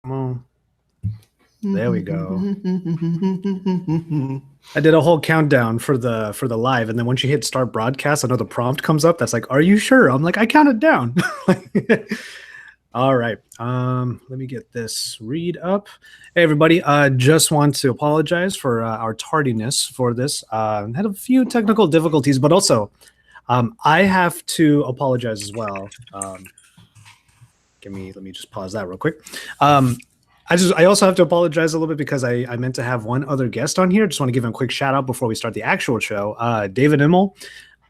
Come on. There we go. I did a whole countdown for the live, and then once you hit start broadcast, another prompt comes up that's like, "Are you sure?" I'm like, "I counted down." All right. Let me get this read up. Hey everybody. Just want to apologize for our tardiness for this. Had a few technical difficulties, but also I have to apologize as well. Let me just pause that real quick. I also have to apologize a little bit because I meant to have one other guest on here. Just want to give him a quick shout out before we start the actual show. David Immel.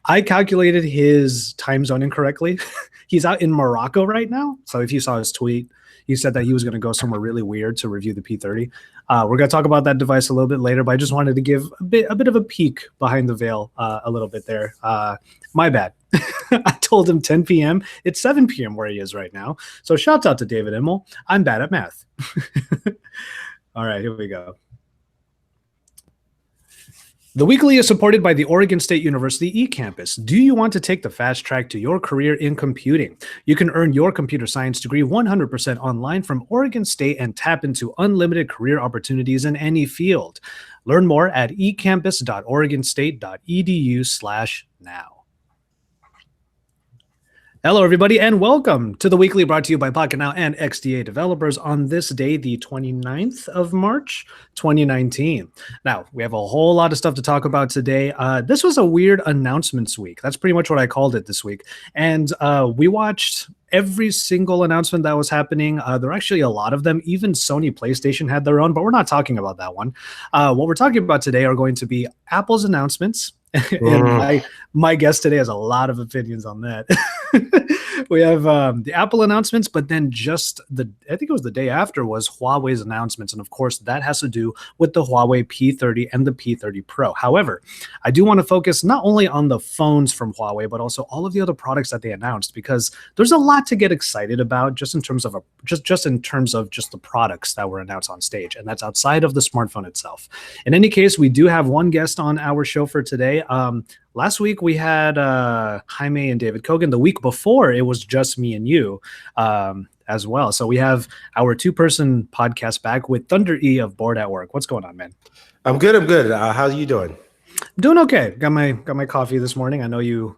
I calculated his time zone incorrectly. He's out in Morocco right now. So if you saw his tweet, he said that he was going to go somewhere really weird to review the P30. We're going to talk about that device a little bit later, but I just wanted to give a bit of a peek behind the veil a little bit there. My bad. I told him 10 p.m. It's 7 p.m. where he is right now. So shouts out to David Immel. I'm bad at math. All right, here we go. The Weekly is supported by the Oregon State University eCampus. Do you want to take the fast track to your career in computing? You can earn your computer science degree 100% online from Oregon State and tap into unlimited career opportunities in any field. Learn more at ecampus.oregonstate.edu/now. Hello, everybody, and welcome to The Weekly, brought to you by Pocketnow and XDA developers on this day, the 29th of March, 2019. Now, we have a whole lot of stuff to talk about today. This was a weird announcements week. That's pretty much what I called it this week. And we watched every single announcement that was happening. There are actually a lot of them. Even Sony PlayStation had their own, but we're not talking about that one. What we're talking about today are going to be Apple's announcements. And my guest today has a lot of opinions on that. We have the Apple announcements, but then I think it was the day after was Huawei's announcements. And of course, that has to do with the Huawei P30 and the P30 Pro. However, I do want to focus not only on the phones from Huawei, but also all of the other products that they announced, because there's a lot to get excited about just in terms of the products that were announced on stage. And that's outside of the smartphone itself. In any case, we do have one guest on our show for today. Last week we had Jaime and David Kogan. The week before it was just me and you as well. So we have our two-person podcast back with Thunder E of Bored at Work. What's going on, man? I'm good. How are you doing? I'm doing okay. Got my coffee this morning. I know you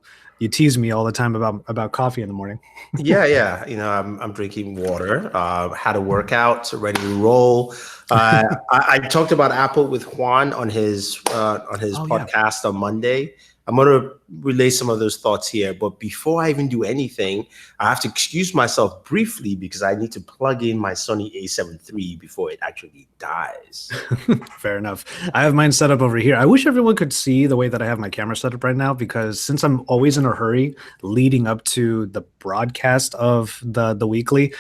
tease me all the time about coffee in the morning. Yeah. You know, I'm drinking water. Had a workout, ready to roll. I talked about Apple with Juan on his podcast on Monday. I'm going to relay some of those thoughts here. But before I even do anything, I have to excuse myself briefly because I need to plug in my Sony a7 III before it actually dies. Fair enough. I have mine set up over here. I wish everyone could see the way that I have my camera set up right now, because since I'm always in a hurry leading up to the broadcast of the Weekly,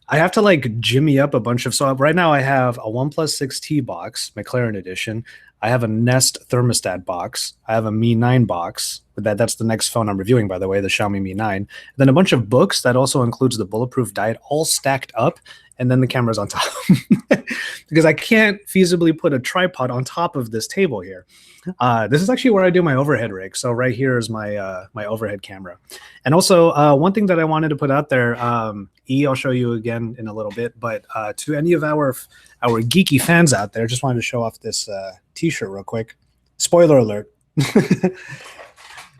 I have to like jimmy up a bunch of. So right now I have a OnePlus 6T box, McLaren edition. I have a Nest thermostat box. I have a Mi 9 box. That's the next phone I'm reviewing, by the way, the Xiaomi Mi 9. And then a bunch of books that also includes the Bulletproof Diet, all stacked up, and then the camera's on top. Because I can't feasibly put a tripod on top of this table here. This is actually where I do my overhead rig. So right here is my my overhead camera. And also one thing that I wanted to put out there, I'll show you again in a little bit, but to any of our geeky fans out there, just wanted to show off this t-shirt real quick. Spoiler alert.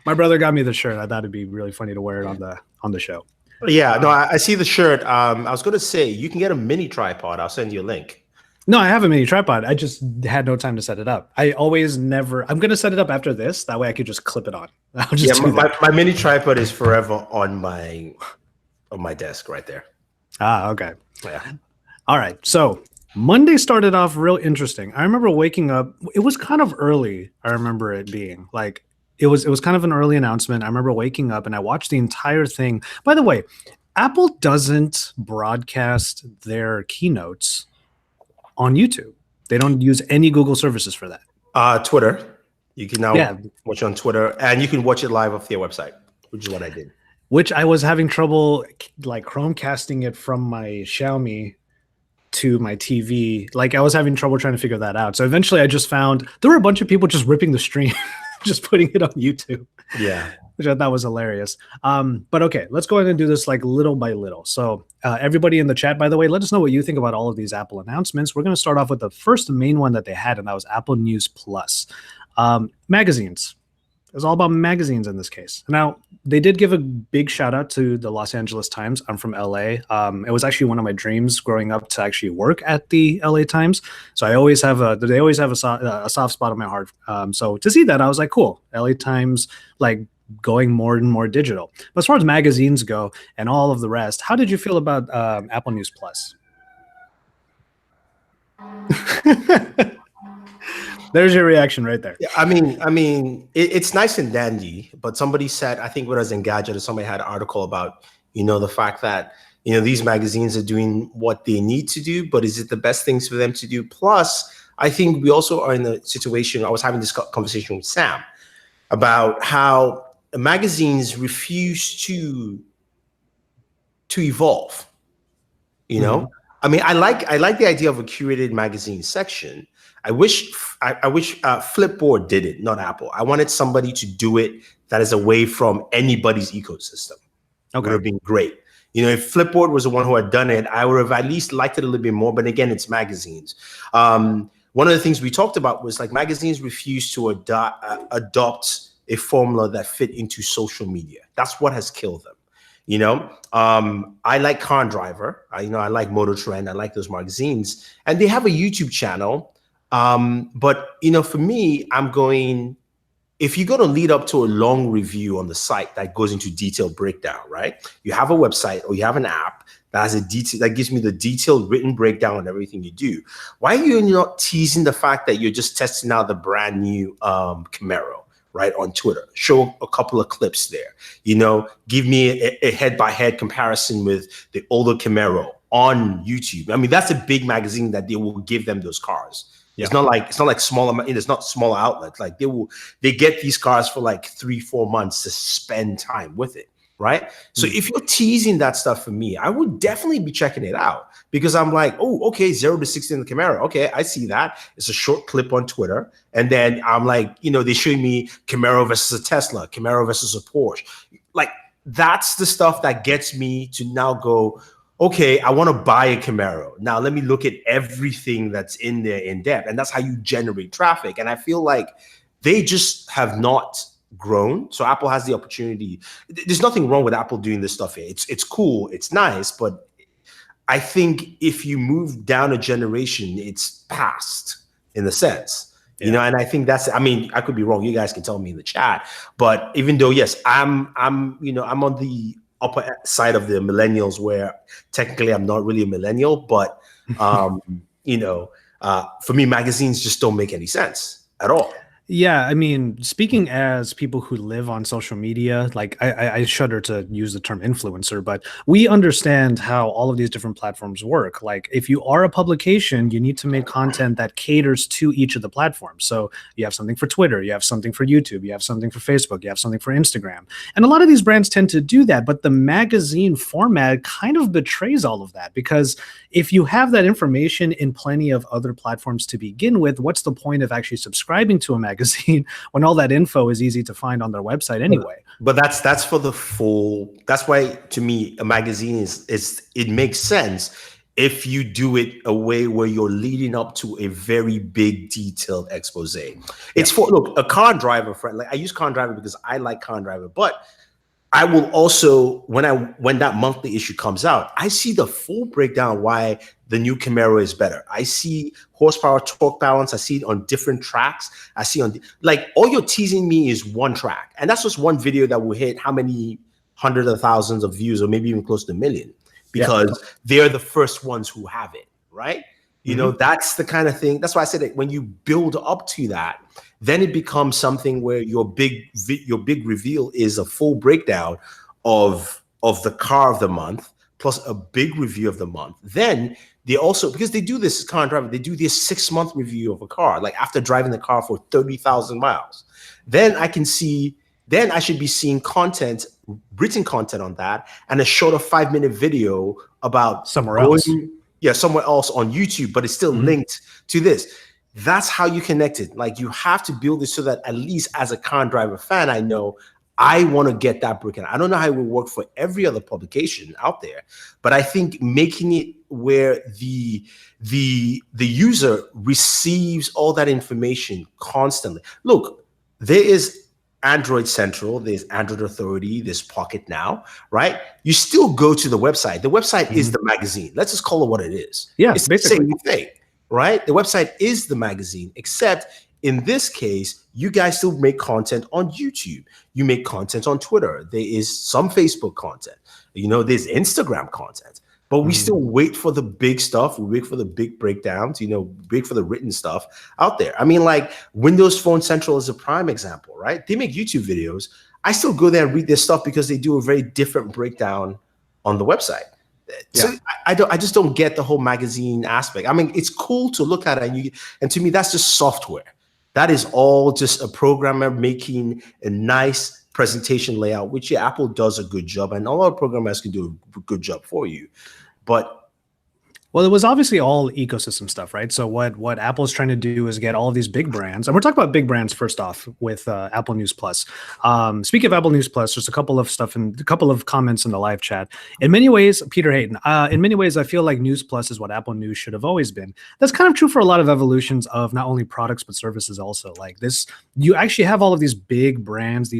My brother got me the shirt. I thought it'd be really funny to wear it on the show. Yeah, no, I see the shirt. I was going to say, you can get a mini tripod. I'll send you a link. No, I have a mini tripod. I just had no time to set it up. I'm going to set it up after this. That way I could just clip it on. My mini tripod is forever on my desk right there. Okay. Yeah. All right. So Monday started off real interesting. I remember waking up. It was kind of early. I remember it being like, it was kind of an early announcement. I remember waking up and I watched the entire thing. By the way, Apple doesn't broadcast their keynotes on YouTube. They don't use any Google services for that. Twitter. You can now watch on Twitter, and you can watch it live off their website, which is what I did. Which I was having trouble like Chromecasting it from my Xiaomi to my TV. Like I was having trouble trying to figure that out. So eventually I just found there were a bunch of people just ripping the stream. just putting it on YouTube. Yeah. Which I thought was hilarious. But okay, let's go ahead and do this like little by little. So everybody in the chat, by the way, let us know what you think about all of these Apple announcements. We're going to start off with the first main one that they had, and that was Apple News Plus. Magazines. It was all about magazines in this case. Now, they did give a big shout out to the Los Angeles Times. I'm from LA. It was actually one of my dreams growing up to actually work at the LA Times. So they always have a soft spot in my heart. So to see that, I was like, cool. LA Times, like, going more and more digital. But as far as magazines go and all of the rest, how did you feel about Apple News Plus? There's your reaction right there. Yeah, I mean, it's nice and dandy, but somebody said, I think when I was in Gadget, somebody had an article about, the fact that, these magazines are doing what they need to do, but is it the best things for them to do? Plus, I think we also are in a situation, I was having this conversation with Sam about how magazines refuse to evolve. I mean, I like the idea of a curated magazine section. I wish Flipboard did it, not Apple. I wanted somebody to do it that is away from anybody's ecosystem. Okay. It would have been great. If Flipboard was the one who had done it, I would have at least liked it a little bit more. But again, it's magazines. One of the things we talked about was like magazines refuse to adopt a formula that fit into social media. That's what has killed them. I like Car and Driver. I like Motor Trend. I like those magazines, and they have a YouTube channel. But for me, if you're going to lead up to a long review on the site that goes into detailed breakdown, right? You have a website or you have an app that has that gives me the detailed written breakdown on everything you do. Why are you not teasing the fact that you're just testing out the brand new Camaro? Right, on Twitter, show a couple of clips there, give me a head-by-head comparison with the older Camaro on YouTube. I mean, that's a big magazine that they will give them those cars. Yeah. It's not like smaller, it's not smaller outlets. Like they get these cars for like 3-4 months to spend time with it. Right. So if you're teasing that stuff for me, I would definitely be checking it out, because I'm like, oh, okay, 0 to 60 in the Camaro. Okay, I see that. It's a short clip on Twitter. And then I'm like, they show me Camaro versus a Tesla, Camaro versus a Porsche. Like, that's the stuff that gets me to now go, okay, I want to buy a Camaro. Now let me look at everything that's in there in depth. And that's how you generate traffic. And I feel like they just have not grown. So Apple has the opportunity. There's nothing wrong with Apple doing this stuff here. It's cool, it's nice, but I think if you move down a generation, it's past in a sense. And I think that's, I mean, I could be wrong. You guys can tell me in the chat. But even though, yes, I'm on the upper side of the millennials, where technically I'm not really a millennial, but for me, magazines just don't make any sense at all. Yeah, I mean, speaking as people who live on social media, like I shudder to use the term influencer, but we understand how all of these different platforms work. Like, if you are a publication, you need to make content that caters to each of the platforms. So you have something for Twitter, you have something for YouTube, you have something for Facebook, you have something for Instagram. And a lot of these brands tend to do that, but the magazine format kind of betrays all of that, because if you have that information in plenty of other platforms to begin with, what's the point of actually subscribing to a magazine when all that info is easy to find on their website anyway? But that's for the full. That's why, to me, a magazine it makes sense if you do it a way where you're leading up to a very big detailed expose. It's for, look, a Car and Driver friend. Like, I use Car and Driver because I like Car and Driver, but I will also, when that monthly issue comes out, I see the full breakdown why the new Camaro is better. I see horsepower, torque balance. I see it on different tracks. I see like, all you're teasing me is one track. And that's just one video that will hit how many hundreds of thousands of views, or maybe even close to 1 million, because they're the first ones who have it, right? That's the kind of thing. That's why I said that when you build up to that, then it becomes something where your big reveal is a full breakdown of the car of the month, plus a big review of the month. Then they also, because they do this Car and Driver, they do this 6-month review of a car, like after driving the car for 30,000 miles. Then I should be seeing content, written content on that, and a shorter 5-minute video about somewhere else. Somewhere else on YouTube, but it's still linked to this. That's how you connect it. Like, you have to build it so that at least as a car driver fan, I know I want to get that brick. And I don't know how it will work for every other publication out there, but I think making it where the user receives all that information constantly. Look, there is Android Central, there's Android Authority, there's Pocketnow, right? You still go to the website. The website is the magazine. Let's just call it what it is. Yeah, it's basically the same thing, right? The website is the magazine, except in this case, you guys still make content on YouTube. You make content on Twitter. There is some Facebook content. There's Instagram content. But we still wait for the big stuff. We wait for the big breakdowns, wait for the written stuff out there. I mean, like Windows Phone Central is a prime example, right? They make YouTube videos. I still go there and read their stuff because they do a very different breakdown on the website. So I just don't get the whole magazine aspect. I mean, it's cool to look at it, and to me, that's just software. That is all just a programmer making a nice presentation layout, which Apple does a good job, and a lot of programmers can do a good job for you. But well, it was obviously all ecosystem stuff, right? So what Apple's trying to do is get all of these big brands, and we're talking about big brands first off with Apple News Plus. Speaking of Apple News Plus, there's a couple of comments in the live chat. In many ways, Peter Hayden, in many ways, I feel like News Plus is what Apple News should have always been. That's kind of true for a lot of evolutions of not only products but services also. Like this, you actually have all of these big brands.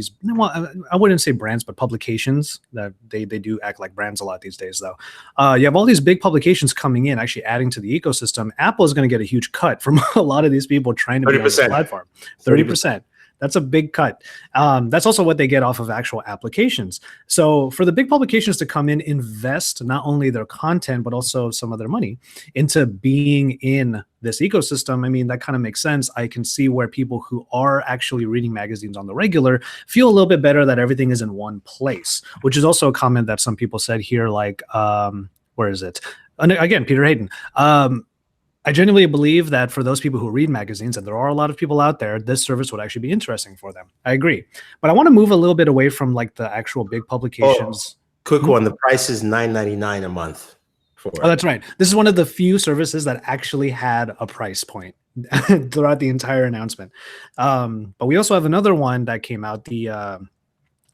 I wouldn't say brands, but publications that they do act like brands a lot these days, though. You have all these big publications coming in, actually adding to the ecosystem. Apple is going to get a huge cut from a lot of these people trying to be on the platform. 30%. That's a big cut. That's also what they get off of actual applications. So for the big publications to come in, invest not only their content, but also some of their money into being in this ecosystem, I mean, that kind of makes sense. I can see where people who are actually reading magazines on the regular feel a little bit better that everything is in one place, which is also a comment that some people said here, like, where is it? And again, Peter Hayden. I genuinely believe that for those people who read magazines, and there are a lot of people out there, this service would actually be interesting for them. I agree. But I want to move a little bit away from like the actual big publications. Quick one. The price is $9.99 a month. Oh, that's right. This is one of the few services that actually had a price point throughout the entire announcement. But we also have another one that came out, the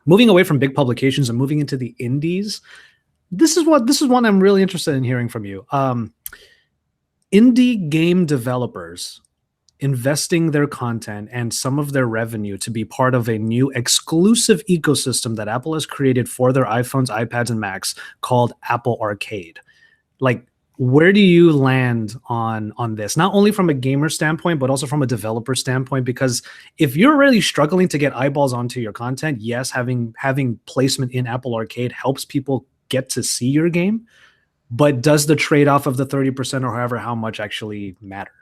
moving away from big publications and moving into the indies. This is one I'm really interested in hearing from you. Indie game developers investing their content and some of their revenue to be part of a new exclusive ecosystem that Apple has created for their iPhones, iPads, and Macs called Apple Arcade. Like, where do you land on this? Not only from a gamer standpoint, but also from a developer standpoint, because if you're really struggling to get eyeballs onto your content, yes, having placement in Apple Arcade helps people get to see your game, but does the trade-off of the 30% or however how much actually matter?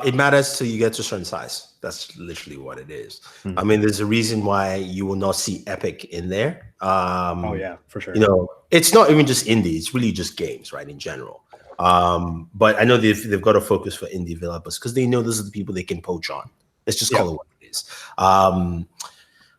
It matters till you get to a certain size. That's literally what it is. I mean, there's a reason why you will not see Epic in there. Oh yeah, for sure. It's not even just indie. It's really just games, right, in general. But I know they've got a focus for indie developers because they know those are the people they can poach on. Let's just call it what it is.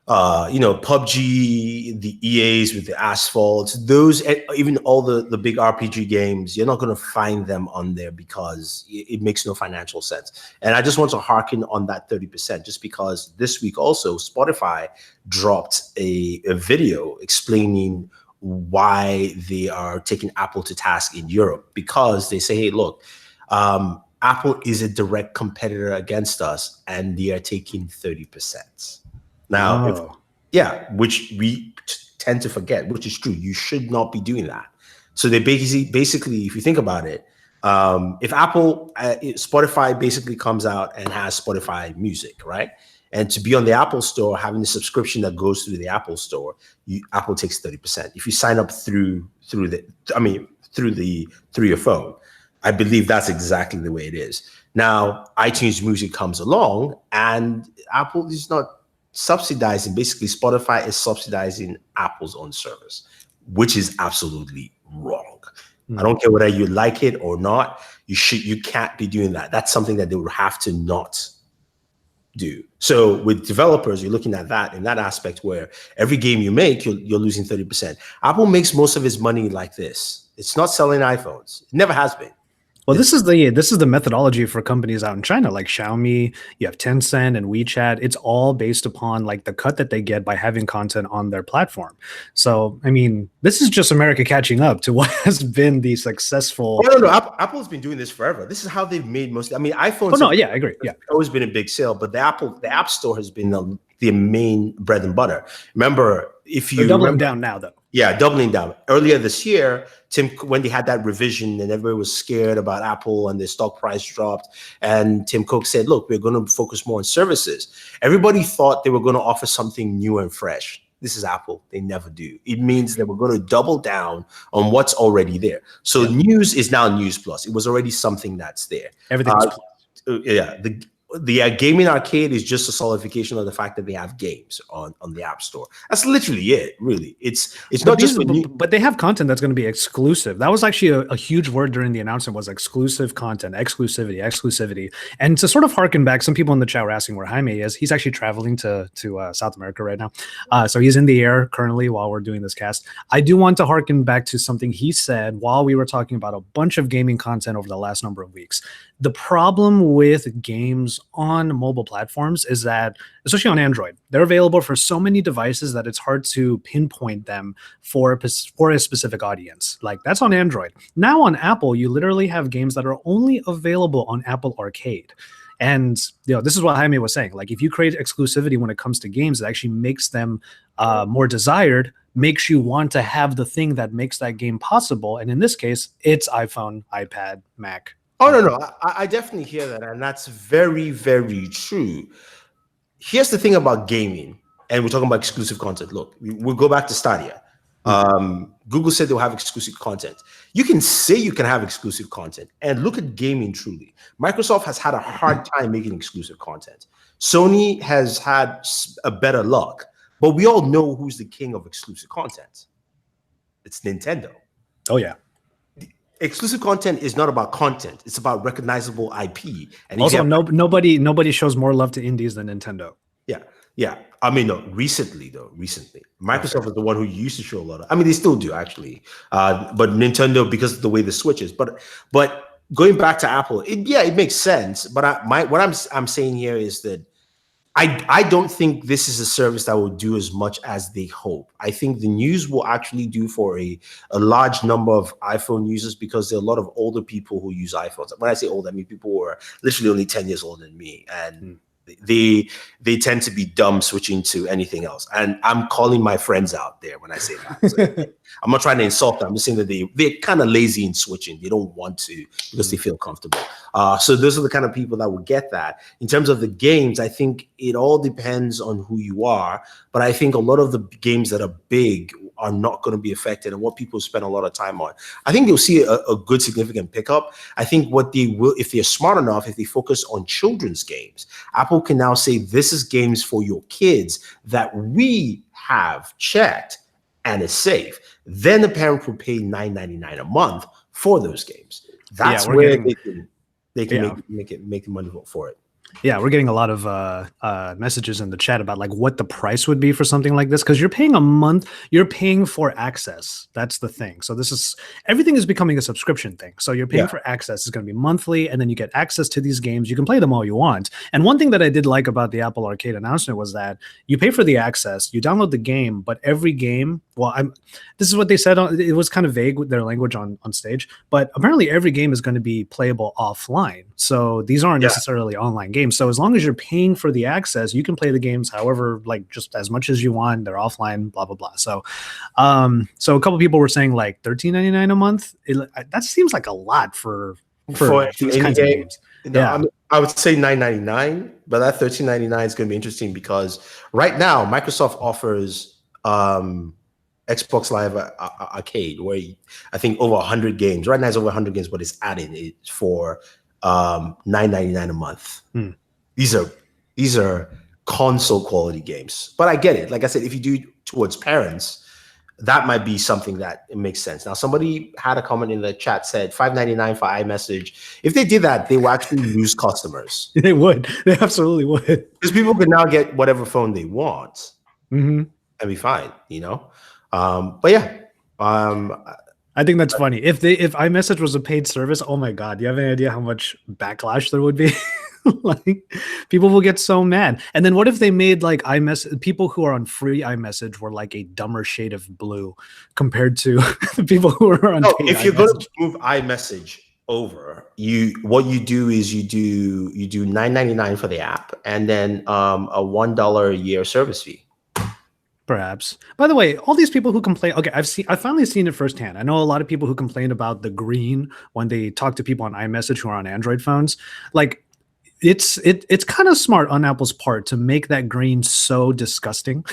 PUBG, the EAs with the Asphalt, those, even all the big RPG games, you're not going to find them on there because it makes no financial sense. And I just want to harken on that 30%, just because this week also Spotify dropped a video explaining why they are taking Apple to task in Europe, because they say, hey, look, Apple is a direct competitor against us and they are taking 30%. Now, which we tend to forget, which is true. You should not be doing that. So they basically, if you think about it, if Apple, Spotify basically comes out and has Spotify Music, right? And to be on the Apple Store, having a subscription that goes through the Apple Store, Apple takes 30%. If you sign up through your phone, I believe that's exactly the way it is. Now, iTunes Music comes along, and Apple is not subsidizing. Basically, Spotify is subsidizing Apple's own service, which is absolutely wrong. I don't care whether you like it or not. You can't be doing that. That's something that they would have to not do. So with developers, you're looking at that in that aspect where every game you make, you're losing 30%. Apple makes most of its money like this. It's not selling iPhones. It never has been. Well, this is the methodology for companies out in China, like Xiaomi, you have Tencent and WeChat. It's all based upon like the cut that they get by having content on their platform. So, I mean, this is just America catching up to what has been the successful. Oh, no. Apple's been doing this forever. This is how they've made most. I mean, Oh iPhones no, have yeah, I agree. Yeah, always been a big sale, but the App Store has been the main bread and butter. Remember, if they're you doubling remember, down now, though. yeah, doubling down. Earlier this year, when they had that revision and everybody was scared about Apple and their stock price dropped, and Tim Cook said, look, we're going to focus more on services. Everybody thought they were going to offer something new and fresh. This is Apple. They never do. It means that we're going to double down on what's already there. So news is now News Plus. It was already something that's there. Everything was Yeah, the gaming arcade is just a solidification of the fact that they have games on the App Store. That's literally it. Really, it's not just. But they have content that's going to be exclusive. That was actually a huge word during the announcement, was exclusive content, exclusivity. And to sort of harken back, some people in the chat were asking where Jaime is. He's actually traveling to South America right now, so he's in the air currently while we're doing this cast. I do want to harken back to something he said while we were talking about a bunch of gaming content over the last number of weeks. The problem with games on mobile platforms is that, especially on Android, they're available for so many devices that it's hard to pinpoint them for a specific audience. Like, that's on Android. Now on Apple, you literally have games that are only available on Apple Arcade. And this is what Jaime was saying. Like, if you create exclusivity when it comes to games, it actually makes them more desired, makes you want to have the thing that makes that game possible. And in this case, it's iPhone, iPad, Mac. Oh, no. I definitely hear that. And that's very, very true. Here's the thing about gaming, and we're talking about exclusive content. Look, we'll go back to Stadia. Google said they'll have exclusive content. You can say you can have exclusive content, and look at gaming truly. Microsoft has had a hard time making exclusive content. Sony has had a better luck, but we all know who's the king of exclusive content. It's Nintendo. Oh, yeah. Exclusive content is not about content. It's about recognizable IP. And also, nobody shows more love to indies than Nintendo. Yeah. I mean, no, recently, Microsoft is the one who used to show a lot of. I mean, they still do actually, but Nintendo, because of the way the Switch is. But going back to Apple, it makes sense. But what I'm saying here is that I don't think this is a service that will do as much as they hope. I think the news will actually do for a large number of iPhone users, because there are a lot of older people who use iPhones. When I say old, I mean people who are literally only 10 years older than me. And they tend to be dumb switching to anything else. And I'm calling my friends out there when I say that. So, I'm not trying to insult them. I'm just saying that they're kind of lazy in switching. They don't want to because they feel comfortable. So those are the kind of people that would get that. In terms of the games, I think it all depends on who you are. But I think a lot of the games that are big are not going to be affected, and what people spend a lot of time on. I think you'll see a good significant pickup. I think what they will, if they're smart enough, if they focus on children's games, Apple can now say, this is games for your kids that we have checked and is safe. Then the parent will pay $9.99 a month for those games. That's where they can make the money for it. Yeah, we're getting a lot of messages in the chat about like what the price would be for something like this, because you're paying a month, you're paying for access. That's the thing. So everything is becoming a subscription thing. So you're paying for access. It's going to be monthly, and then you get access to these games. You can play them all you want. And one thing that I did like about the Apple Arcade announcement was that you pay for the access, you download the game, but every game, this is what they said. It was kind of vague with their language on stage, but apparently every game is going to be playable offline. So these aren't necessarily online games. So as long as you're paying for the access, you can play the games however, like just as much as you want. They're offline, blah, blah, blah. So so a couple people were saying like $13.99 a month. That seems like a lot for these kinds of games. I would say $9.99, but that $13.99 is going to be interesting because right now Microsoft offers Xbox Live Arcade, where I think over 100 games. Right now it's over 100 games, but it's added it for $9.99 a month. These are console quality games, but I get it. Like I said, if you do it towards parents, that might be something that it makes sense. Now, somebody had a comment in the chat, said $5.99 for iMessage. If they did that, they will actually lose customers. They would. They absolutely would. Because people can now get whatever phone they want and be fine, But yeah, I think that's funny. If iMessage was a paid service, oh my God, do you have any idea how much backlash there would be? Like, people will get so mad. And then what if they made like iMessage, people who are on free iMessage were like a dumber shade of blue compared to the people who are on No, paid if you're going iMessage? to move iMessage over, what you do is you do $9.99 for the app, and then a $1 a year service fee. Perhaps. By the way, all these people who complain, okay, I've finally seen it firsthand. I know a lot of people who complain about the green when they talk to people on iMessage who are on Android phones. Like, it's kind of smart on Apple's part to make that green so disgusting.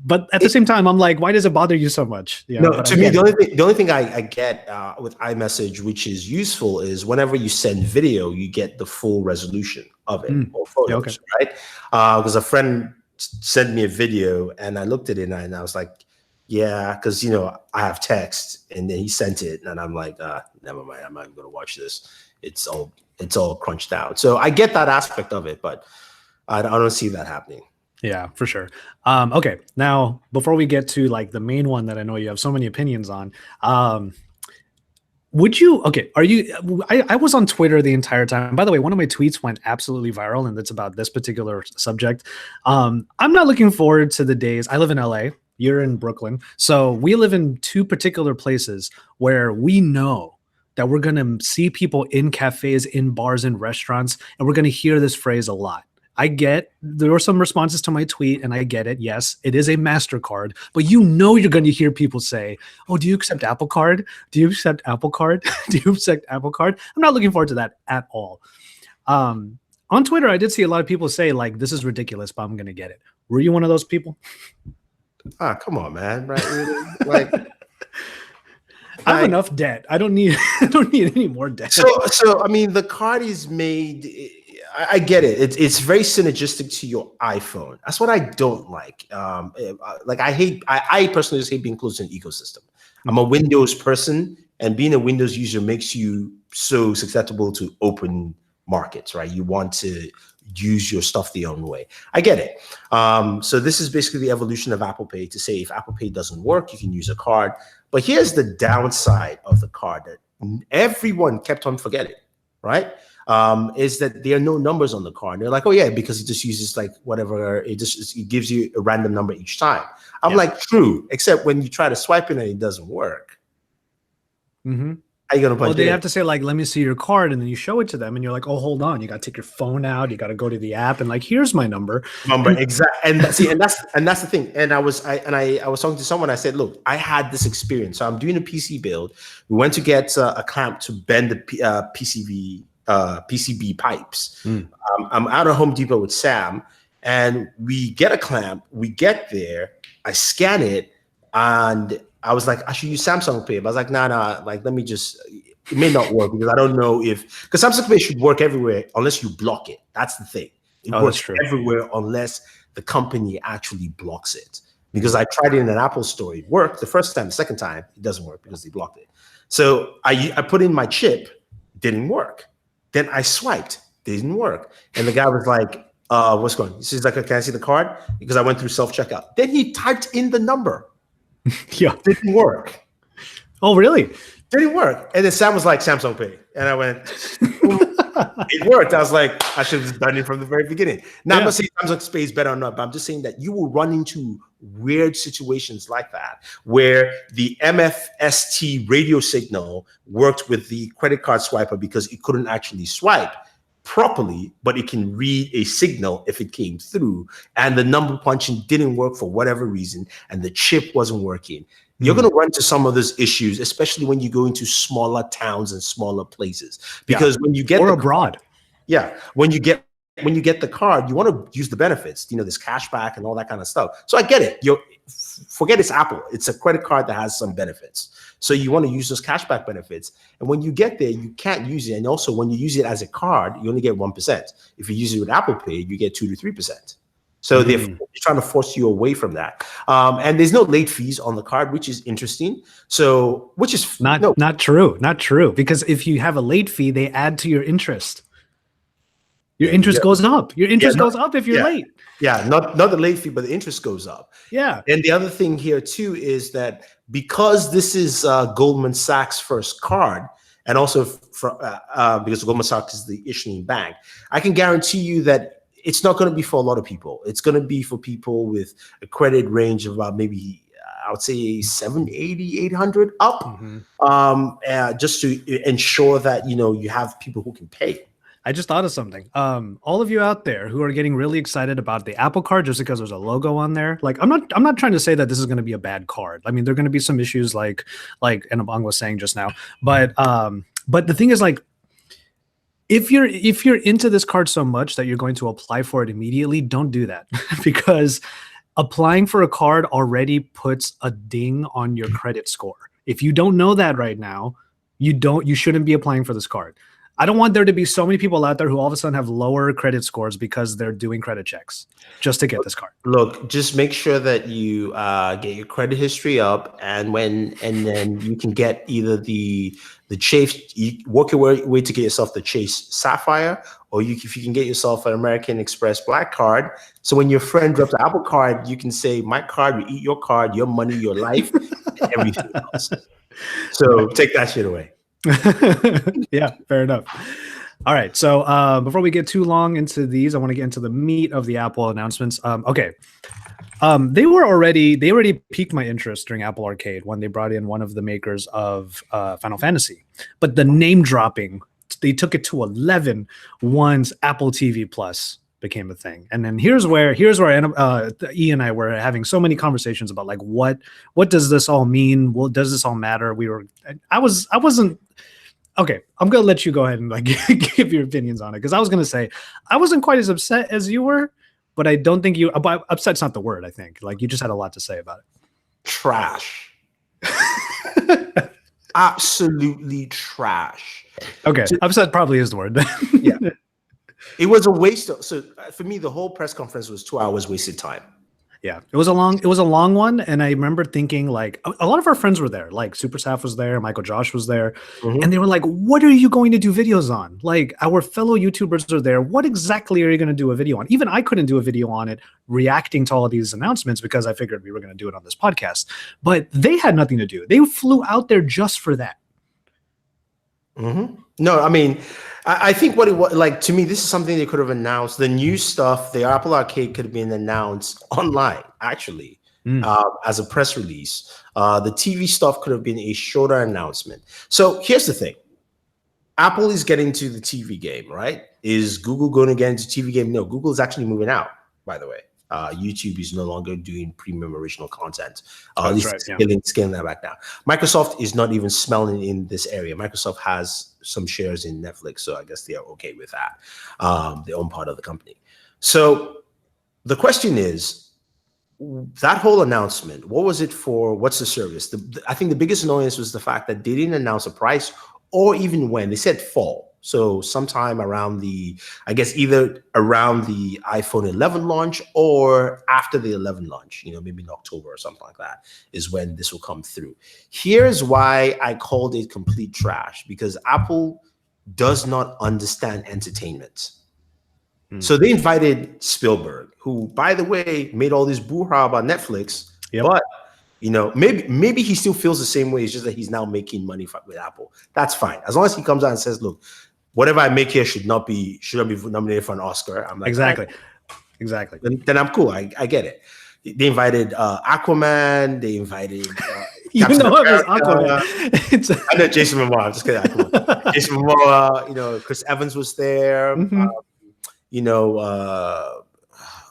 But at the same time, I'm like, why does it bother you so much? Yeah, No, to me, the only thing I get with iMessage, which is useful, is whenever you send video, you get the full resolution of it, or photos, yeah, okay. right? Because a friend sent me a video, and I looked at it, and I was like, yeah, because I have text, and then he sent it, and I'm like, never mind, I'm not even gonna watch this. It's all crunched out. So I get that aspect of it, but I don't see that happening. Yeah, for sure. Okay, now before we get to like the main one that I know you have so many opinions on, would you? Okay, are you? I was on Twitter the entire time. By the way, one of my tweets went absolutely viral, and it's about this particular subject. I'm not looking forward to the days. I live in LA. You're in Brooklyn, so we live in two particular places where we know that we're gonna see people in cafes, in bars, in restaurants, and we're gonna hear this phrase a lot. I get there were some responses to my tweet, and I get it. Yes, it is a MasterCard, but you're going to hear people say, "Oh, do you accept Apple Card? Do you accept Apple Card? Do you accept Apple Card?" I'm not looking forward to that at all. On Twitter, I did see a lot of people say, like, "This is ridiculous, but I'm going to get it." Were you one of those people? Come on, man! Right? Really? Like, I have enough debt. I don't need any more debt. So I mean, the card is made. I get it. It's very synergistic to your iPhone. That's what I don't like. Like I personally just hate being close to an ecosystem. I'm a Windows person, and being a Windows user makes you so susceptible to open markets, right? You want to use your stuff the own way. I get it. So this is basically the evolution of Apple Pay to say if Apple Pay doesn't work, you can use a card. But here's the downside of the card that everyone kept on forgetting, right? Is that there are no numbers on the card. They're like, oh yeah, because it just uses like whatever, it gives you a random number each time. I'm like, true, except when you try to swipe it and it doesn't work. Mm-hmm. How you gonna punch they have to say, like, let me see your card, and then you show it to them, and you're like, oh, hold on, you got to take your phone out, you got to go to the app, and like, here's my number. Exactly. And that's the thing. And I was talking to someone. I said, look, I had this experience. So I'm doing a PC build. We went to get a clamp to bend the PCB pipes. I'm out of Home Depot with Sam, and we get a clamp. We get there. I scan it, and I was like, I should use Samsung Pay. But I was like, nah. Like, let me just. It may not work because I don't know because Samsung Pay should work everywhere unless you block it. That's the thing. It works everywhere unless the company actually blocks it. Because I tried it in an Apple store. It worked the first time. The second time, it doesn't work because they blocked it. So I put in my chip, didn't work. Then I swiped, didn't work. And the guy was like, what's going on? He's like, can I see the card? Because I went through self-checkout. Then he typed in the number. Yeah. Didn't work. Oh, really? Didn't work. And then Sam was like, Samsung Pay. And I went, it worked. I was like, I should have done it from the very beginning. Now, I'm not saying Samsung Pay is better or not, but I'm just saying that you will run into weird situations like that, where the MFST radio signal worked with the credit card swiper because it couldn't actually swipe properly, but it can read a signal if it came through, and the number punching didn't work for whatever reason, and the chip wasn't working. You're going to run into some of those issues, especially when you go into smaller towns and smaller places, because when you get abroad, when you get the card, you want to use the benefits, this cash back and all that kind of stuff. So I get it. Forget it's Apple. It's a credit card that has some benefits. So you want to use those cashback benefits. And when you get there, you can't use it. And also when you use it as a card, you only get 1%. If you use it with Apple Pay, you get 2 to 3%. So they're trying to force you away from that. And there's no late fees on the card, which is interesting. So, which is not true. Not true. Because if you have a late fee, they add to your interest. Your interest goes up. Your interest goes up if you're late. Yeah, not the late fee, but the interest goes up. Yeah. And the other thing here too is that because this is Goldman Sachs' first card, and also because Goldman Sachs is the issuing bank, I can guarantee you that it's not going to be for a lot of people. It's going to be for people with a credit range of about maybe I would say 780, 800 up, just to ensure that you have people who can pay. I just thought of something. All of you out there who are getting really excited about the Apple Card just because there's a logo on there, like I'm not trying to say that this is going to be a bad card. I mean, there are going to be some issues like Enabang was saying just now, but the thing is, like, if you're into this card so much that you're going to apply for it immediately, don't do that because applying for a card already puts a ding on your credit score. If you don't know that right now, you shouldn't be applying for this card. I don't want there to be so many people out there who all of a sudden have lower credit scores because they're doing credit checks just to get this card. Look, just make sure that you get your credit history up, and then you can get either the Chase. You work your way to get yourself the Chase Sapphire, or if you can get yourself an American Express Black Card. So when your friend drops an Apple Card, you can say, "My card, we eat your card, your money, your life, and everything else." So take that shit away. Yeah, fair enough. All right, so before we get too long into these, I want to get into the meat of the Apple announcements. Okay, they already piqued my interest during Apple Arcade when they brought in one of the makers of Final Fantasy, but the name dropping, they took it to 11 once Apple TV Plus became a thing. And then here's where E and I were having so many conversations about, like, what does this all mean? Well, does this all matter? I wasn't okay. I'm gonna let you go ahead and like give your opinions on it, because I was gonna say I wasn't quite as upset as you were, but I don't think you upset's not the word. I think like you just had a lot to say about it. Trash. Absolutely trash. Okay, upset probably is the word. Yeah. It was a waste of, so for me, the whole press conference was 2 hours wasted time. Yeah, it was a long one, and I remember thinking, like, a lot of our friends were there, like Super Saf was there, Michael Josh was there, and they were like, "What are you going to do videos on? Like, our fellow YouTubers are there. What exactly are you going to do a video on?" Even I couldn't do a video on it, reacting to all of these announcements, because I figured we were going to do it on this podcast. But they had nothing to do. They flew out there just for that. No, I mean, I think what it was, like, to me, this is something they could have announced. The new stuff, the Apple Arcade could have been announced online, actually, as a press release. The TV stuff could have been a shorter announcement. So here's the thing. Apple is getting to the TV game, right? Is Google going to get into TV game? No, Google is actually moving out, by the way. YouTube is no longer doing premium original content. At least scaling that back now. Microsoft is not even smelling in this area. Microsoft has some shares in Netflix, so I guess they are okay with that. They own part of the company. So the question is, that whole announcement, what was it for? What's the service? I think the biggest annoyance was the fact that they didn't announce a price or even when. They said fall. So sometime around either around the iPhone 11 launch or after the 11 launch, maybe in October or something like that is when this will come through. Here's why I called it complete trash, because Apple does not understand entertainment. So they invited Spielberg, who, by the way, made all this boo-ha about Netflix, but maybe he still feels the same way. It's just that he's now making money with Apple. That's fine. As long as he comes out and says, look, whatever I make here should not be nominated for an Oscar. I'm like, exactly. Then I'm cool. I get it. They invited Aquaman. They invited it was Aquaman. I know Jason Momoa. I'm just kidding. Aquaman. Jason Momoa. Chris Evans was there.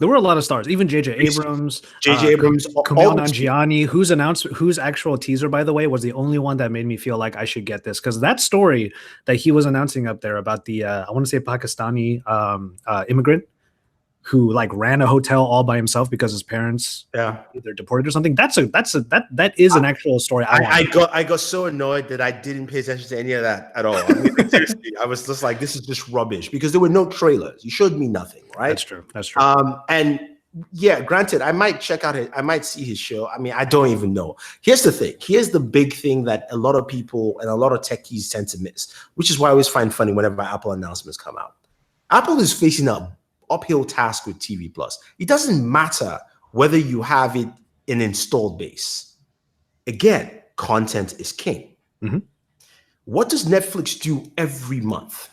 There were a lot of stars, even J.J. Abrams, Kumail Nanjiani, whose actual teaser, by the way, was the only one that made me feel like I should get this, because that story that he was announcing up there about the I want to say Pakistani immigrant who like ran a hotel all by himself because his parents either deported or something. That is an actual story. I got so annoyed that I didn't pay attention to any of that at all. I mean, seriously, I was just like, this is just rubbish, because there were no trailers. You showed me nothing, right? That's true. And yeah, granted, I might check out I might see his show. I mean, I don't even know. Here's the thing. Here's the big thing that a lot of people and a lot of techies tend to miss, which is why I always find funny whenever Apple announcements come out. Apple is facing an uphill task with TV Plus. It doesn't matter whether you have it in installed base. Again, content is king. Mm-hmm. What does Netflix do every month?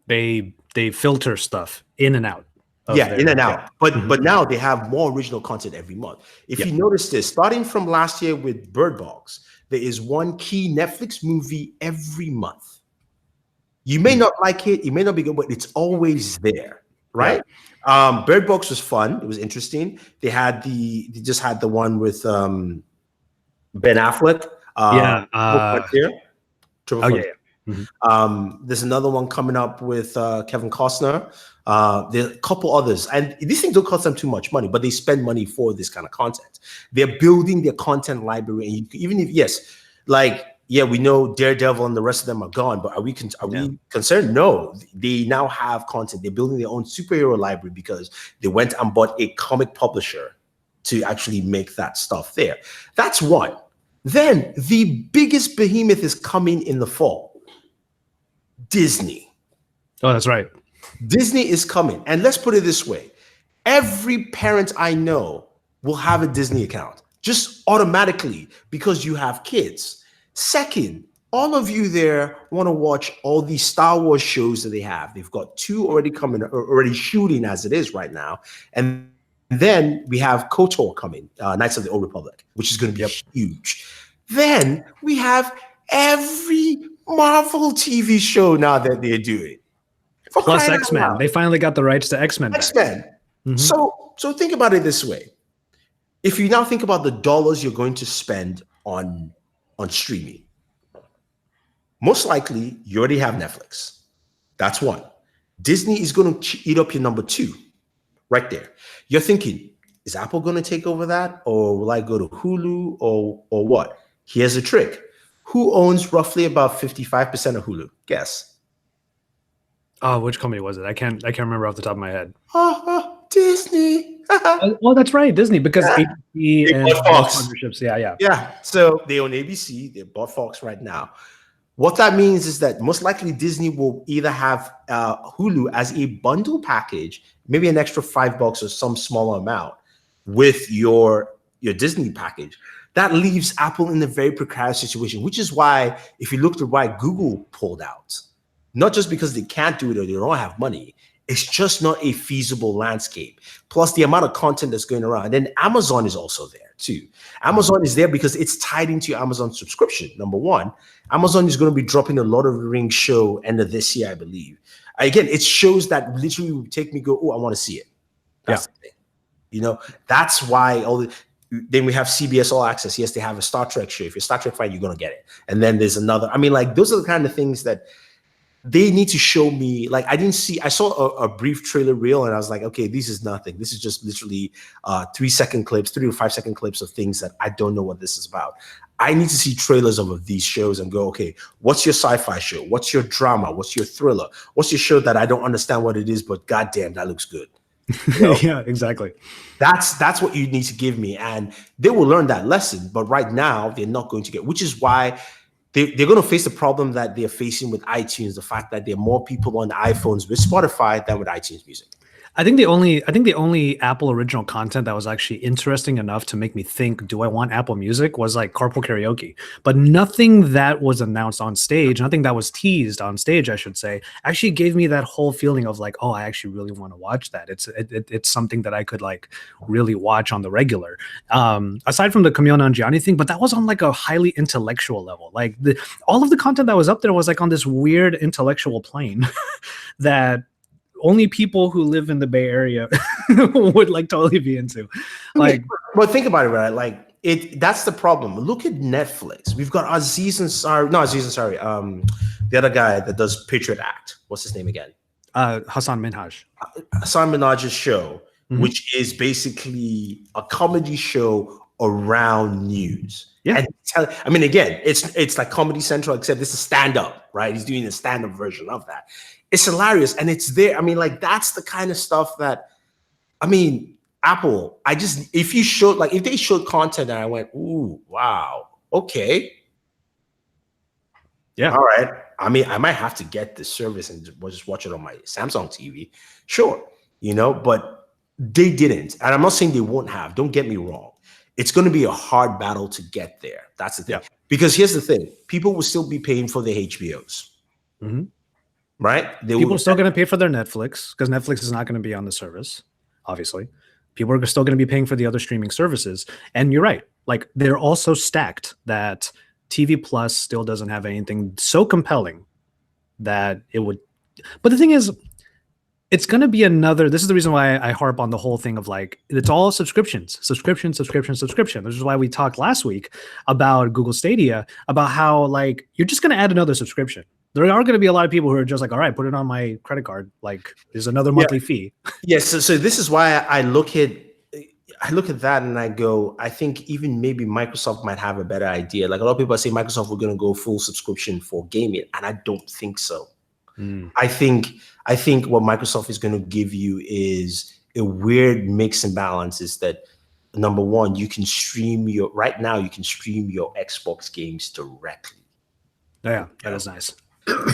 They filter stuff in and out. In and out. Yeah. But now they have more original content every month. If you notice this, starting from last year with Bird Box, there is one key Netflix movie every month. You may not like it, it may not be good, but it's always there, right? Yeah. Bird Box was fun. It was interesting. They just had the one with Ben Affleck. Triple Frontier. Mm-hmm. There's another one coming up with Kevin Costner. There's a couple others, and these things don't cost them too much money, but they spend money for this kind of content. They're building their content library, and even if we know Daredevil and the rest of them are gone, but are we concerned? No, they now have content. They're building their own superhero library because they went and bought a comic publisher to actually make that stuff there. That's one. Then the biggest behemoth is coming in the fall. Disney. Oh, that's right. Disney is coming. And let's put it this way. Every parent I know will have a Disney account just automatically because you have kids. Second, all of you there want to watch all these Star Wars shows that they have. They've got 2 already shooting as it is right now. And then we have KOTOR coming, Knights of the Old Republic, which is going to be huge. Then we have every Marvel TV show now that they're doing. Plus X-Men. They finally got the rights to X-Men. Mm-hmm. So think about it this way. If you now think about the dollars you're going to spend on streaming, most likely you already have Netflix. That's one. Disney is going to eat up your number 2 right there. You're thinking, is Apple going to take over that? Or will I go to Hulu or what? Here's a trick. Who owns roughly about 55% of Hulu? Guess. Oh, which company was it? I can't remember off the top of my head. Disney. Oh, that's right, Disney, because ABC and Fox partnerships. Yeah. So they own ABC. They bought Fox right now. What that means is that most likely Disney will either have Hulu as a bundle package, maybe an extra $5 or some smaller amount with your Disney package. That leaves Apple in a very precarious situation, which is why, if you look at why Google pulled out, not just because they can't do it or they don't have money, it's just not a feasible landscape. Plus the amount of content that's going around. And then Amazon is also there too. Amazon is there because it's tied into your Amazon subscription. Number one, Amazon is going to be dropping a Lord of the Rings show end of this year, I believe. Again, it shows that literally will take me go, oh, I want to see it. That's the thing. That's why then we have CBS All Access. Yes, they have a Star Trek show. If you're a Star Trek fan, you're going to get it. And then there's another. Those are the kind of things that they need to show me. I saw a brief trailer reel and I was like, okay, this is nothing. This is just literally 3 to 5 second clips of things that I don't know what this is about. I need to see trailers of these shows and go, okay, what's your sci-fi show? What's your drama? What's your thriller? What's your show that I don't understand what it is, but goddamn, that looks good. Yeah, exactly. That's what you need to give me. And they will learn that lesson. But right now, they're not going to get, which is why they're going to face the problem that they're facing with iTunes, the fact that there are more people on iPhones with Spotify than with iTunes Music. I think the only Apple original content that was actually interesting enough to make me think, do I want Apple Music, was like Carpool Karaoke. But nothing that was announced on stage, nothing that was teased on stage, I should say, actually gave me that whole feeling of like, oh, I actually really want to watch that. It's something that I could like really watch on the regular. Aside from the Camille Nanjiani thing, but that was on like a highly intellectual level. Like all of the content that was up there was like on this weird intellectual plane that only people who live in the Bay Area would like totally be into. Like, but think about it, right? Like that's the problem. Look at Netflix. We've got the other guy that does Patriot Act. What's his name again? Hassan Minhaj. Hassan Minhaj's show, which is basically a comedy show around news. Yeah. And again, it's like Comedy Central, except this is stand-up, right? He's doing a stand-up version of that. It's hilarious. And it's there. That's the kind of stuff that, Apple, if they showed content and I went, ooh, wow, okay. Yeah. All right. I mean, I might have to get this service and just watch it on my Samsung TV. Sure. But they didn't. And I'm not saying they won't have. Don't get me wrong. It's going to be a hard battle to get there. That's the thing. Yeah. Because here's the thing. People will still be paying for their HBOs. Mm-hmm. Right? People are still going to pay for their Netflix because Netflix is not going to be on the service, obviously. People are still going to be paying for the other streaming services. And you're right. Like, they're also stacked that TV Plus still doesn't have anything so compelling that it would. But the thing is, it's going to be another. This is the reason why I harp on the whole thing of like, it's all subscriptions. This is why we talked last week about Google Stadia, about how like you're just going to add another subscription. There are going to be a lot of people who are just like, all right, put it on my credit card. Like, there's another monthly fee. Yes. So this is why I look at that and I go, I think even maybe Microsoft might have a better idea. Like a lot of people say Microsoft, we're going to go full subscription for gaming. And I don't think so. I think what Microsoft is going to give you is a weird mix and balance. Is that number one, you can stream your Xbox games directly. Yeah, that is nice.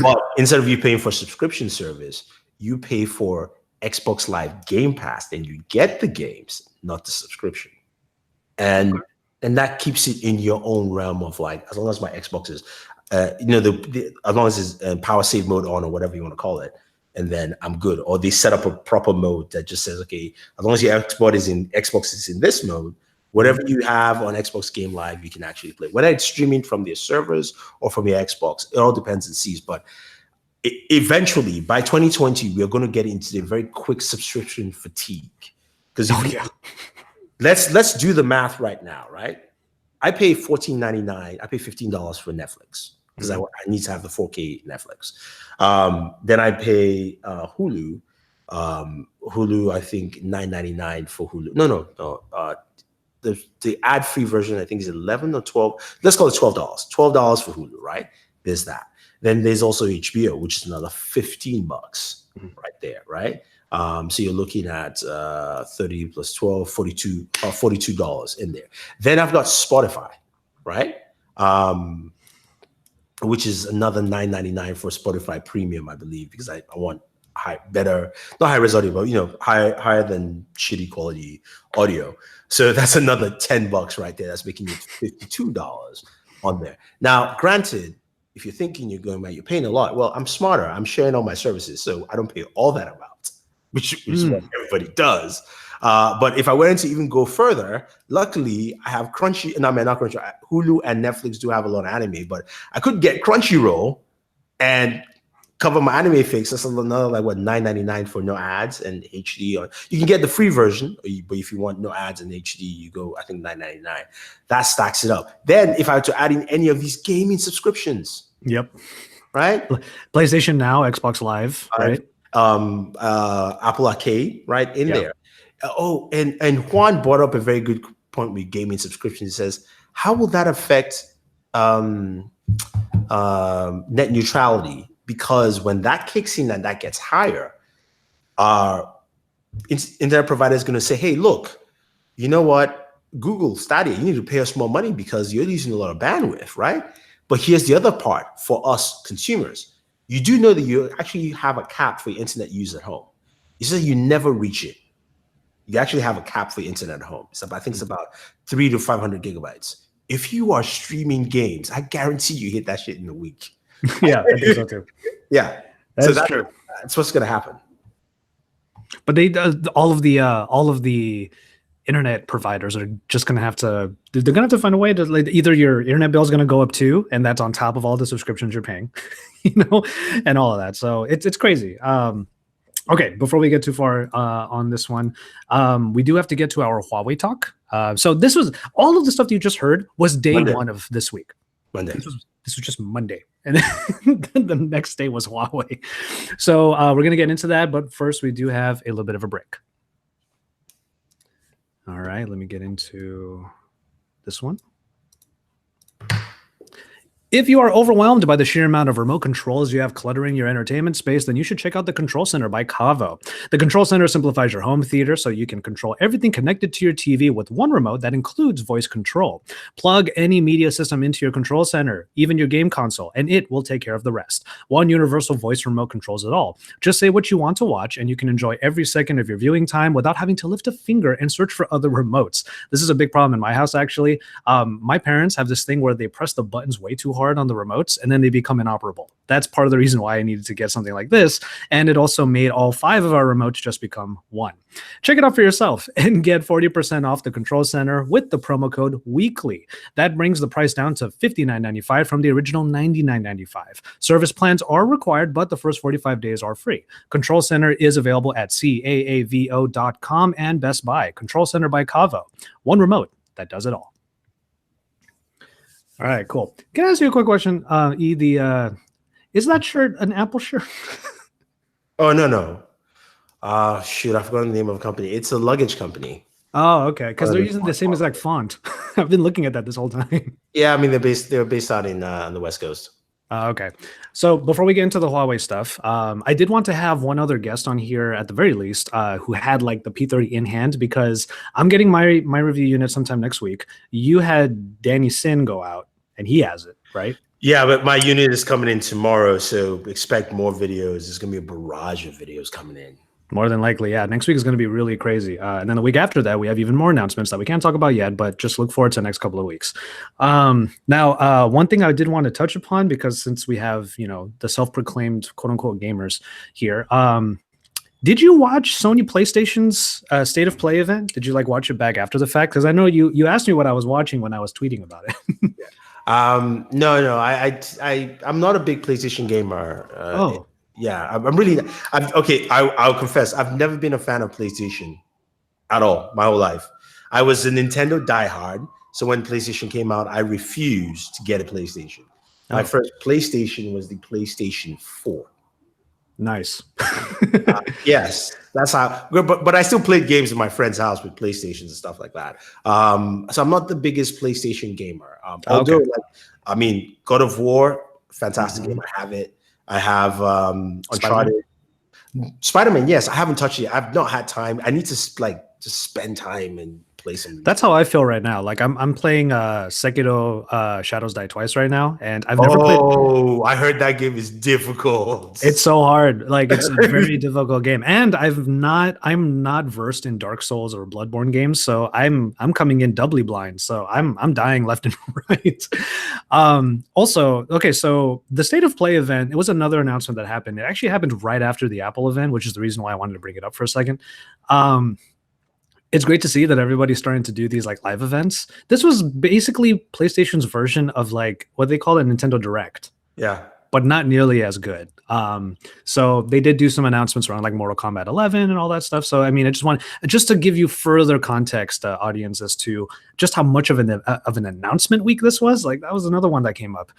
But instead of you paying for a subscription service, you pay for Xbox Live Game Pass, and you get the games, not the subscription. And that keeps it in your own realm of like, as long as my Xbox is, as long as it's power save mode on or whatever you want to call it, and then I'm good. Or they set up a proper mode that just says, okay, as long as your Xbox is in this mode, whatever you have on Xbox Game Live, you can actually play. Whether it's streaming from their servers or from your Xbox, it all depends and sees. But eventually, by 2020, we're going to get into the very quick subscription fatigue. Because let's do the math right now, right? I pay $14.99. I pay $15 for Netflix because I need to have the 4K Netflix. Then I pay Hulu. Hulu, I think $9.99 for Hulu. No. The ad-free version, I think, is 11 or 12. Let's call it $12. $12 for Hulu, right? There's that. Then there's also HBO, which is another $15 right there, right? So you're looking at 30 plus 12, $42 in there. Then I've got Spotify, right? Which is another $9.99 for Spotify Premium, I believe, because I want not high res audio, but higher than shitty quality audio. So that's another $10 right there. That's making it $52 on there. Now, granted, if you're thinking you're paying a lot, well, I'm smarter. I'm sharing all my services, so I don't pay all that amount, which is what everybody does. But if I went to even go further, luckily I have Hulu and Netflix do have a lot of anime, but I could get Crunchyroll and cover my anime fix. That's another like $9.99 for no ads and HD. Or you can get the free version, but if you want no ads and HD, you go, I think $9.99. That stacks it up. Then if I were to add in any of these gaming subscriptions, right? PlayStation Now, Xbox Live, right? Apple Arcade, right in there. And Juan brought up a very good point with gaming subscriptions. He says, how will that affect net neutrality? Because when that kicks in and that gets higher, internet provider is going to say, hey, look, you know what? Google Stadia, you need to pay us more money because you're using a lot of bandwidth, right? But here's the other part for us consumers. You do know that you actually have a cap for your internet use at home. You said you never reach it. You actually have a cap for your internet at home. I think it's about 300 to 500 gigabytes. If you are streaming games, I guarantee you hit that shit in a week. Yeah, I think so too. Yeah, that's true. That's what's going to happen. But all of the internet providers are just going to have to. They're going to have to find a way to either your internet bill is going to go up too, and that's on top of all the subscriptions you're paying, and all of that. So it's crazy. Okay, before we get too far on this one, we do have to get to our Huawei talk. So this was all of the stuff that you just heard was day Monday. 1 of this week. Monday. This was just Monday, and then the next day was Huawei. So we're gonna get into that, but first we do have a little bit of a break. All right, let me get into this one. If you are overwhelmed by the sheer amount of remote controls you have cluttering your entertainment space, then you should check out the Control Center by Kaavo. The Control Center simplifies your home theater so you can control everything connected to your TV with one remote that includes voice control. Plug any media system into your Control Center, even your game console, and it will take care of the rest. One universal voice remote controls it all. Just say what you want to watch, and you can enjoy every second of your viewing time without having to lift a finger and search for other remotes. This is a big problem in my house, actually. My parents have this thing where they press the buttons way too hard on the remotes and then they become inoperable. That's part of the reason why I needed to get something like this. And it also made all 5 of our remotes just become one. Check it out for yourself and get 40% off the Control Center with the promo code WEEKLY. That brings the price down to $59.95 from the original $99.95. Service plans are required, but the first 45 days are free. Control Center is available at caavo.com and Best Buy. Control Center by Kaavo. One remote that does it all. All right, cool. Can I ask you a quick question? Is that shirt an Apple shirt? Oh, no. Shoot, I forgot the name of the company. It's a luggage company. Oh, okay. Because they're using the same exact font. I've been looking at that this whole time. Yeah, I mean they're based out in on the West Coast. Okay. So before we get into the Huawei stuff, I did want to have one other guest on here at the very least who had like the P30 in hand, because I'm getting my review unit sometime next week. You had Danny Sin go out and he has it, right? Yeah, but my unit is coming in tomorrow, so expect more videos. There's going to be a barrage of videos coming in. More than likely, yeah. Next week is going to be really crazy. And then the week after that, we have even more announcements that we can't talk about yet, but just look forward to the next couple of weeks. Now, one thing I did want to touch upon, because since we have, the self-proclaimed quote-unquote gamers here, did you watch Sony PlayStation's State of Play event? Did you watch it back after the fact? Because I know you asked me what I was watching when I was tweeting about it. No, I'm not a big PlayStation gamer. Yeah, I'll confess, I've never been a fan of PlayStation at all my whole life. I was a Nintendo diehard, so when PlayStation came out, I refused to get a PlayStation. My first PlayStation was the PlayStation 4. Nice. Yes, that's how. But I still played games in my friend's house with PlayStations and stuff like that. So I'm not the biggest PlayStation gamer. Although, God of War, fantastic game. I have it. I have Uncharted. Spider-Man, yes, I haven't touched it. I've not had time. I need to just spend time and play some. That's how I feel right now. I'm playing Sekiro Shadows Die Twice right now, and I've never played. Oh, I heard that game is difficult. It's so hard. It's a very difficult game, and I'm not versed in Dark Souls or Bloodborne games, so I'm coming in doubly blind. So I'm dying left and right. Also, okay, so the State of Play event, it was another announcement that happened. It actually happened right after the Apple event, which is the reason why I wanted to bring it up for a second. It's great to see that everybody's starting to do these live events. This was basically PlayStation's version of what they call a Nintendo Direct. Yeah. But not nearly as good. So they did do some announcements around Mortal Kombat 11 and all that stuff. So I mean, I just want to give you further context, audience, as to just how much of an announcement week this was. That was another one that came up.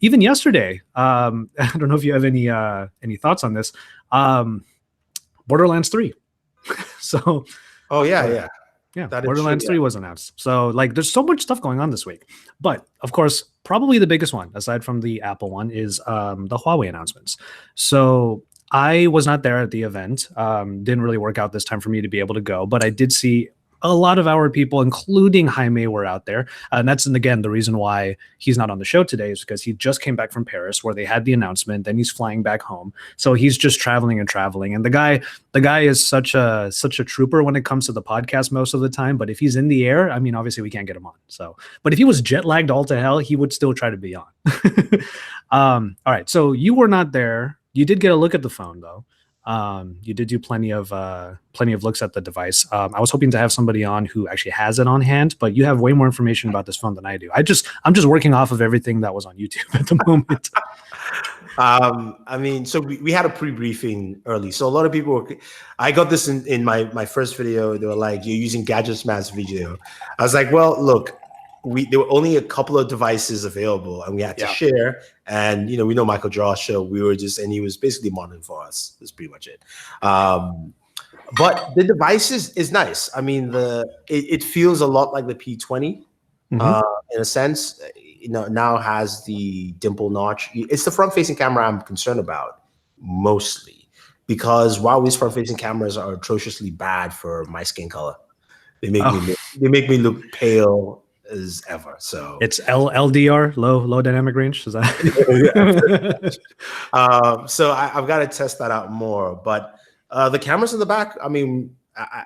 Even yesterday, I don't know if you have any thoughts on this. Borderlands 3. So. Oh yeah. Borderlands 3 was announced. So there's so much stuff going on this week. But of course, probably the biggest one, aside from the Apple one, is the Huawei announcements. So I was not there at the event. Didn't really work out this time for me to be able to go, but I did see a lot of our people, including Jaime, were out there. And that's, again, the reason why he's not on the show today is because he just came back from Paris where they had the announcement. Then he's flying back home. So he's just traveling. And the guy is such a trooper when it comes to the podcast most of the time. But if he's in the air, I mean, obviously we can't get him on. So, but if he was jet lagged all to hell, he would still try to be on. All right. So you were not there. You did get a look at the phone though. You did do plenty of looks at the device. I was hoping to have somebody on who actually has it on hand, but you have way more information about this phone than I do. I'm just working off of everything that was on YouTube at the moment. So we had a pre-briefing early. So a lot of people I got this in my first video. They were like, "You're using Gadget Smash video." I was like, well, look, there were only a couple of devices available and we had to share. And, we know Michael Josh, so and he was basically modeling for us. That's pretty much it. But the device is nice. I mean, it feels a lot like the P20 in a sense. now has the dimple notch. It's the front-facing camera I'm concerned about mostly, because Huawei's front-facing cameras are atrociously bad for my skin color. They make me look pale as ever. So it's LDR, low dynamic range. Is that? So I've got to test that out more. But the cameras in the back, I mean,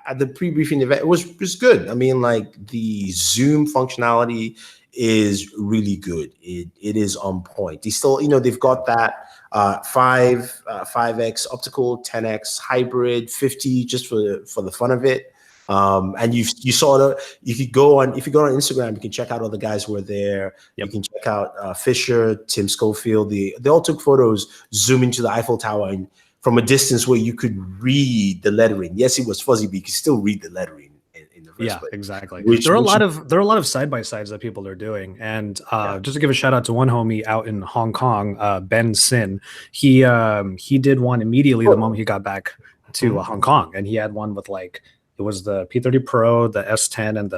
at the pre-briefing event, it was good. I mean, like the zoom functionality is really good. It is on point. They still, they've got that 5x optical, 10x hybrid, 50 just for the fun of it. And you saw it. If you go on Instagram, you can check out all the guys who were there. Yep. You can check out Fisher, Tim Schofield. They all took photos zooming to the Eiffel Tower and from a distance where you could read the lettering. Yes, it was fuzzy, but you could still read the lettering in the first place. Exactly. There are a lot of side by sides that people are doing, and just to give a shout out to one homie out in Hong Kong, Ben Sin. He did one immediately the moment he got back to Hong Kong, and he had one with it was the P30 Pro, the S10, and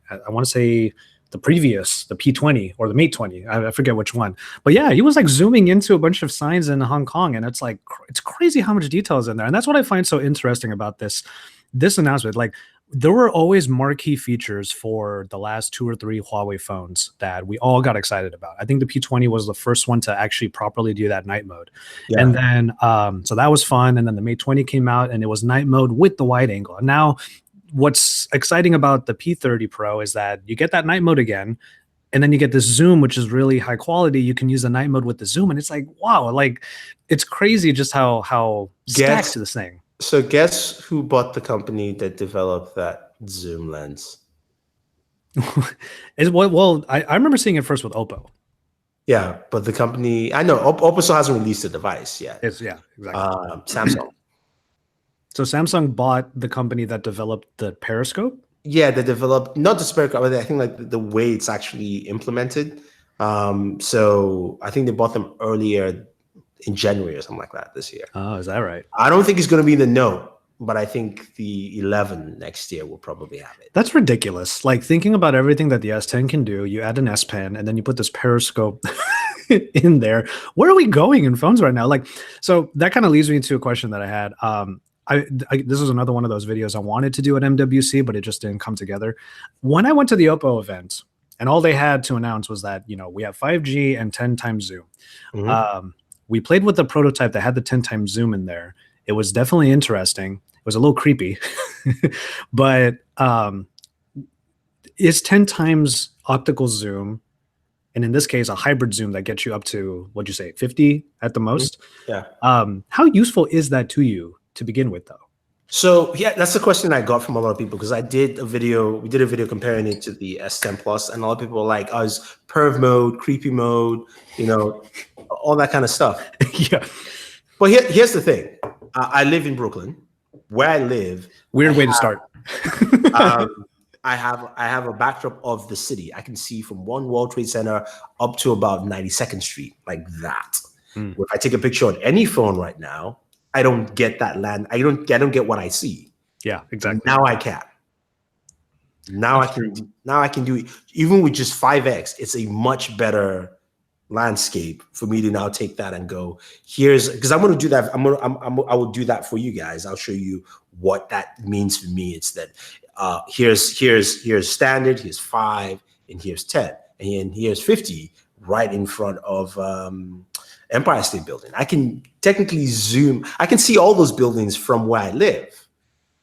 I want to say the P20 or the Mate 20. I forget which one. But yeah, he was zooming into a bunch of signs in Hong Kong, and it's it's crazy how much detail is in there. And that's what I find so interesting about this announcement. There were always marquee features for the last 2 or 3 Huawei phones that we all got excited about. I think the P20 was the first one to actually properly do that night mode. Yeah. And then, so that was fun. And then the Mate 20 came out and it was night mode with the wide angle. And now what's exciting about the P30 Pro is that you get that night mode again, and then you get this zoom, which is really high quality. You can use the night mode with the zoom. And it's wow, it's crazy just how stacked this thing. So guess who bought the company that developed that zoom lens? Well, I remember seeing it first with Oppo. Yeah, but the company, I know Oppo still hasn't released the device yet. Exactly. Samsung. So Samsung bought the company that developed the Periscope? Yeah, they developed, not the Periscope, but I think the way it's actually implemented. So I think they bought them earlier in January or something like that this year. Oh, is that right? I don't think it's going to be the Note, but I think the 11 next year will probably have it. That's ridiculous. Thinking about everything that the S10 can do, you add an S Pen and then you put this Periscope in there. Where are we going in phones right now? So that kind of leads me to a question that I had. This was another one of those videos I wanted to do at MWC, but it just didn't come together. When I went to the Oppo event, and all they had to announce was that, we have 5G and 10 times zoom. Mm-hmm. We played with the prototype that had the 10 times zoom in there. It was definitely interesting. It was a little creepy, but it's 10 times optical zoom. And in this case, a hybrid zoom that gets you up to, what'd you say, 50 at the most? Yeah. How useful is that to you to begin with, though? So yeah, that's the question I got from a lot of people, because we did a video comparing it to the S10 Plus, and a lot of people were like, "Oh, it's perv mode, creepy mode, all that kind of stuff." Yeah. But here's the thing: I live in Brooklyn. Where I live, weird way to start. I have a backdrop of the city. I can see from One World Trade Center up to about 92nd Street, like that. If I take a picture on any phone right now, I don't get that land. I don't get what I see. Yeah, exactly. Now I can. Now I can do it. Even with just 5x, it's a much better landscape for me to now take that and go, because I'm going to do that. I will do that for you guys. I'll show you what that means for me. It's that here's standard, here's 5, and here's 10, and here's 50 right in front of Empire State Building. I can technically zoom. I can see all those buildings from where I live.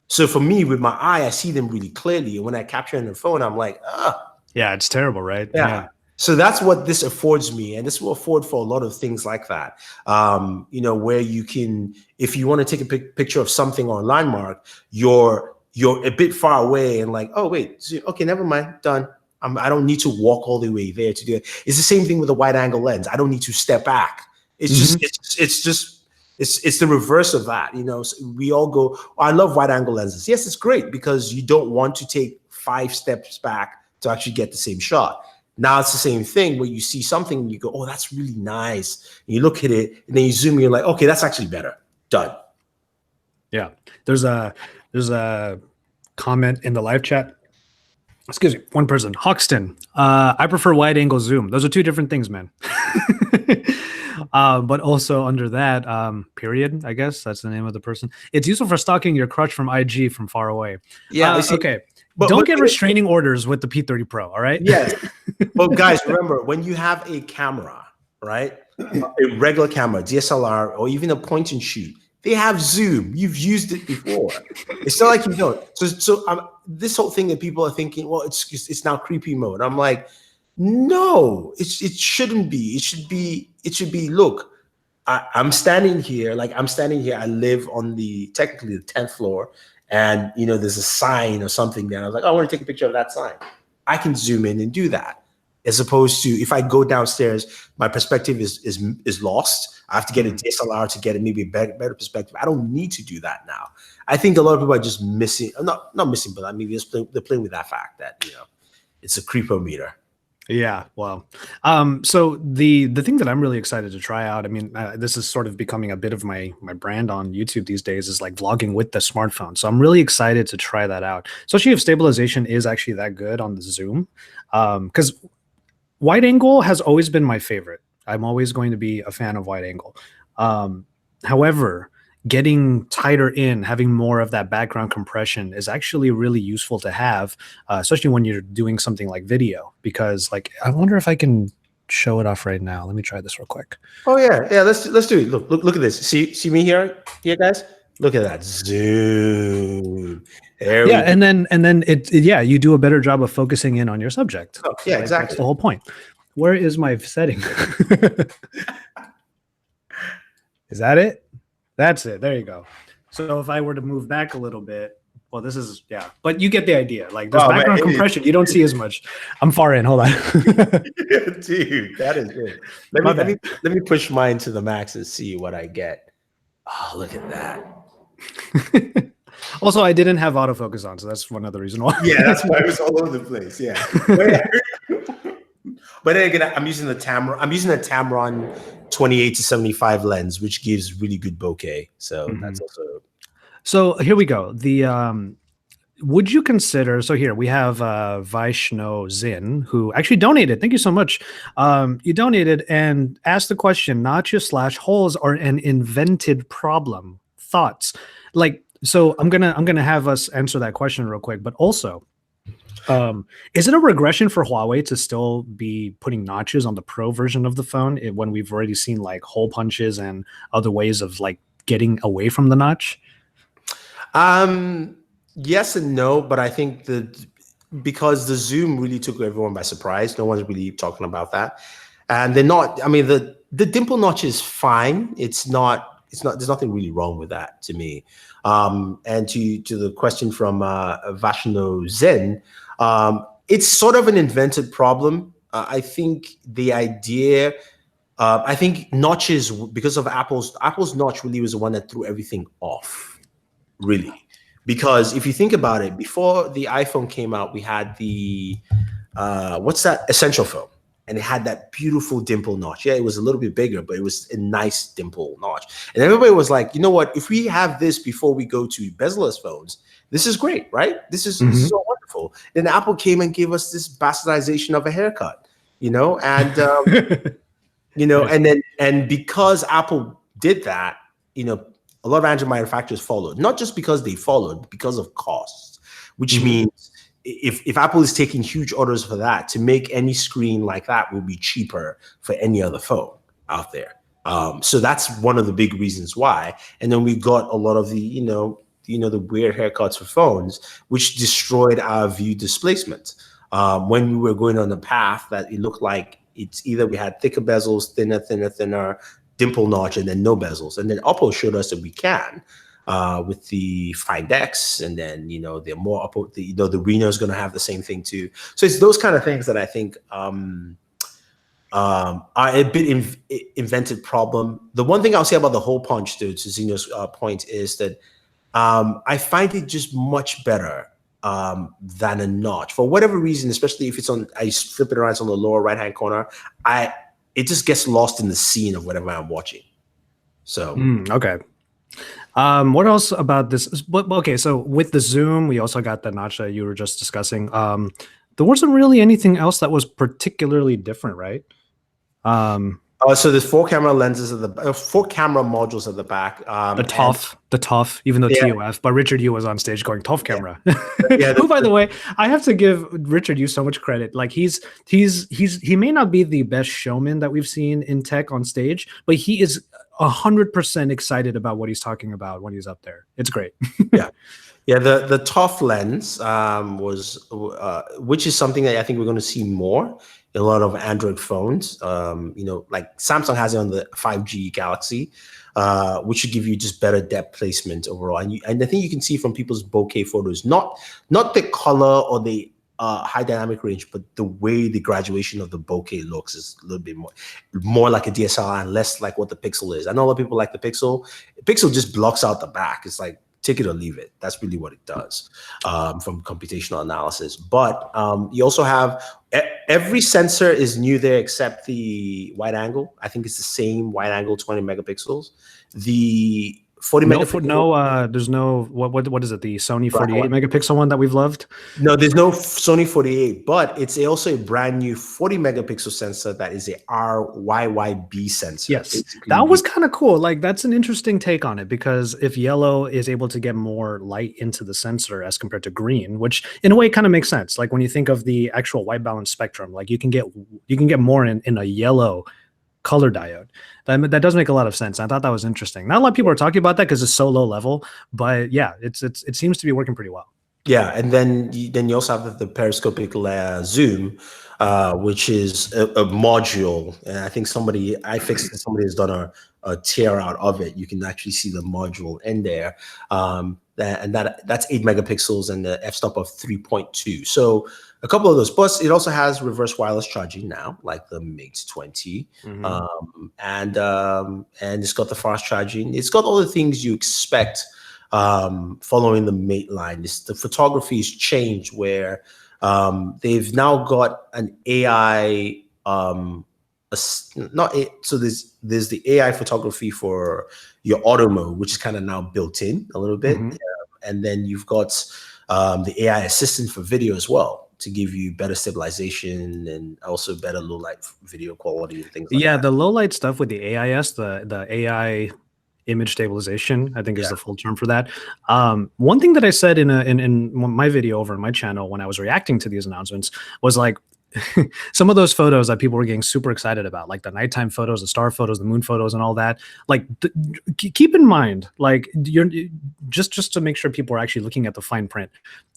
So for me, with my eye, I see them really clearly. And when I capture on the phone, I'm like, yeah, it's terrible, right? Yeah. So that's what this affords me. And this will afford for a lot of things like that. Where you can, if you want to take a picture of something on landmark, you're a bit far away and like, oh, wait, okay, never mind, done. I don't need to walk all the way there to do it. It's the same thing with a wide angle lens. I don't need to step back. It's it's the reverse of that. So we all go, oh, I love wide angle lenses. Yes, it's great because you don't want to take 5 steps back to actually get the same shot. Now it's the same thing where you see something and you go, oh, that's really nice. And you look at it and then you zoom and you're like, okay, that's actually better. Done. Yeah. There's a comment in the live chat excuse me, one person, Hoxton. I prefer wide angle zoom. Those are two different things, man. But also under that, period, I guess that's the name of the person. It's useful for stalking your crutch from IG from far away. Yeah, see, okay. Don't get restraining orders with the P30 Pro, all right? Yes. But guys, remember, when you have a camera, right? A regular camera, DSLR, or even a point and shoot, they have zoom. You've used it before. It's not like you don't. So this whole thing that people are thinking, well, it's now creepy mode. I'm like, no, it shouldn't be. It should be. Look, I'm standing here. I live on technically the 10th floor, and there's a sign or something there. I was like, oh, I want to take a picture of that sign. I can zoom in and do that. As opposed to if I go downstairs, my perspective is lost. I have to get a DSLR to get maybe a better perspective. I don't need to do that now. I think a lot of people are just missing, not missing, but I mean, they're playing with that fact that it's a creepometer. Yeah, well, so the thing that I'm really excited to try out, I mean, this is sort of becoming a bit of my brand on YouTube these days, is like vlogging with the smartphone. So I'm really excited to try that out, especially if stabilization is actually that good on the zoom, because wide angle has always been my favorite. I'm always going to be a fan of wide angle. However, getting tighter in, having more of that background compression is actually really useful to have, especially when you're doing something like video, because like, I wonder if I can show it off right now. Let me try this real quick. Oh yeah. Let's do it. Look at this. See me here, guys. Look at that zoom. And then you do a better job of focusing in on your subject. Oh, yeah, like, exactly. That's the whole point. Where is my setting? Is that it? That's it. There you go. So if I were to move back a little bit, well, this is, yeah, but you get the idea. Like there's background compression. You don't see as much. I'm far in. Hold on. Dude, that is good. Let me push mine to the max and see what I get. Oh, look at that. Also, I didn't have autofocus on, so that's one other reason why. Yeah, that's why it was all over the place. Yeah. But then again, I'm using the Tamron 28 to 75 lens, which gives really good bokeh. So that's also. So here we go. The would you consider? So here we have Vaishno Zin, who actually donated. Thank you so much. You donated and asked the question: notches / holes are an invented problem. Thoughts? Like, so I'm gonna have us answer that question real quick, but also. Is it a regression for Huawei to still be putting notches on the Pro version of the phone when we've already seen like hole punches and other ways of like getting away from the notch? Yes and no, but I think because the zoom really took everyone by surprise, no one's really talking about that. And they're not, I mean, the dimple notch is fine. It's not, there's nothing really wrong with that to me. And to the question from Vashno Zen, it's sort of an invented problem. I think the idea, I think notches, because of Apple's notch really was the one that threw everything off, really. Because if you think about it, before the iPhone came out, we had the, what's that, Essential phone. And it had that beautiful dimple notch. Yeah, it was a little bit bigger, but it was a nice dimple notch. And everybody was like, you know what? If we have this before we go to bezel-less phones, this is great, right? This is so wonderful. Then Apple came and gave us this bastardization of a haircut, and and because Apple did that, a lot of Android manufacturers followed, not just because they followed, but because of costs, which means if Apple is taking huge orders for that, to make any screen like that will be cheaper for any other phone out there. So that's one of the big reasons why. And then we got a lot of the, the weird haircuts for phones, which destroyed our view displacement. When we were going on the path that it looked like it's either we had thicker bezels, thinner, dimple notch, and then no bezels. And then Oppo showed us that we can. With the Find X, and then they're more up. The Reno is going to have the same thing too. So it's those kind of things that I think are a bit invented problem. The one thing I'll say about the hole punch, to Zeno's point, is that I find it just much better than a notch for whatever reason. Especially if it's on, I flip it around, it's on the lower right hand corner. It just gets lost in the scene of whatever I'm watching. So okay. What else about this? Okay, so with the zoom, we also got the notch that you were just discussing. There wasn't really anything else that was particularly different, right? So there's 4 camera lenses at the 4 camera modules at the back. The TOF, even though TOF, but Richard Yu was on stage going TOF camera. Yeah, Who, by the way, I have to give Richard Yu so much credit. Like he may not be the best showman that we've seen in tech on stage, but he is 100% excited about what he's talking about when he's up there. It's great. Yeah, the TOF lens which is something that I think we're going to see more in a lot of Android phones. Like Samsung has it on the 5G Galaxy, which should give you just better depth placement overall. And I think you can see from people's bokeh photos, not the color or the high dynamic range, but the way the graduation of the bokeh looks is a little bit more like a DSLR and less like what the Pixel is. I know a lot of people like the Pixel. Pixel just blocks out the back. It's like, take it or leave it. That's really what it does from computational analysis. But you also have every sensor is new there except the wide angle. I think it's the same wide angle, 20 megapixels. The 40 megapixel. There's no what is it? The Sony 48 megapixel one that we've loved. No, there's no Sony 48, but it's also a brand new 40 megapixel sensor that is a RYYB sensor. Yes, that was kind of cool. Like that's an interesting take on it because if yellow is able to get more light into the sensor as compared to green, which in a way kind of makes sense. Like when you think of the actual white balance spectrum, like you can get more in a yellow color diode. That does make a lot of sense. I thought that was interesting. Not a lot of people are talking about that because it's so low level, but yeah, it seems to be working pretty well. Yeah, and then you also have the periscopic zoom, which is a module, and I think somebody has done a tear out of it. You can actually see the module in there, that's 8 megapixels and the f-stop of 3.2. So a couple of those. Plus, it also has reverse wireless charging now, like the Mate 20, and it's got the fast charging. It's got all the things you expect following the Mate line. The photography has changed where they've now got an AI. So there's the AI photography for your auto mode, which is kind of now built in a little bit, and then you've got the AI assistant for video as well, to give you better stabilization and also better low light video quality and things like that. Yeah, the low light stuff with the AIS, the AI image stabilization, I think is the full term for that. One thing that I said in my video over on my channel when I was reacting to these announcements was like, some of those photos that people were getting super excited about, like the nighttime photos, the star photos, the moon photos, and all that. Like, keep in mind, like you're just to make sure people are actually looking at the fine print.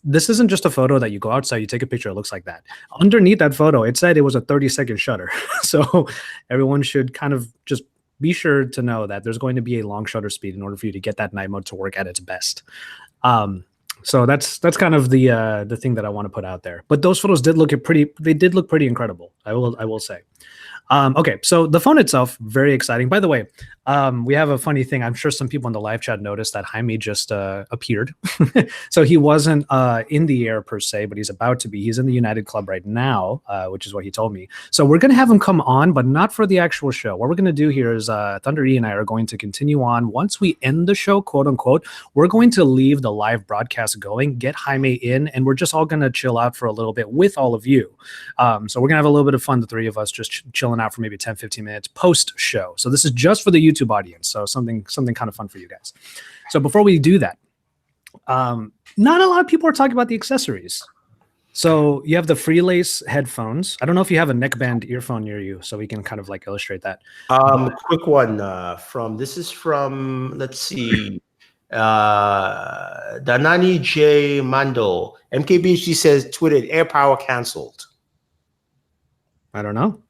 This isn't just a photo that you go outside, you take a picture, it looks like that. Underneath that photo, it said it was a 30-second shutter. So everyone should kind of just be sure to know that there's going to be a long shutter speed in order for you to get that night mode to work at its best. So that's kind of the thing that I want to put out there. But those photos did look pretty incredible. I will say. Okay, so the phone itself, very exciting. By the way, we have a funny thing. I'm sure some people in the live chat noticed that Jaime just appeared. So he wasn't in the air per se, but he's about to be. He's in the United Club right now, which is what he told me. So we're going to have him come on, but not for the actual show. What we're going to do here is Thunder E and I are going to continue on. Once we end the show, quote unquote, we're going to leave the live broadcast going, get Jaime in, and we're just all going to chill out for a little bit with all of you. So we're going to have a little bit of fun, the three of us, just chilling out for maybe 10-15 minutes post show. So this is just for the YouTube audience, so something kind of fun for you guys. So before we do that, not a lot of people are talking about the accessories. So you have the Freelace headphones. I don't know if you have a neckband earphone near you, so we can kind of like illustrate that. Quick one this is from, let's see, Danani J Mando. MKBHD says tweeted AirPower canceled. I don't know.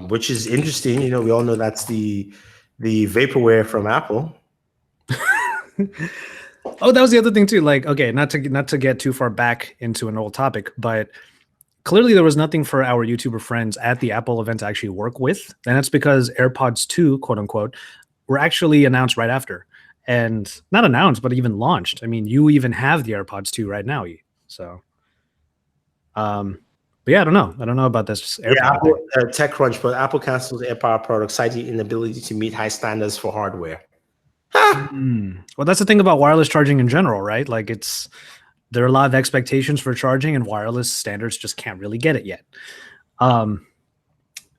Which is interesting. You know, we all know that's the vaporware from Apple. Oh, that was the other thing too. Like, okay, not to get too far back into an old topic, but clearly there was nothing for our YouTuber friends at the Apple event to actually work with, and that's because AirPods 2, quote unquote, were actually announced right after, and not announced, but even launched. I mean, you even have the AirPods 2 right now, so. But yeah, I don't know about this AirPower. Yeah, Apple, TechCrunch, but Apple cancels AirPower product, citing inability to meet high standards for hardware. Well, that's the thing about wireless charging in general, right? Like it's there are a lot of expectations for charging, and wireless standards just can't really get it yet.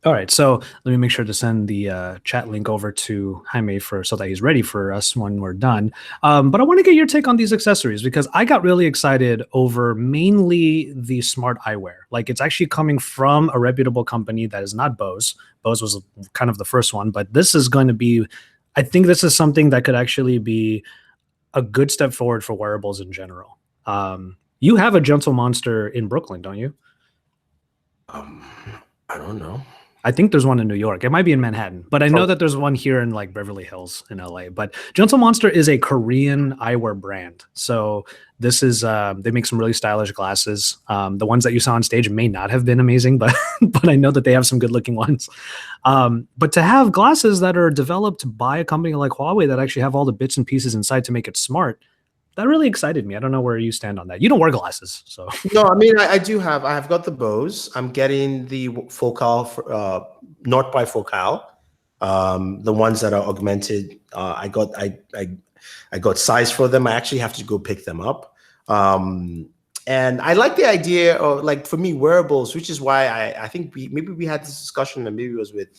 All right, so let me make sure to send the chat link over to Jaime so that he's ready for us when we're done. But I want to get your take on these accessories because I got really excited over mainly the smart eyewear. Like it's actually coming from a reputable company that is not Bose. Bose was kind of the first one, but this is going to be, I think this is something that could actually be a good step forward for wearables in general. You have a Gentle Monster in Brooklyn, don't you? I don't know. I think there's one in New York. It might be in Manhattan, but I know that there's one here in like Beverly Hills in LA. But Gentle Monster is a Korean eyewear brand. So this is they make some really stylish glasses. The ones that you saw on stage may not have been amazing, but but I know that they have some good looking ones. But to have glasses that are developed by a company like Huawei that actually have all the bits and pieces inside to make it smart, that really excited me. I don't know where you stand on that. You don't wear glasses, so. No, I mean, I do have. I have got the Bose. I'm getting the focal, not bifocal, the ones that are augmented. I got size for them. I actually have to go pick them up. And I like the idea of, like, for me, wearables, which is why I think maybe we had this discussion, and maybe it was with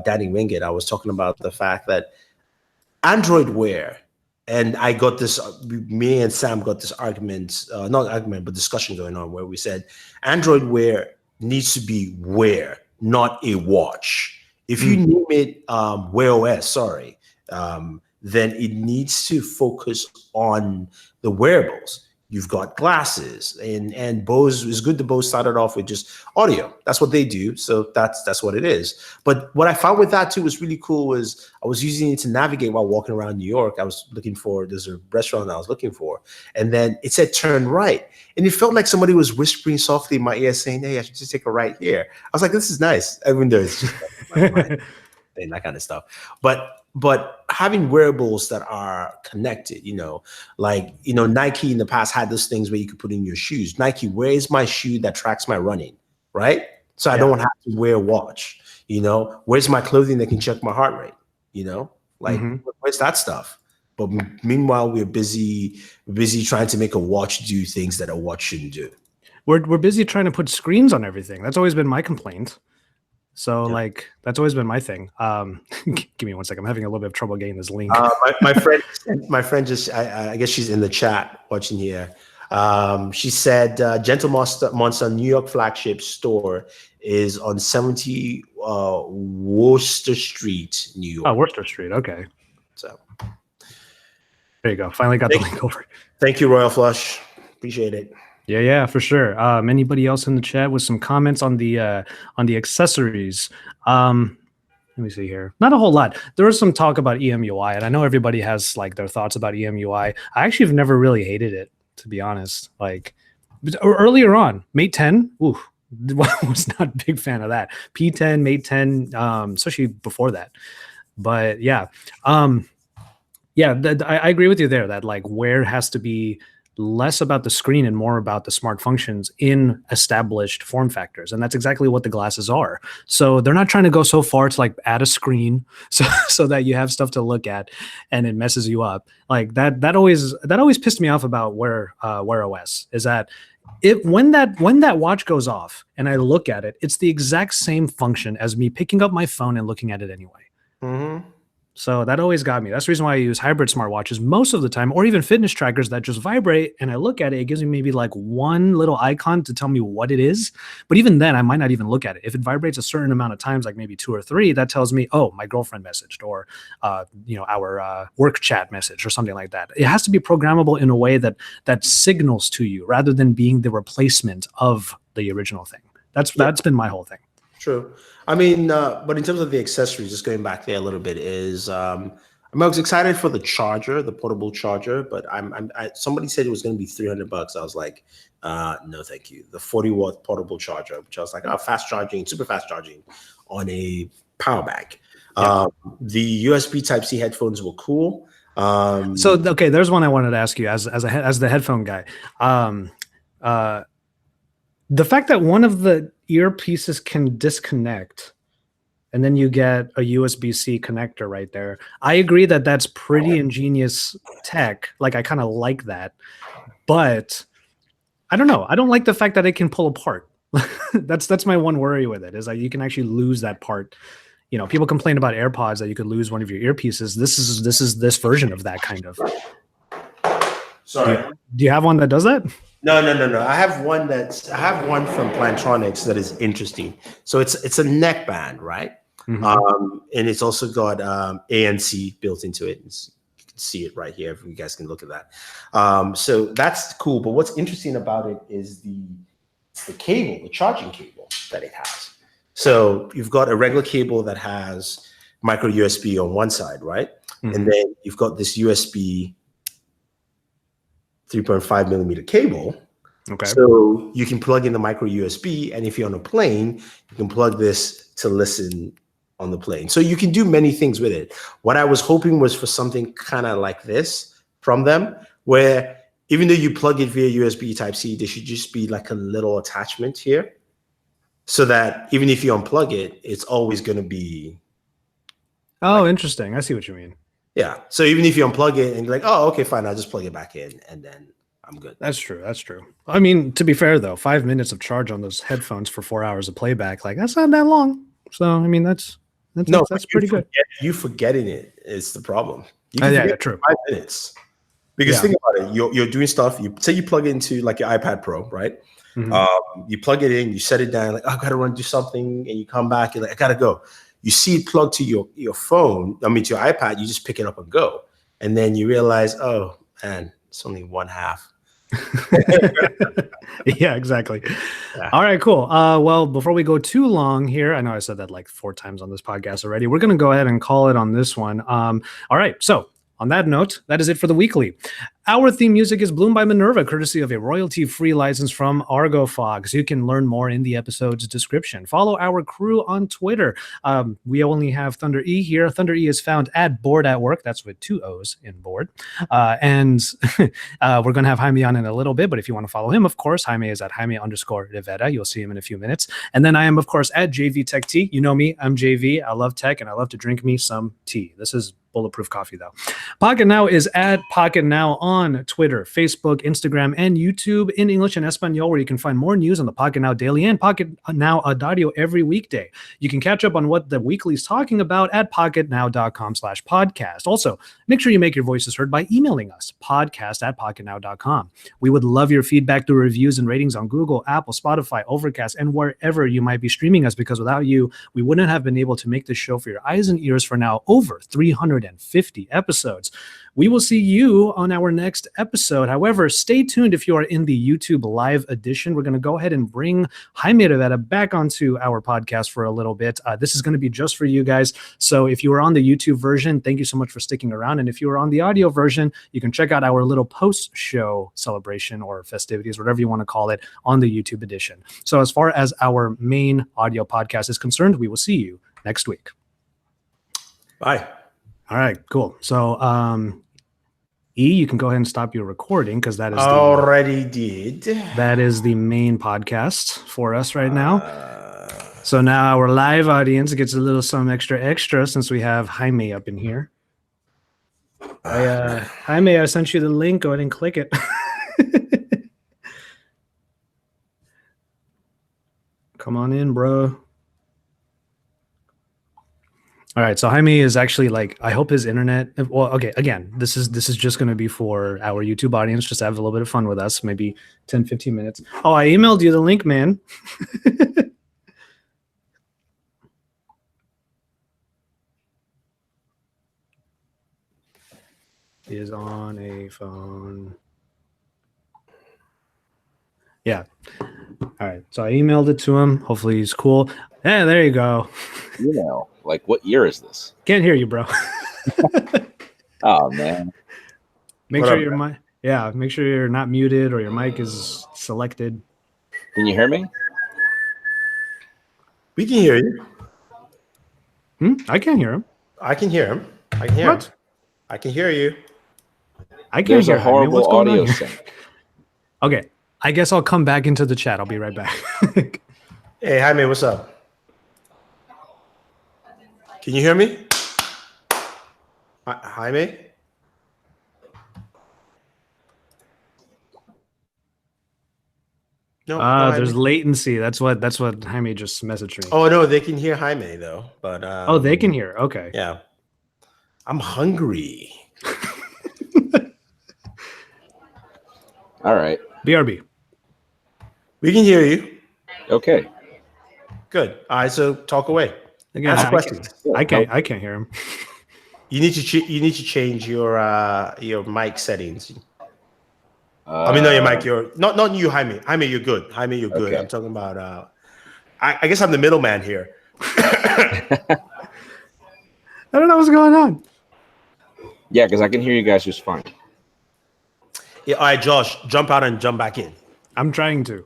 Danny Wingate. I was talking about the fact that Android Wear. And I got this, me and Sam got this argument, not argument, but discussion going on where we said Android Wear needs to be Wear, not a watch. If you name it Wear OS, then it needs to focus on the wearables. You've got glasses, and Bose is good. The Bose started off with just audio. That's what they do. So that's what it is. But what I found with that too was really cool was I was using it to navigate while walking around New York. I was looking for, there's a restaurant I was looking for, and then it said turn right, and it felt like somebody was whispering softly in my ear saying, "Hey, I should just take a right here." I was like, "This is nice." Even though it's just like my mind and that kind of stuff, but having wearables that are connected, like, Nike in the past had those things where you could put in your shoes. Nike, where is my shoe that tracks my running, right? So I don't have to wear a watch, where's my clothing that can check my heart rate, like where's that stuff? But meanwhile, we're busy trying to make a watch do things that a watch shouldn't do. We're busy trying to put screens on everything. That's always been my complaint. So like that's always been my thing. Give me one second. I'm having a little bit of trouble getting this link. My friend just I guess she's in the chat watching here. She said Gentle Monster New York flagship store is on 70 Worcester Street, New York. Oh, Worcester Street. Okay. So there you go. Finally got the link over. Thank you, Royal Flush. Appreciate it. Yeah, for sure. Anybody else in the chat with some comments on the accessories? Let me see here. Not a whole lot. There was some talk about EMUI, and I know everybody has like their thoughts about EMUI. I actually have never really hated it, to be honest. Like earlier on, Mate 10, was not a big fan of that. P10, Mate 10, especially before that. But yeah, I agree with you there that like Wear has to be less about the screen and more about the smart functions in established form factors. And that's exactly what the glasses are. So they're not trying to go so far to like add a screen so that you have stuff to look at and it messes you up. Like that always pissed me off about Wear OS is that when that watch goes off and I look at it, it's the exact same function as me picking up my phone and looking at it anyway. Mm-hmm. So that always got me. That's the reason why I use hybrid smartwatches most of the time, or even fitness trackers that just vibrate and I look at it. It gives me maybe like one little icon to tell me what it is. But even then, I might not even look at it. If it vibrates a certain amount of times, like maybe 2 or 3, that tells me, oh, my girlfriend messaged, or our work chat message, or something like that. It has to be programmable in a way that signals to you rather than being the replacement of the original thing. That's been my whole thing. True. I mean, but in terms of the accessories, just going back there a little bit, is I was excited for the charger, the portable charger, but somebody said it was going to be $300. I was like, no, thank you. The 40-watt portable charger, which I was like, fast charging, super fast charging on a power bank. Yeah. The USB Type-C headphones were cool. Okay, there's one I wanted to ask you as the headphone guy. The fact that one of the earpieces can disconnect, and then you get a USB-C connector right there. I agree that that's pretty ingenious tech. Like, I kind of like that, but I don't know. I don't like the fact that it can pull apart. That's my one worry with it, is that you can actually lose that part. You know, people complain about AirPods that you could lose one of your earpieces. This is this version of that kind of. Sorry. Do you have one that does that? No. I have one from Plantronics that is interesting. So it's a neck band, right? Mm-hmm. And it's also got ANC built into it. You can see it right here if you guys can look at that. So that's cool. But what's interesting about it is the cable, the charging cable that it has. So you've got a regular cable that has micro USB on one side, right? Mm-hmm. And then you've got this USB 3.5 millimeter cable. Okay. So you can plug in the micro USB, and if you're on a plane, you can plug this to listen on the plane. So you can do many things with it. What I was hoping was for something kind of like this from them, where even though you plug it via USB Type-C, there should just be like a little attachment here, so that even if you unplug it, it's always going to be. Oh, interesting. I see what you mean. Yeah. So even if you unplug it and you're like, oh, okay, fine, I'll just plug it back in and then I'm good. That's true. I mean, to be fair though, 5 minutes of charge on those headphones for 4 hours of playback, like that's not that long. So I mean, that's pretty good. You forgetting it is the problem. Yeah, true. 5 minutes. Because think about it, you're doing stuff. You say you plug it into like your iPad Pro, right? Mm-hmm. You plug it in, you set it down, like, oh, I gotta run do something, and you come back, you're like, I gotta go. You see it plugged to your phone, to your iPad, you just pick it up and go. And then you realize, oh man, it's only one half. Yeah, exactly. Yeah. All right, cool. Well, before we go too long here, I know I said that like 4 times on this podcast already. We're going to go ahead and call it on this one. All right. So on that note, that is it for the weekly. Our theme music is Bloom by Minerva, courtesy of a royalty-free license from Argo Fox. You can learn more in the episode's description. Follow our crew on Twitter. We only have Thunder E here. Thunder E is found at Board at Work. That's with 2 O's in board. And we're going to have Jaime on in a little bit, but if you want to follow him, of course, Jaime is at Jaime_Rivera. You'll see him in a few minutes. And then I am, of course, at JV Tech Tea. You know me. I'm JV. I love tech, and I love to drink me some tea. This is bulletproof coffee, though. Pocketnow is at Pocketnow on Twitter, Facebook, Instagram, and YouTube in English and Espanol, where you can find more news on the Pocketnow Daily and Pocketnow Audio every weekday. You can catch up on what the weekly is talking about at pocketnow.com/podcast. Also, make sure you make your voices heard by emailing us, podcast@pocketnow.com. We would love your feedback through reviews and ratings on Google, Apple, Spotify, Overcast, and wherever you might be streaming us, because without you, we wouldn't have been able to make this show for your eyes and ears for now over 350 episodes. We will see you on our next episode. However, stay tuned if you are in the YouTube live edition. We're going to go ahead and bring Jaime Rivera back onto our podcast for a little bit. This is going to be just for you guys. So if you are on the YouTube version, thank you so much for sticking around. And if you are on the audio version, you can check out our little post-show celebration or festivities, whatever you want to call it, on the YouTube edition. So as far as our main audio podcast is concerned, we will see you next week. Bye. All right, cool. So, E, you can go ahead and stop your recording, because that is already did. That is the main podcast for us right now. So now our live audience gets a little some extra since we have Jaime up in here. Jaime, I sent you the link. Go ahead and click it. Come on in, bro. All right, so Jaime is actually like, I hope his internet, well, okay, again, this is just going to be for our YouTube audience, just to have a little bit of fun with us, maybe 10, 15 minutes. Oh, I emailed you the link, man. He is on a phone. Yeah. All right, so I emailed it to him. Hopefully he's cool. Yeah, there you go. Email. Like, what year is this? Can't hear you, bro. Oh man. Make sure your mic. Yeah, make sure you're not muted or your mic is selected. Can you hear me? We can hear you. I can't hear him. I can hear him. I can hear him. I can hear you. I can't hear a horrible What's going audio on here? sync. Okay, I guess I'll come back into the chat. I'll be right back. Hey, Jaime, what's up? Can you hear me? Jaime? No, there's latency. That's what Jaime just messaged me. Oh no, they can hear Jaime though. But oh, they can hear. Okay. Yeah. I'm hungry. All right. BRB. We can hear you. Okay. Good. All right, so talk away. Again, Ask questions. I can't hear him. You need to change your mic settings. I mean, not your mic. Not you, Jaime. Jaime, you're good. Jaime, you're good. Okay. I'm talking about. I guess I'm the middleman here. I don't know what's going on. Yeah, because I can hear you guys just fine. Yeah. All right, Josh, jump out and jump back in. I'm trying to.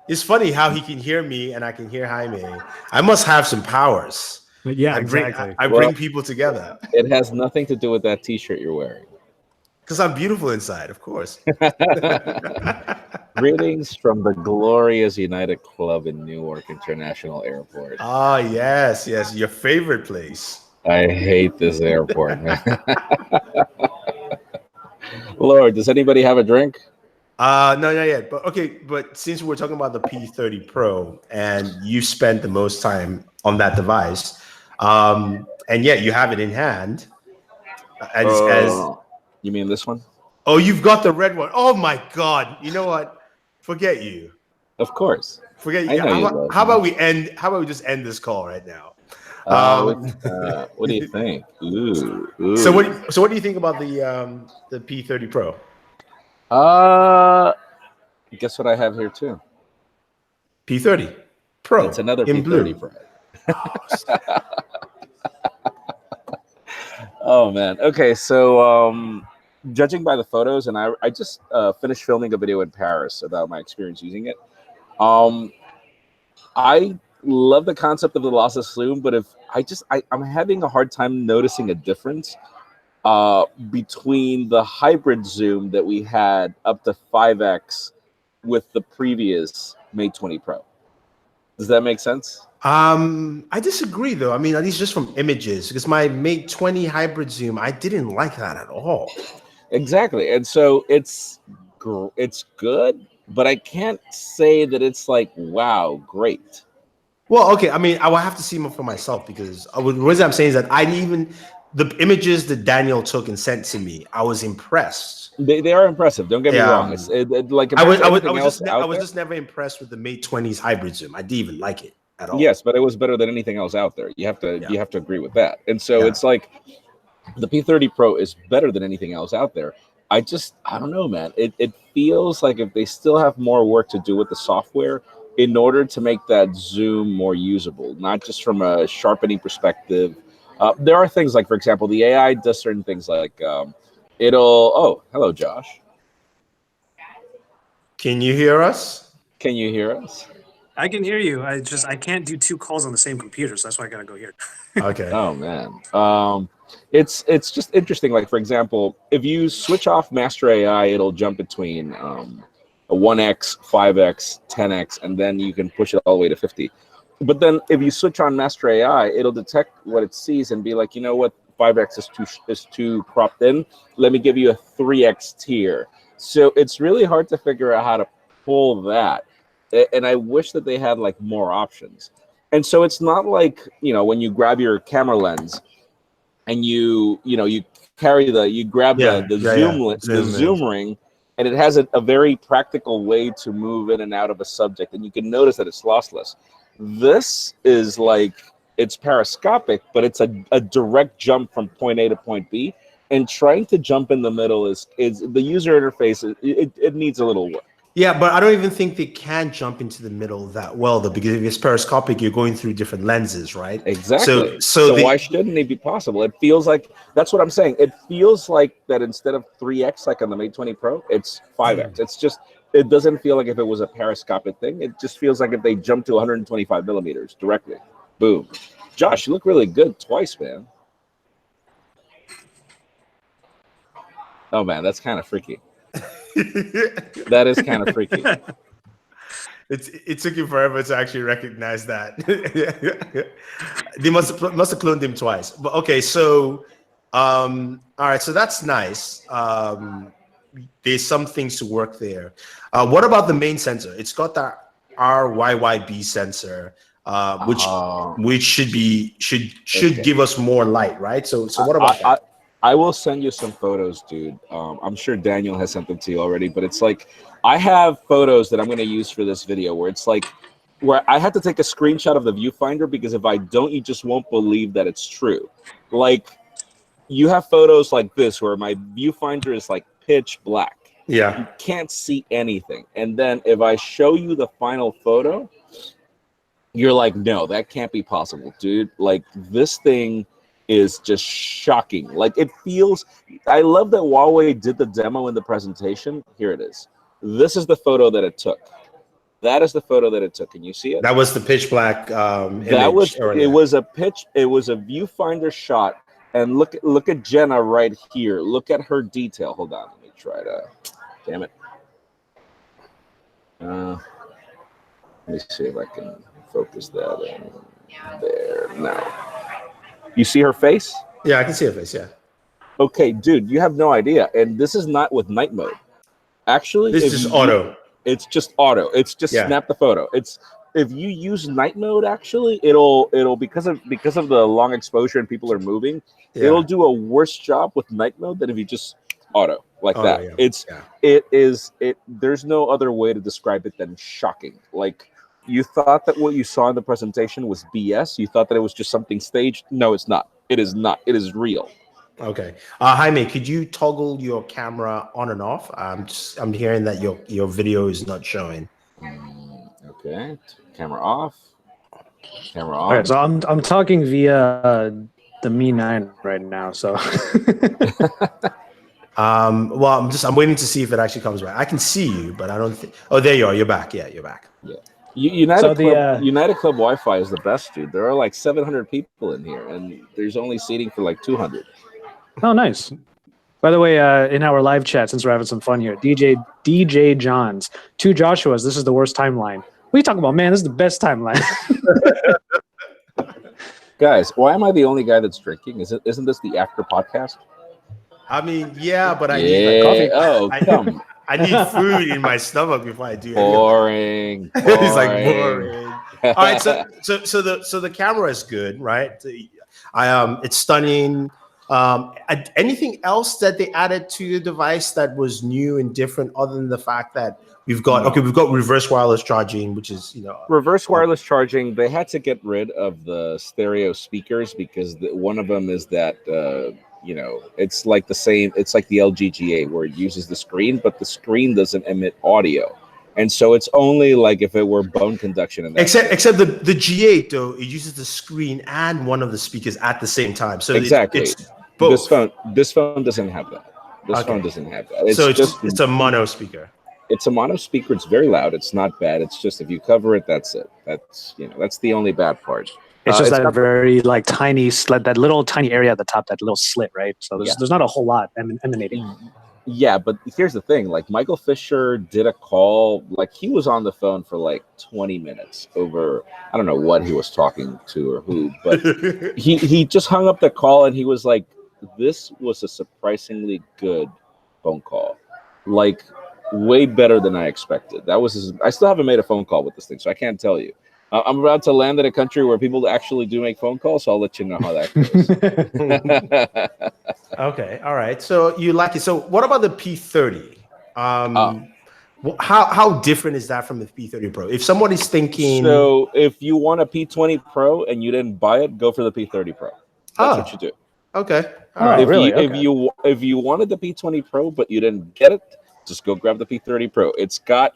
It's funny how he can hear me and I can hear Jaime. I must have some powers. Yeah, exactly. I bring people together. It has nothing to do with that T-shirt you're wearing. Because I'm beautiful inside, of course. Greetings from the glorious United Club in Newark International Airport. Ah, yes, your favorite place. I hate this airport, man. Lord, does anybody have a drink? No, not yet. But okay, but since we're talking about the P30 Pro and you spent the most time on that device, and yet you have it in hand. You mean this one? Oh, you've got the red one. Oh my God! You know what? Forget you. Of course. Forget you. How about we just end this call right now? What do you think? Ooh. So what do you think about the P30 Pro? Guess what I have here too? P30 Pro. It's another in P30 blue. Pro. Oh man. Okay, so judging by the photos, and I just finished filming a video in Paris about my experience using it. I love the concept of the lossless zoom, but I'm having a hard time noticing a difference between the hybrid zoom that we had up to 5x with the previous Mate 20 Pro. Does that make sense? I disagree though. I mean, at least just from images, because my Mate 20 hybrid zoom, I didn't like that at all. Exactly, and so it's good, but I can't say that it's like wow, great. Well, okay. I mean, I will have to see more for myself because the reason I'm saying is that the images that Daniel took and sent to me, I was impressed. They are impressive. Don't get me wrong. I was just never impressed with the Mate 20's hybrid zoom. I didn't even like it at all. Yes, but it was better than anything else out there. You have to agree with that. And so it's like the P30 Pro is better than anything else out there. I don't know, man. It feels like if they still have more work to do with the software in order to make that zoom more usable, not just from a sharpening perspective. There are things like, for example, the AI does certain things like oh, hello, Josh. Can you hear us? Can you hear us? I can hear you. I can't do two calls on the same computer, so that's why I gotta go here. Okay. Oh man. It's just interesting. Like, for example, if you switch off Master AI, it'll jump between a 1x, 5x, 10x, and then you can push it all the way to 50. But then if you switch on Master AI, it'll detect what it sees and be like, you know what, 5x is too cropped in. Let me give you a 3x tier. So it's really hard to figure out how to pull that. And I wish that they had like more options. And so it's not like, when you grab your camera lens and you grab the zoom ring, and it has a very practical way to move in and out of a subject, and you can notice that it's lossless. This is like, it's periscopic, but it's a direct jump from point A to point B, and trying to jump in the middle is the user interface. It needs a little work. Yeah, but I don't even think they can jump into the middle that well, though, because if it's periscopic, you're going through different lenses, right? Exactly. So why shouldn't it be possible? It feels like, that's what I'm saying. It feels like that instead of 3x, like on the Mate 20 Pro, it's 5x. It's just, it doesn't feel like if it was a periscopic thing. It just feels like if they jumped to 125 millimeters directly. Boom. Josh, you look really good twice, man. Oh, man, that's kind of freaky. That is kind of freaky. It took you forever to actually recognize that. They must have cloned him twice. But okay, so all right, so that's nice. There's some things to work there. What about the main sensor? It's got that RYYB sensor, which should give us more light, right? So what about that? I will send you some photos, dude. I'm sure Daniel has sent them to you already, but it's like I have photos that I'm going to use for this video where it's like where I had to take a screenshot of the viewfinder because if I don't, you just won't believe that it's true. Like you have photos like this where my viewfinder is like pitch black. Yeah. You can't see anything. And then if I show you the final photo, you're like, no, that can't be possible, dude. Like this thing is just shocking. Like it feels, I love that Huawei did the demo in the presentation. Here it is. This is the photo that it took. That is the photo that it took. Can you see it? That was the pitch black image. It was a viewfinder shot. And look at Jenna right here. Look at her detail. Hold on, let me try to, damn it. Let me see if I can focus that in there now. You see her face? Yeah, I can see her face, yeah. Okay, dude, you have no idea. And this is not with night mode. Actually, this is auto. It's just auto. It's just snap the photo. It's if you use night mode, actually, it'll because of the long exposure and people are moving, it'll do a worse job with night mode than if you just auto like that. Yeah. There's no other way to describe it than shocking. Like you thought that what you saw in the presentation was BS. You thought that it was just something staged. No, it's not. It is not. It is real. Okay. Jaime, could you toggle your camera on and off? I'm hearing that your video is not showing. Okay. Camera off. Camera on. All right, so I'm talking via the Mi 9 right now. So well, I'm waiting to see if it actually comes back. I can see you, but I don't think. Oh, there you are. You're back. Yeah, you're back. Yeah. United Club Wi-Fi is the best, dude. There are like 700 people in here, and there's only seating for like 200. Oh, nice. By the way, in our live chat, since we're having some fun here, DJ Johns, to Joshua's, this is the worst timeline. What are you talking about, man? This is the best timeline. Guys, why am I the only guy that's drinking? Isn't this the after podcast? I mean, yeah, but I need coffee. Oh, come. I need food in my stomach before I do it. Boring. He's like boring. All right, so the camera is good, right? It's stunning. Anything else that they added to the device that was new and different, other than the fact that we've got reverse wireless charging, which is reverse wireless charging. They had to get rid of the stereo speakers because one of them is that. It's like the same. It's like the LGGA where it uses the screen, but the screen doesn't emit audio, and so it's only like if it were bone conduction. Except the G8 though, it uses the screen and one of the speakers at the same time. So exactly, it's both. This phone doesn't have that. This phone doesn't have that. It's a mono speaker. It's a mono speaker. It's very loud. It's not bad. It's just if you cover it, that's it. That's the only bad part. It's just that very like tiny slit, that little tiny area at the top, that little slit, right? So there's not a whole lot emanating. Yeah, but here's the thing. Like Michael Fisher did a call, like he was on the phone for like 20 minutes over, I don't know what he was talking to or who, but he just hung up the call and he was like, this was a surprisingly good phone call. Like way better than I expected. I still haven't made a phone call with this thing, so I can't tell you. I'm about to land in a country where people actually do make phone calls, so I'll let you know how that goes. Okay, all right. So you like it. So what about the P30? How different is that from the P30 Pro? If somebody's thinking... So if you want a P20 Pro and you didn't buy it, go for the P30 Pro. That's what you do. Okay. All right. If you wanted the P20 Pro but you didn't get it, just go grab the P30 Pro. It's got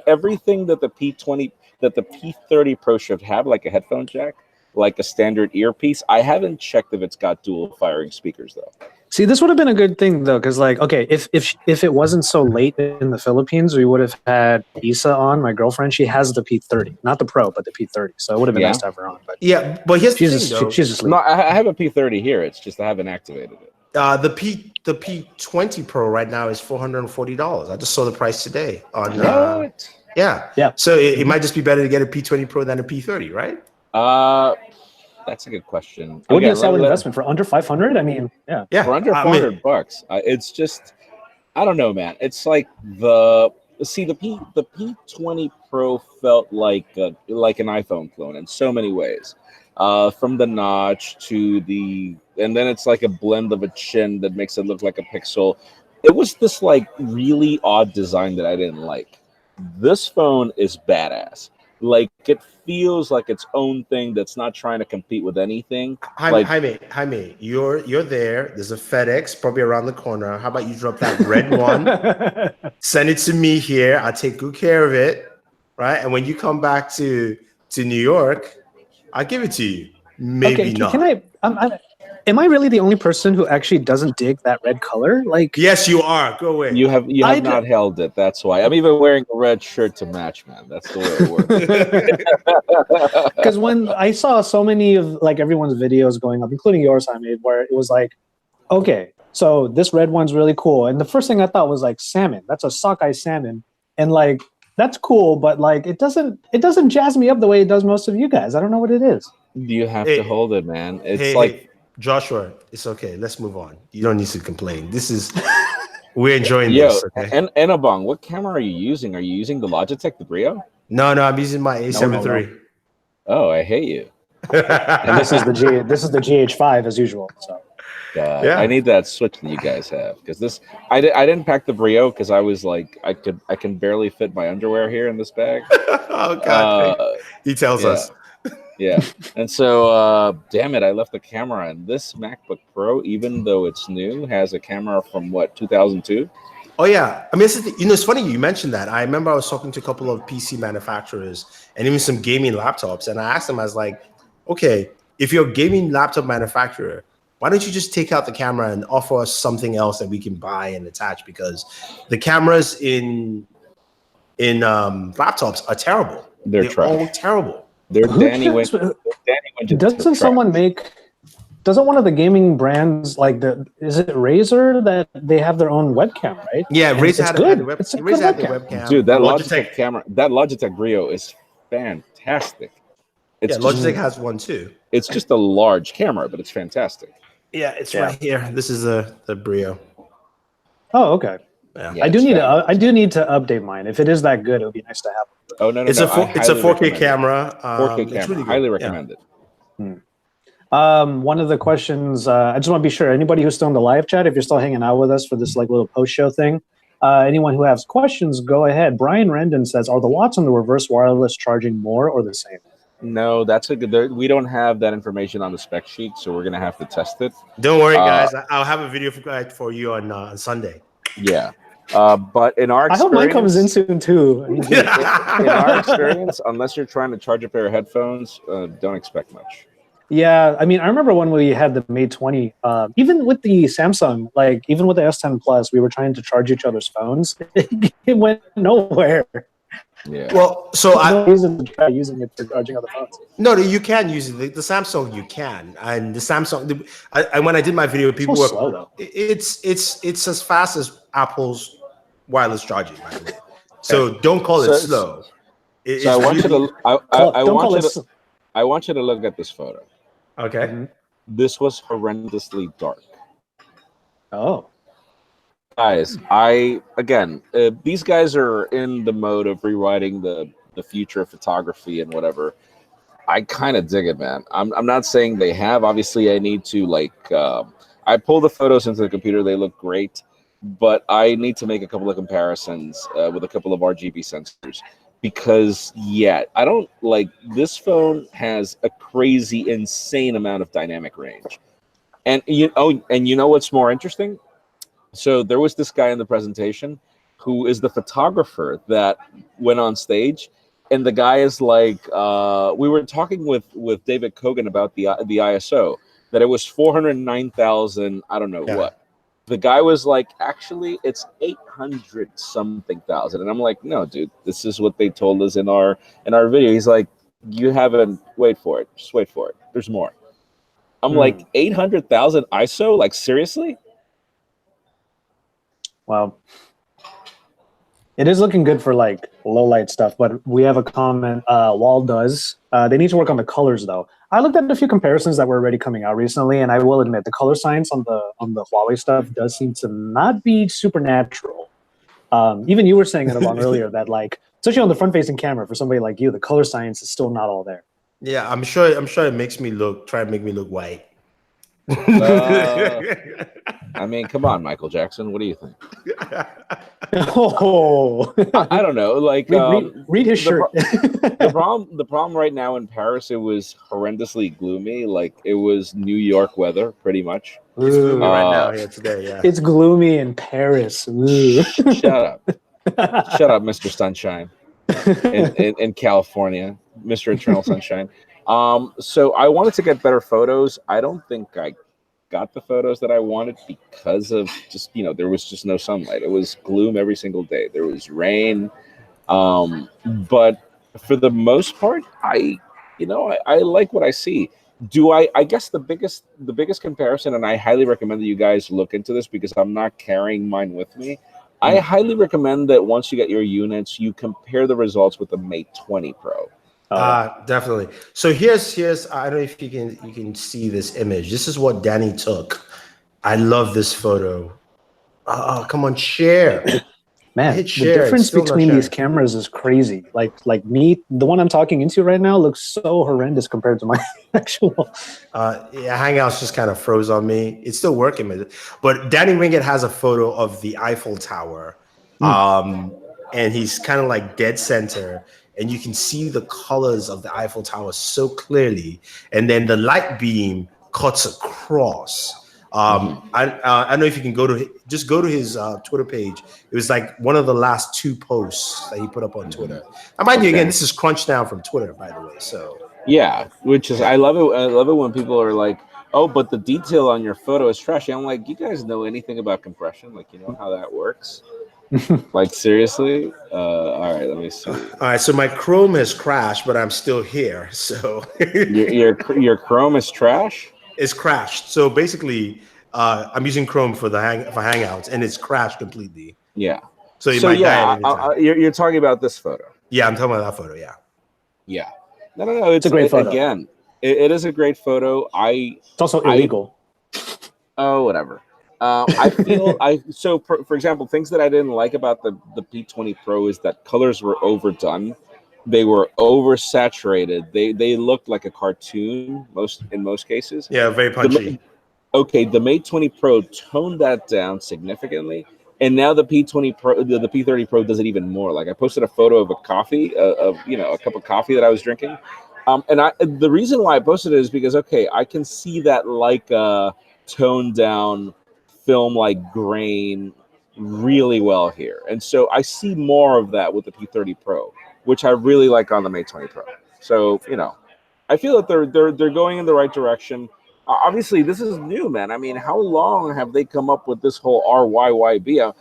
everything that the P30 Pro should have, like a headphone jack, like a standard earpiece. I haven't checked if it's got dual firing speakers though. See, this would have been a good thing though, because like, okay, if it wasn't so late in the Philippines, we would have had Isa on, my girlfriend. She has the P30, not the Pro, but the P30. So it would have been nice to have her on. But yeah, but here's the thing, though. She's asleep. No, I have a P30 here. It's just I haven't activated it. The P20 Pro right now is $440. I just saw the price today on. What? Yeah. Yeah. So it might just be better to get a P20 Pro than a P30, right? That's a good question. It would be a solid investment for under 500. I mean, yeah. For under $400, it's just, I don't know, man. It's like the P20 Pro felt like an iPhone clone in so many ways. From the notch to and then it's like a blend of a chin that makes it look like a Pixel. It was this like really odd design that I didn't like. This phone is badass. Like it feels like its own thing that's not trying to compete with anything. Jaime, you're there. There's a FedEx probably around the corner. How about you drop that red one? Send it to me here. I'll take good care of it, right? And when you come back to New York, I'll give it to you. Maybe not. Can am I really the only person who actually doesn't dig that red color? Like, yes, you are. Go away. You have not held it. That's why. I'm even wearing a red shirt to match, man. That's the way it works. Because when I saw so many of like everyone's videos going up, including yours, I made, where it was like, okay, so this red one's really cool, and the first thing I thought was like salmon. That's a sockeye salmon, and like that's cool, but like it doesn't jazz me up the way it does most of you guys. I don't know what it is. You have to hold it, man. It's Joshua, it's okay. Let's move on. You don't need to complain. We're enjoying this. Okay. And Enabong, what camera are you using? Are you using the Logitech, the Brio? No, I'm using my A7 III. Oh, I hate you. And this is the GH5 as usual. So. I need that switch that you guys have because I didn't pack the Brio because I was like I can barely fit my underwear here in this bag. Oh God, he tells us. Yeah, and so damn it, I left the camera. And this MacBook Pro, even though it's new, has a camera from 2002. Oh yeah, I mean, it's funny you mentioned that. I remember I was talking to a couple of PC manufacturers and even some gaming laptops, and I asked them, I was like, okay, if you're a gaming laptop manufacturer, why don't you just take out the camera and offer us something else that we can buy and attach? Because the cameras in laptops are terrible. They're all terrible. They're Danny went. Doesn't one of the gaming brands like is it Razer that they have their own webcam, right? Yeah, Razer had the webcam. Dude, that Logitech camera, that Logitech Brio is fantastic. Logitech has one too. It's just a large camera, but it's fantastic. Yeah, it's right here. This is the Brio. Oh, okay. Yeah, I do need to update mine. If it is that good, it would be nice to have. Oh no, it's a 4K camera. 4K camera. Really highly recommend it. One of the questions, I just want to be sure, anybody who's still in the live chat, if you're still hanging out with us for this like little post show thing, anyone who has questions, go ahead. Brian Rendon says, are the watts on the reverse wireless charging more or the same? No, that's a good. We don't have that information on the spec sheet, so we're gonna have to test it. Don't worry, guys. I'll have a video for you on Sunday. Yeah. But in our experience, I hope mine comes in soon too. In our experience, unless you're trying to charge a pair of headphones, don't expect much. Yeah, I mean, I remember when we had the Mate 20, even with the Samsung, like even with the S10 Plus, we were trying to charge each other's phones. It went nowhere. Yeah. Well, so no reason to try using it for charging other phones. No, you can use it. The Samsung, you can, and the Samsung. When I did my video, people were slow, though. It's as fast as Apple's wireless charging, by the way. So don't call it slow. So I want you to look at this photo. Okay. Mm-hmm. This was horrendously dark. Oh. Guys, these guys are in the mode of rewriting the future of photography and whatever. I kind of dig it, man. I'm not saying they have. Obviously, I need to I pull the photos into the computer. They look great, but I need to make a couple of comparisons with a couple of RGB sensors because I don't like this phone has a crazy, insane amount of dynamic range, and you know what's more interesting? So there was this guy in the presentation who is the photographer that went on stage, and the guy is like, we were talking with David Kogan about the ISO, that it was 409,000, I don't know what. The guy was like, actually, it's 800 something thousand, and I'm like, no, dude, this is what they told us in our video. He's like, you haven't. Wait for it. Just wait for it. There's more. I'm like 800,000 ISO. Like seriously? Wow. It is looking good for like low light stuff, but we have a comment. Wall does. They need to work on the colors though. I looked at a few comparisons that were already coming out recently, and I will admit the color science on the Huawei stuff does seem to not be supernatural. Even you were saying it along earlier that like, especially on the front facing camera, for somebody like you, the color science is still not all there. Yeah, I'm sure it makes me try to make me look white. I mean, come on, Michael Jackson. What do you think? Oh, I don't know. Like, read his shirt. The problem right now in Paris, it was horrendously gloomy. Like, it was New York weather, pretty much. It's gloomy right now here today. Yeah, it's gloomy in Paris. Shut up, Mr. Sunshine, in California, Mr. Eternal Sunshine. So I wanted to get better photos. I don't think I got the photos that I wanted because of just, there was just no sunlight. It was gloom every single day. There was rain. But for the most part, I like what I see. I guess the biggest comparison, and I highly recommend that you guys look into this because I'm not carrying mine with me. I highly recommend that once you get your units, you compare the results with the Mate 20 Pro. Definitely. So here's I don't know if you can see this image. This is what Danny took. I love this photo. Oh, come on, share. Man, the difference between these cameras is crazy. Like me, the one I'm talking into right now looks so horrendous compared to my actual. Yeah, Hangouts just kind of froze on me. It's still working, but Danny Ringett has a photo of the Eiffel Tower, and he's kind of like dead center. And you can see the colors of the Eiffel Tower so clearly. And then the light beam cuts across. I don't know if you can go to his Twitter page. It was like one of the last 2 posts that he put up on Twitter. I mind you, again, this is crunched down from Twitter, by the way. So yeah, which is, I love it. I love it when people are like, oh, but the detail on your photo is trashy. I'm like, you guys know anything about compression? Like, you know how that works? Like, seriously? All right, let me see. All right, so my Chrome has crashed, but I'm still here. So your Chrome is trash? It's crashed. So basically, I'm using Chrome for Hangouts, and it's crashed completely. Yeah. So you might die at you're talking about this photo. Yeah, I'm talking about that photo. Yeah. Yeah. No. It's a great photo. Again, it is a great photo. It's also illegal. Whatever. I feel for example, things that I didn't like about the P30 Pro is that colors were overdone. They were oversaturated. They looked like a cartoon in most cases. Yeah, very punchy. The Mate 20 Pro toned that down significantly, and now the P30 Pro does it even more. Like, I posted a photo of a coffee, a cup of coffee that I was drinking, and the reason why I posted it is because I can see that like toned down film-like grain really well here, and so I see more of that with the P30 Pro, which I really like on the Mate 20 Pro. So I feel that they're going in the right direction. Obviously, this is new, man. I mean, how long have they come up with this whole RYYB?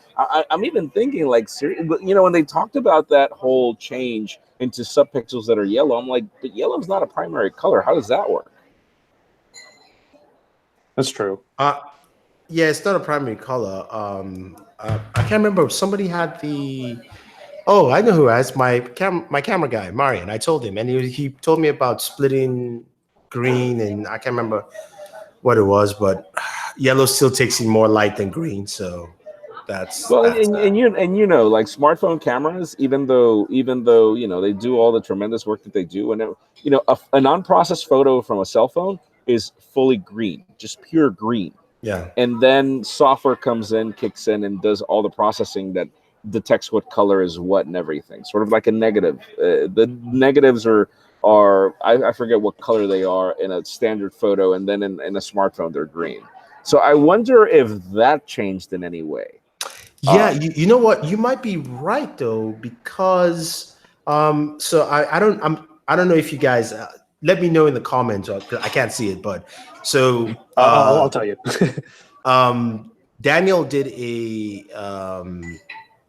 I'm even thinking, like, when they talked about that whole change into subpixels that are yellow, I'm like, but yellow's not a primary color. How does that work? That's true. Yeah, it's not a primary color. I can't remember. Somebody had the. Oh, I know who has my camera guy, Marian. I told him, and he told me about splitting green, and I can't remember what it was, but yellow still takes in more light than green, so that's like smartphone cameras, even though they do all the tremendous work that they do, and a non-processed photo from a cell phone is fully green, just pure green. Yeah. And then software kicks in and does all the processing that detects what color is what and everything. Sort of like a negative. The negatives are I forget what color they are in a standard photo, and then in a smartphone they're green. So I wonder if that changed in any way. Yeah, you know what? You might be right though, because so I don't know if you guys let me know in the comments. I can't see it, but so I'll tell you. Daniel did a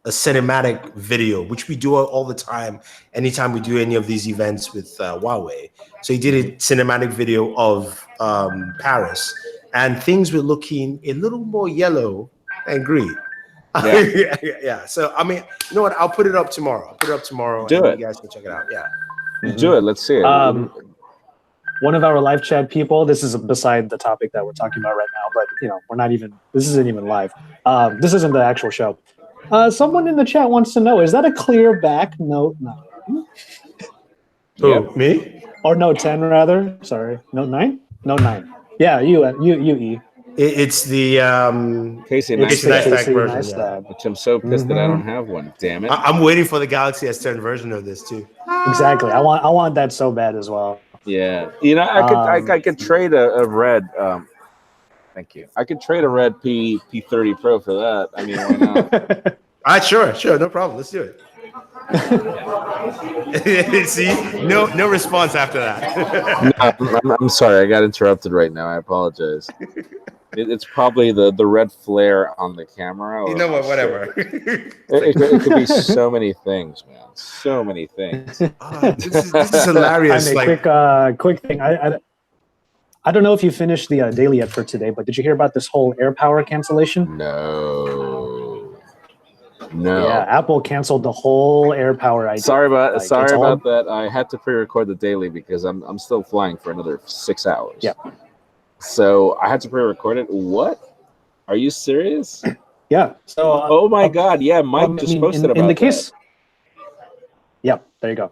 cinematic video, which we do all the time. Anytime we do any of these events with Huawei, so he did a cinematic video of Paris, and things were looking a little more yellow than green. Yeah. So I mean, you know what? I'll put it up tomorrow. Do it. You guys can check it out. Yeah. Do it. Let's see it. One of our live chat people, this is beside the topic that we're talking about right now, but this isn't even live. This isn't the actual show. Someone in the chat wants to know, is that a clear back Note 9? Who, me? Or Note 10 rather? Sorry. Note 9? Note 9. Yeah, you E. It's the Casey Neistat version. Neistat. Which I'm so pissed that I don't have one. Damn it. I'm waiting for the Galaxy S10 version of this too. Exactly. I want that so bad as well. Yeah. I could trade a red. Thank you. I could trade a red P30 Pro for that. I mean, why not? Sure, no problem. Let's do it. See, no response after that. No, I'm sorry, I got interrupted right now. I apologize. It's probably the red flare on the camera. You know what? Whatever. It could be so many things, man. So many things. This is hilarious. Quick thing. I don't know if you finished the daily yet for today, but did you hear about this whole AirPower cancellation? No. Yeah, Apple canceled the whole AirPower idea. Sorry about that. I had to pre-record the daily because I'm still flying for another 6 hours. Yeah. So I had to pre-record it. What? Are you serious? Yeah. So. Oh my God! Yeah, Mike just posted about in the case. that. Yep. There you go.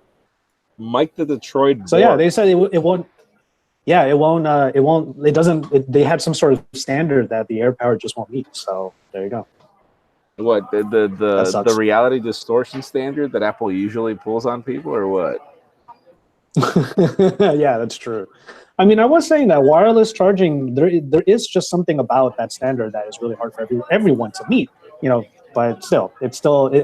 Mike the Detroit. So yeah, they said it won't. Yeah, it won't. It won't. It doesn't. They had some sort of standard that the AirPower just won't meet. So there you go. What the reality distortion standard that Apple usually pulls on people, or what? Yeah, that's true. I mean, I was saying that wireless charging, there is just something about that standard that is really hard for everyone to meet. But still, it's something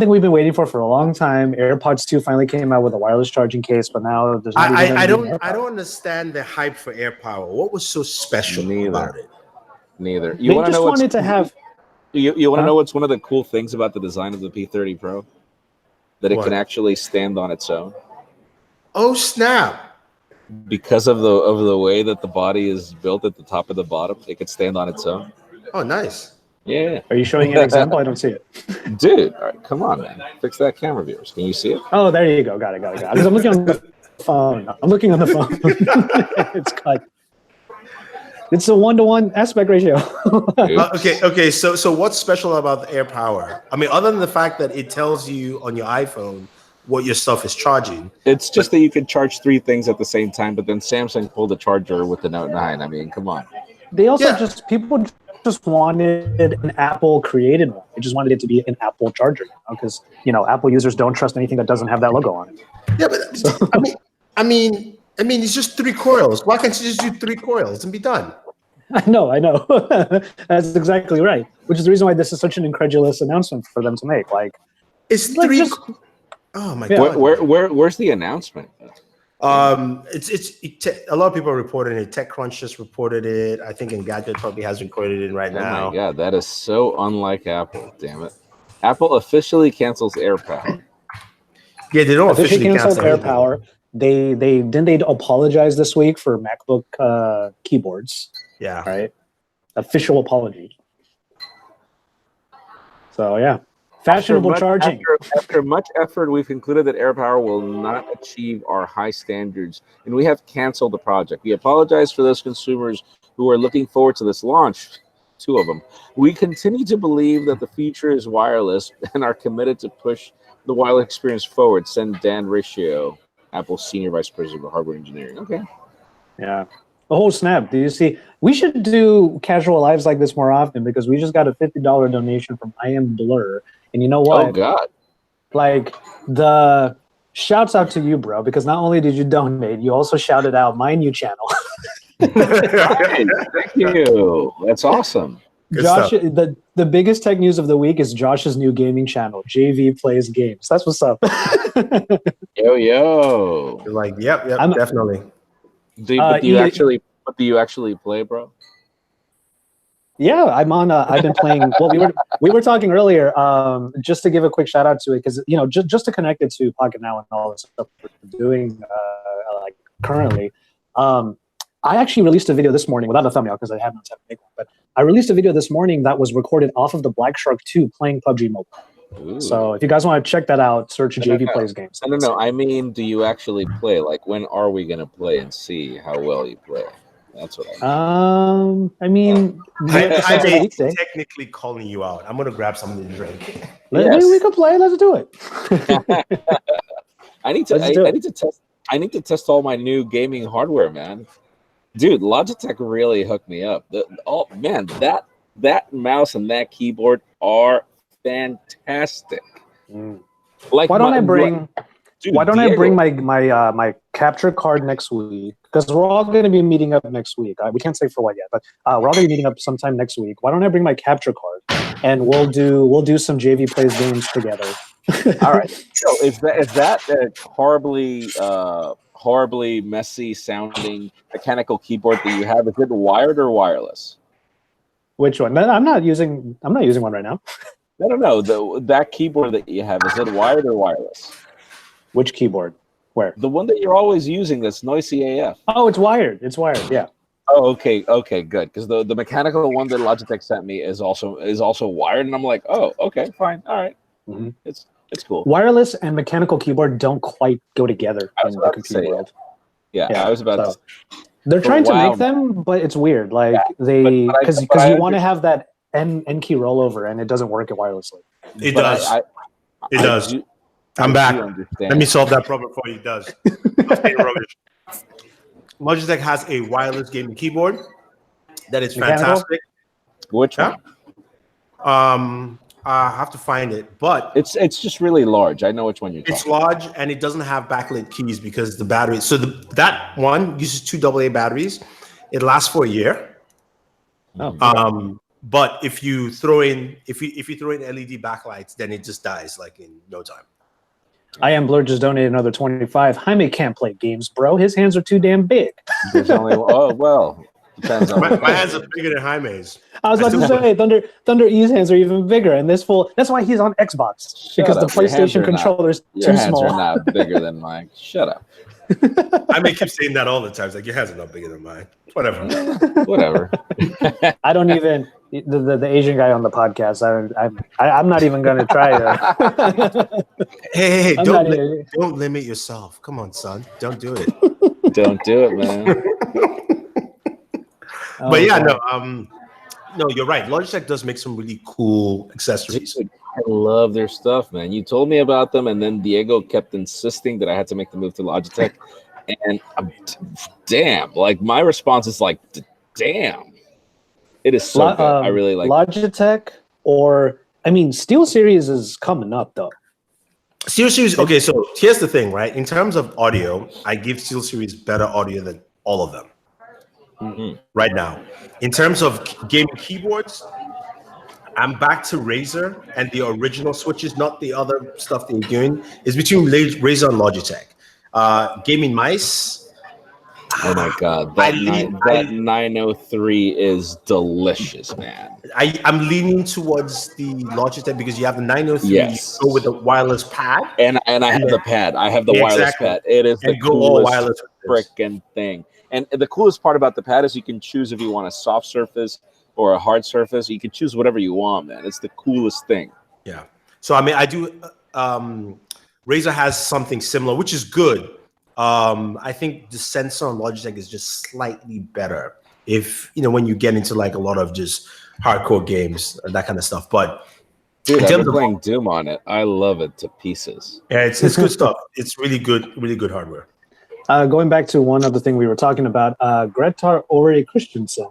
we've been waiting for a long time. AirPods 2 finally came out with a wireless charging case, but now there's. I don't understand the hype for AirPower. What was so special about it? Neither. You want to know wanted to have. You want to know what's one of the cool things about the design of the P30 Pro? That it can actually stand on its own. Oh snap! Because of the way that the body is built at the top and the bottom, it can stand on its own. Oh, nice. Yeah. Are you showing an example? I don't see it. Dude, all right, come on, man. Fix that camera, viewers. Can you see it? Oh, there you go. Got it. Because I'm looking on the phone. It's cut. It's a 1-to-1 aspect ratio. Okay. So what's special about the AirPower? I mean, other than the fact that it tells you on your iPhone what your stuff is charging. It's just that you can charge 3 things at the same time, but then Samsung pulled a charger with the Note 9. I mean, come on. They also people just wanted an Apple created one. They just wanted it to be an Apple charger because Apple users don't trust anything that doesn't have that logo on it. Yeah, but I mean, it's just 3 coils. Why can't you just do 3 coils and be done? I know. That's exactly right. Which is the reason why this is such an incredulous announcement for them to make. Like, it's 3. Oh my God. Where's the announcement? It's a lot of people are reporting it. TechCrunch just reported it. I think Engadget probably has recorded it right now. Oh my God, that is so unlike Apple. Damn it. Apple officially cancels AirPower. Yeah, they don't officially cancel AirPower. They apologize this week for MacBook keyboards. Yeah. Right. Official apology. So yeah. Fashionable charging. After much effort, we've concluded that AirPower will not achieve our high standards, and we have canceled the project. We apologize for those consumers who are looking forward to this launch. 2 of them. We continue to believe that the future is wireless and are committed to push the wireless experience forward. Send Dan Riccio, Apple's Senior Vice President of Hardware Engineering. Okay. Yeah. The whole snap. Do you see? We should do casual lives like this more often because we just got a $50 donation from I Am Blur. And you know what? Oh, God. Like, the shouts out to you, bro, because not only did you donate, you also shouted out my new channel. Thank you. That's awesome. Josh, the biggest tech news of the week is Josh's new gaming channel, JV Plays Games. That's what's up. Yo. You're like, yep, definitely. Do you actually play, bro? Yeah, I'm on. I've been playing. Well, we were talking earlier. Just to give a quick shout out to it, because just to connect it to Pocketnow and all the stuff we're doing like currently. I actually released a video this morning without a thumbnail because I have not time to make one. But I released a video this morning that was recorded off of the Black Shark 2 playing PUBG Mobile. Ooh. So if you guys want to check that out, search JV Plays Games. No. I mean, do you actually play? Like, when are we gonna play and see how well you play? That's what I mean. I mean, I may technically calling you out. I'm gonna grab something to drink. Maybe we could play. Let's do it. I need to test all my new gaming hardware, man. Dude, Logitech really hooked me up. That mouse and that keyboard are fantastic. Like, why don't I bring my capture card next week? Because we're all going to be meeting up next week. We can't say for what yet, but we're all going to be meeting up sometime next week. Why don't I bring my capture card and we'll do some JV Plays Games together. All right. So is that a horribly messy sounding mechanical keyboard that you have? Is it wired or wireless? Which one? I'm not using one right now. No. That keyboard that you have, is it wired or wireless? Which keyboard? Where? The one that you're always using that's noisy AF. Oh, it's wired. It's wired. Yeah. Oh, okay, good. Because the mechanical one that Logitech sent me is also wired, and I'm like, oh, okay, fine, all right. Mm-hmm. It's cool. Wireless and mechanical keyboard don't quite go together in the computer world. Yeah, I was about to. They're trying to make them, but it's weird. Like because you want to have that N key rollover, and it doesn't work wirelessly. It does. It does. I'm back. Let me solve that problem for you. It does. Logitech has a wireless gaming keyboard that is fantastic. Which one? I have to find it, but it's just really large. I know which one you're talking. It's large and it doesn't have backlit keys because the battery. So that one uses 2 AA batteries. It lasts for a year. Oh. But if you throw in LED backlights, then it just dies like in no time. I Am Blur just donated another 25. Jaime can't play games, bro. His hands are too damn big. There's only depends on my hands are bigger than Jaime's. I was about to say Thunder E's hands are even bigger, and that's why he's on Xbox because the PlayStation controller is too small. Your hands are not bigger than mine. Shut up. I may keep saying that all the time. It's like your hands are not bigger than mine. Whatever. I don't even the Asian guy on the podcast. I'm not even going to try to. Hey, don't limit yourself. Come on, son. Don't do it. Don't do it, man. But yeah, no, you're right. Logitech does make some really cool accessories. I love their stuff, man. You told me about them, and then Diego kept insisting that I had to make the move to Logitech. And damn, like my response is like, damn. It is so good. I really like Logitech, or I mean, SteelSeries is coming up though. SteelSeries. Okay, so here's the thing, right? In terms of audio, I give SteelSeries better audio than all of them. Mm-hmm. Right now. In terms of gaming keyboards, I'm back to Razer and the original switches, not the other stuff that you're doing. It's between Razer and Logitech. Gaming mice. Oh my god, that 903 is delicious, man. I'm leaning towards the Logitech because you have the 903. Yes. You go with the wireless pad, and I have the pad. I have the wireless pad. It is the coolest freaking thing. And the coolest part about the pad is you can choose if you want a soft surface or a hard surface. You can choose whatever you want, man. It's the coolest thing. Yeah. So I mean, I do. Razer has something similar, which is good. I think the sensor on Logitech is just slightly better. If when you get into like a lot of just hardcore games and that kind of stuff. But dude, I've been playing Doom on it. I love it to pieces. Yeah, it's good stuff. It's really good hardware. Going back to one other thing we were talking about, Greta Ore Christensen.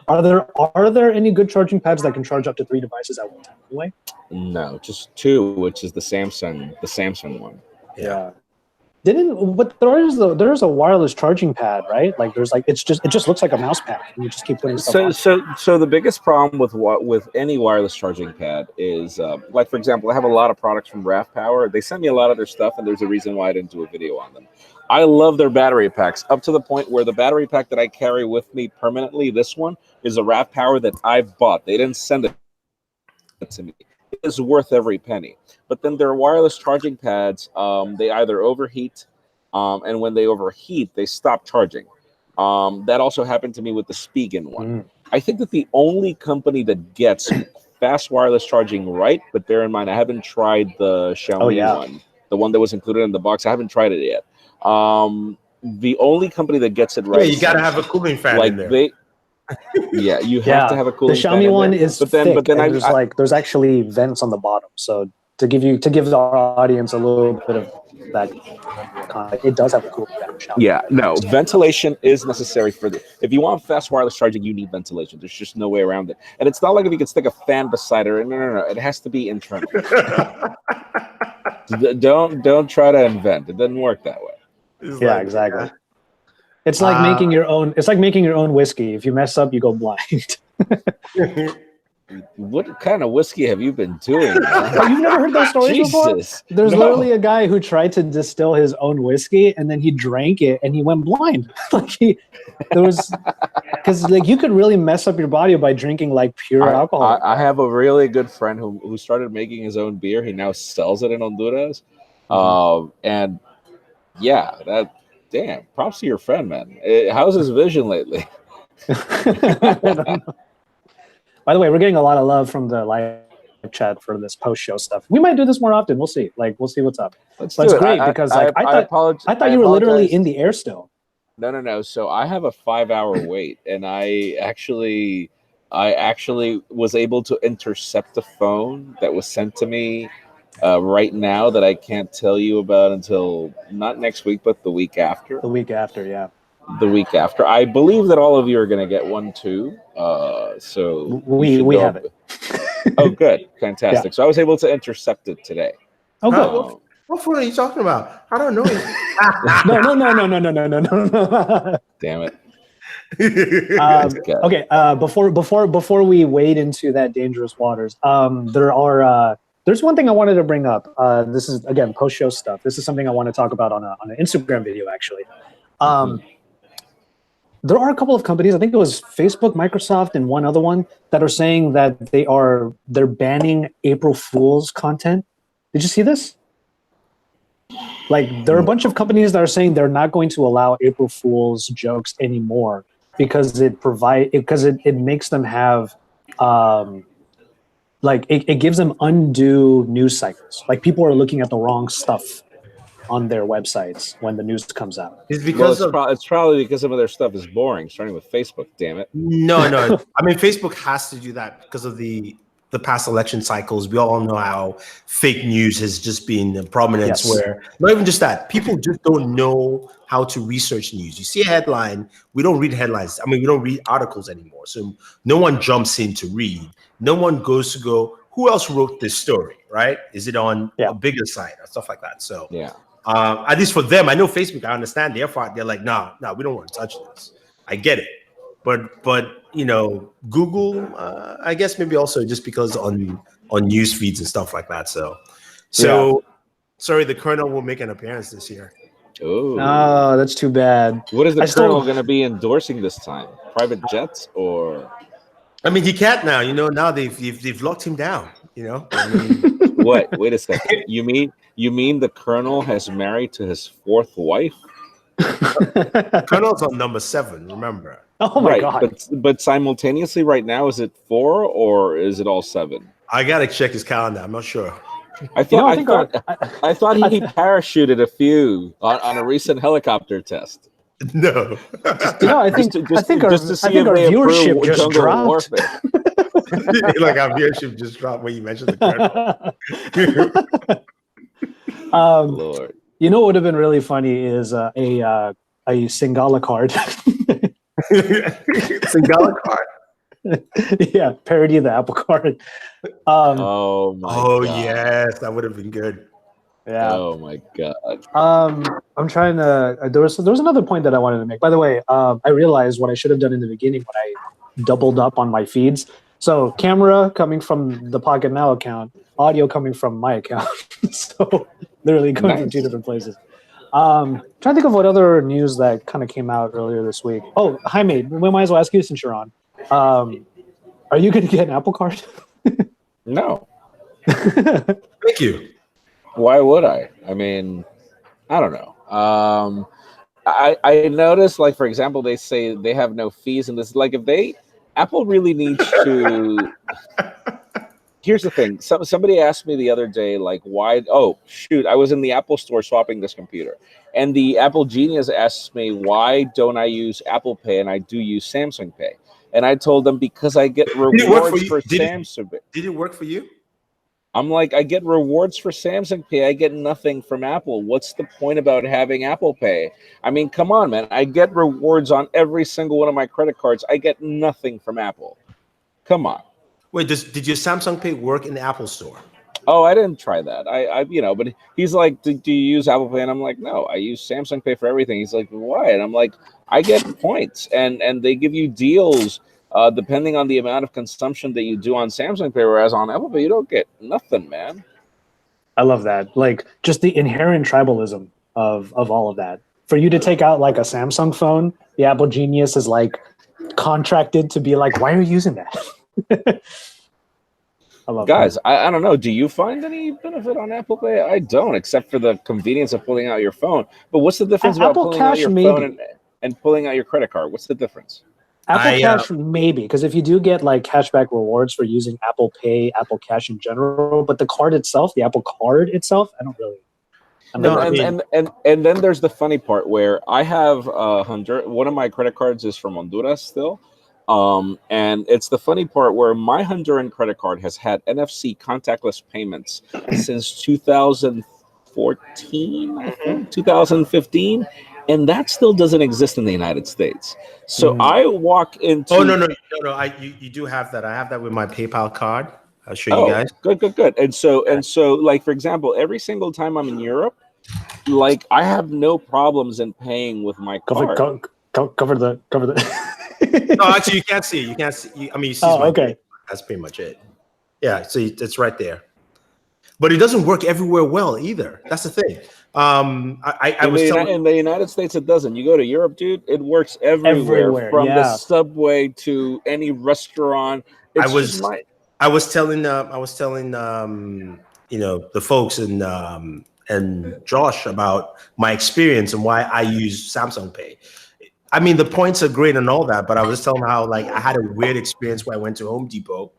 Are there any good charging pads that can charge up to 3 devices at one time? Anyway? No, just 2, which is the Samsung one. Yeah. But there's a wireless charging pad, right? Like it just looks like a mouse pad. And you just keep putting stuff on. So the biggest problem with any wireless charging pad is like, for example, I have a lot of products from AirPower. They send me a lot of their stuff, and there's a reason why I didn't do a video on them. I love their battery packs up to the point where the battery pack that I carry with me permanently, this one, is a AirPower that I've bought. They didn't send it to me. It is worth every penny. But then their wireless charging pads, they either overheat, and when they overheat, they stop charging. That also happened to me with the Spigen one. I think that the only company that gets fast wireless charging right, but bear in mind, I haven't tried the Xiaomi one, the one that was included in the box. I haven't tried it yet. The only company that gets it right, Yeah, you gotta have a cooling fan in there. You have to have a cooling fan. The Xiaomi one is but then there's actually vents on the bottom, so to give our audience a little bit of that, it does have a cooling fan. Yeah, no, ventilation is necessary if you want fast wireless charging, you need ventilation. There's just no way around it. And it's not like if you can stick a fan beside it. No. It has to be internal. Don't try to invent. It doesn't work that way. Exactly. It's like making your own. It's like making your own whiskey. If you mess up, you go blind. What kind of whiskey have you been doing? Oh, you've never heard those stories before? There's literally a guy who tried to distill his own whiskey, and then he drank it, and he went blind. Because you could really mess up your body by drinking like pure alcohol. I have a really good friend who started making his own beer. He now sells it in Honduras, and damn, props to your friend, man. How's his vision lately? By the way, we're getting a lot of love from the live chat for this post-show stuff. We might do this more often. We'll see. We'll see what's up. It's great because I thought you were literally in the air still. No. So I have a 5-hour wait, and I actually was able to intercept a phone that was sent to me right now that I can't tell you about until not next week, but the week after. The week after, yeah. The week after. I believe that all of you are going to get one too. So we have it. Oh, good. Fantastic. Yeah. So I was able to intercept it today. Oh, good. What phone are you talking about? I don't know. No. Damn it. Okay. Before we wade into that dangerous waters, there's one thing I wanted to bring up. This is again post-show stuff. This is something I want to talk about on an Instagram video actually. There are a couple of companies, I think it was Facebook, Microsoft, and one other one, that are saying that they're banning April Fool's content. Did you see this? There are a bunch of companies that are saying they're not going to allow April Fool's jokes anymore because it makes them have it gives them undue news cycles. People are looking at the wrong stuff on their websites when the news comes out. It's because it's probably because some of their stuff is boring, starting with Facebook. Damn it! No. I mean, Facebook has to do that because of the past election cycles. We all know how fake news has just been in prominence. Yes. Where not even just that, people just don't know how to research news. You see a headline, we don't read headlines. I mean, we don't read articles anymore. So no one jumps in to read. No one goes to go, who else wrote this story? Right? Is it on a bigger site or stuff like that? So at least for them, I know Facebook, I understand their part. They're like, no, we don't want to touch this. I get it. But Google, I guess maybe also just because on news feeds and stuff like that. So sorry, the Colonel will make an appearance this year. Oh, that's too bad. What is the Colonel going to be endorsing this time? Private jets or? I mean, he can't now. Now they've locked him down. I mean, what? Wait a second. You mean the Colonel has married to his fourth wife? Colonel's on number 7. Remember? Oh my God! But simultaneously, right now, is it 4 or is it all 7? I gotta check his calendar. I'm not sure. I thought he parachuted a few on a recent helicopter test. No. I think our viewership just dropped. Like our viewership just dropped when you mentioned the Colonel. Lord. What would have been really funny is a Singala card. Singala card. Yeah, parody of the Apple Card. Oh God. Yes, that would have been good. Yeah. Oh my God. I'm trying to. There was another point that I wanted to make. By the way, I realized what I should have done in the beginning when I doubled up on my feeds. So camera coming from the Pocketnow account, audio coming from my account. So literally going from 2 different places. Trying to think of what other news that kind of came out earlier this week. Oh, Jaime, we might as well ask you since you're on. Are you going to get an Apple Card? No. Thank you. Why would I? I mean, I don't know. I noticed, like, for example, they say they have no fees in this. Like, if Apple really needs to. Here's the thing. Somebody asked me the other day, like, why? Oh, shoot. I was in the Apple store swapping this computer. And the Apple genius asked me, why don't I use Apple Pay and I do use Samsung Pay? And I told them, because I get rewards for Samsung Pay. Did it work for you? I'm like, I get rewards for Samsung Pay. I get nothing from Apple. What's the point about having Apple Pay? I mean, come on, man. I get rewards on every single one of my credit cards. I get nothing from Apple. Come on. Wait, did your Samsung Pay work in the Apple Store? Oh, I didn't try that. But he's like, do you use Apple Pay? And I'm like, no, I use Samsung Pay for everything. He's like, why? And I'm like, I get points, and they give you deals depending on the amount of consumption that you do on Samsung Pay, whereas on Apple Pay, you don't get nothing, man. I love that. Like, just the inherent tribalism of all of that. For you to take out like a Samsung phone, the Apple genius is like contracted to be like, why are you using that? I love Guys, that. I don't know. Do you find any benefit on Apple Pay? I don't, except for the convenience of pulling out your phone. But what's the difference about Apple pulling out Cash, your phone and pulling out your credit card? What's the difference? Apple Cash, maybe, because if you do get like cashback rewards for using Apple Pay, Apple Cash in general, but the card itself, the Apple Card itself, I don't really. And then there's the funny part where I have one of my credit cards is from Honduras still. And it's the funny part where my Honduran credit card has had NFC contactless payments since 2014, I think, 2015, and that still doesn't exist in the United States. So I walk into. Oh no! You do have that. I have that with my PayPal card. I'll show you guys. Good. And so, like, for example, every single time I'm in Europe, like, I have no problems in paying with my card. Cover the. No, actually, you can't see it. You can't see. I mean, you see. Oh, okay. That's pretty much it. Yeah, so it's right there. But it doesn't work everywhere well either. That's the thing. I was telling in the United States, it doesn't. You go to Europe, dude, it works everywhere from the subway to any restaurant. I was telling the folks and Josh about my experience and why I use Samsung Pay. I mean, the points are great and all that, but I was telling them how, like, I had a weird experience where I went to Home Depot.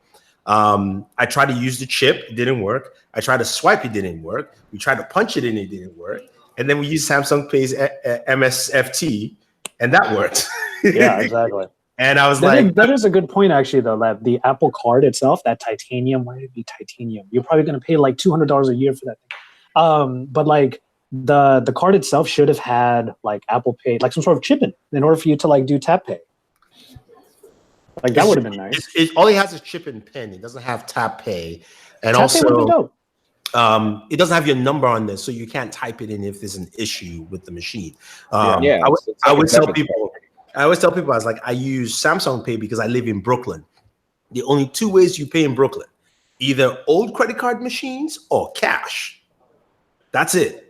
I tried to use the chip, it didn't work. I tried to swipe, it didn't work. We tried to punch it in, it didn't work. And then we used Samsung Pay's MSFT, and that worked. Yeah, exactly. And I was that is a good point, actually, though, that the Apple Card itself, that titanium, why would it be titanium? You're probably going to pay like $200 a year for that thing. But like, the card itself should have had like Apple Pay, like some sort of chip in order for you to like do tap pay. Like, that would have been nice. It all he has is chip and pin. It doesn't have tap pay, and tap pay would be dope. It doesn't have your number on this, so you can't type it in if there's an issue with the machine. I always tell people, I was like, I use Samsung Pay because I live in Brooklyn. The only two ways you pay in Brooklyn, either old credit card machines or cash. That's it.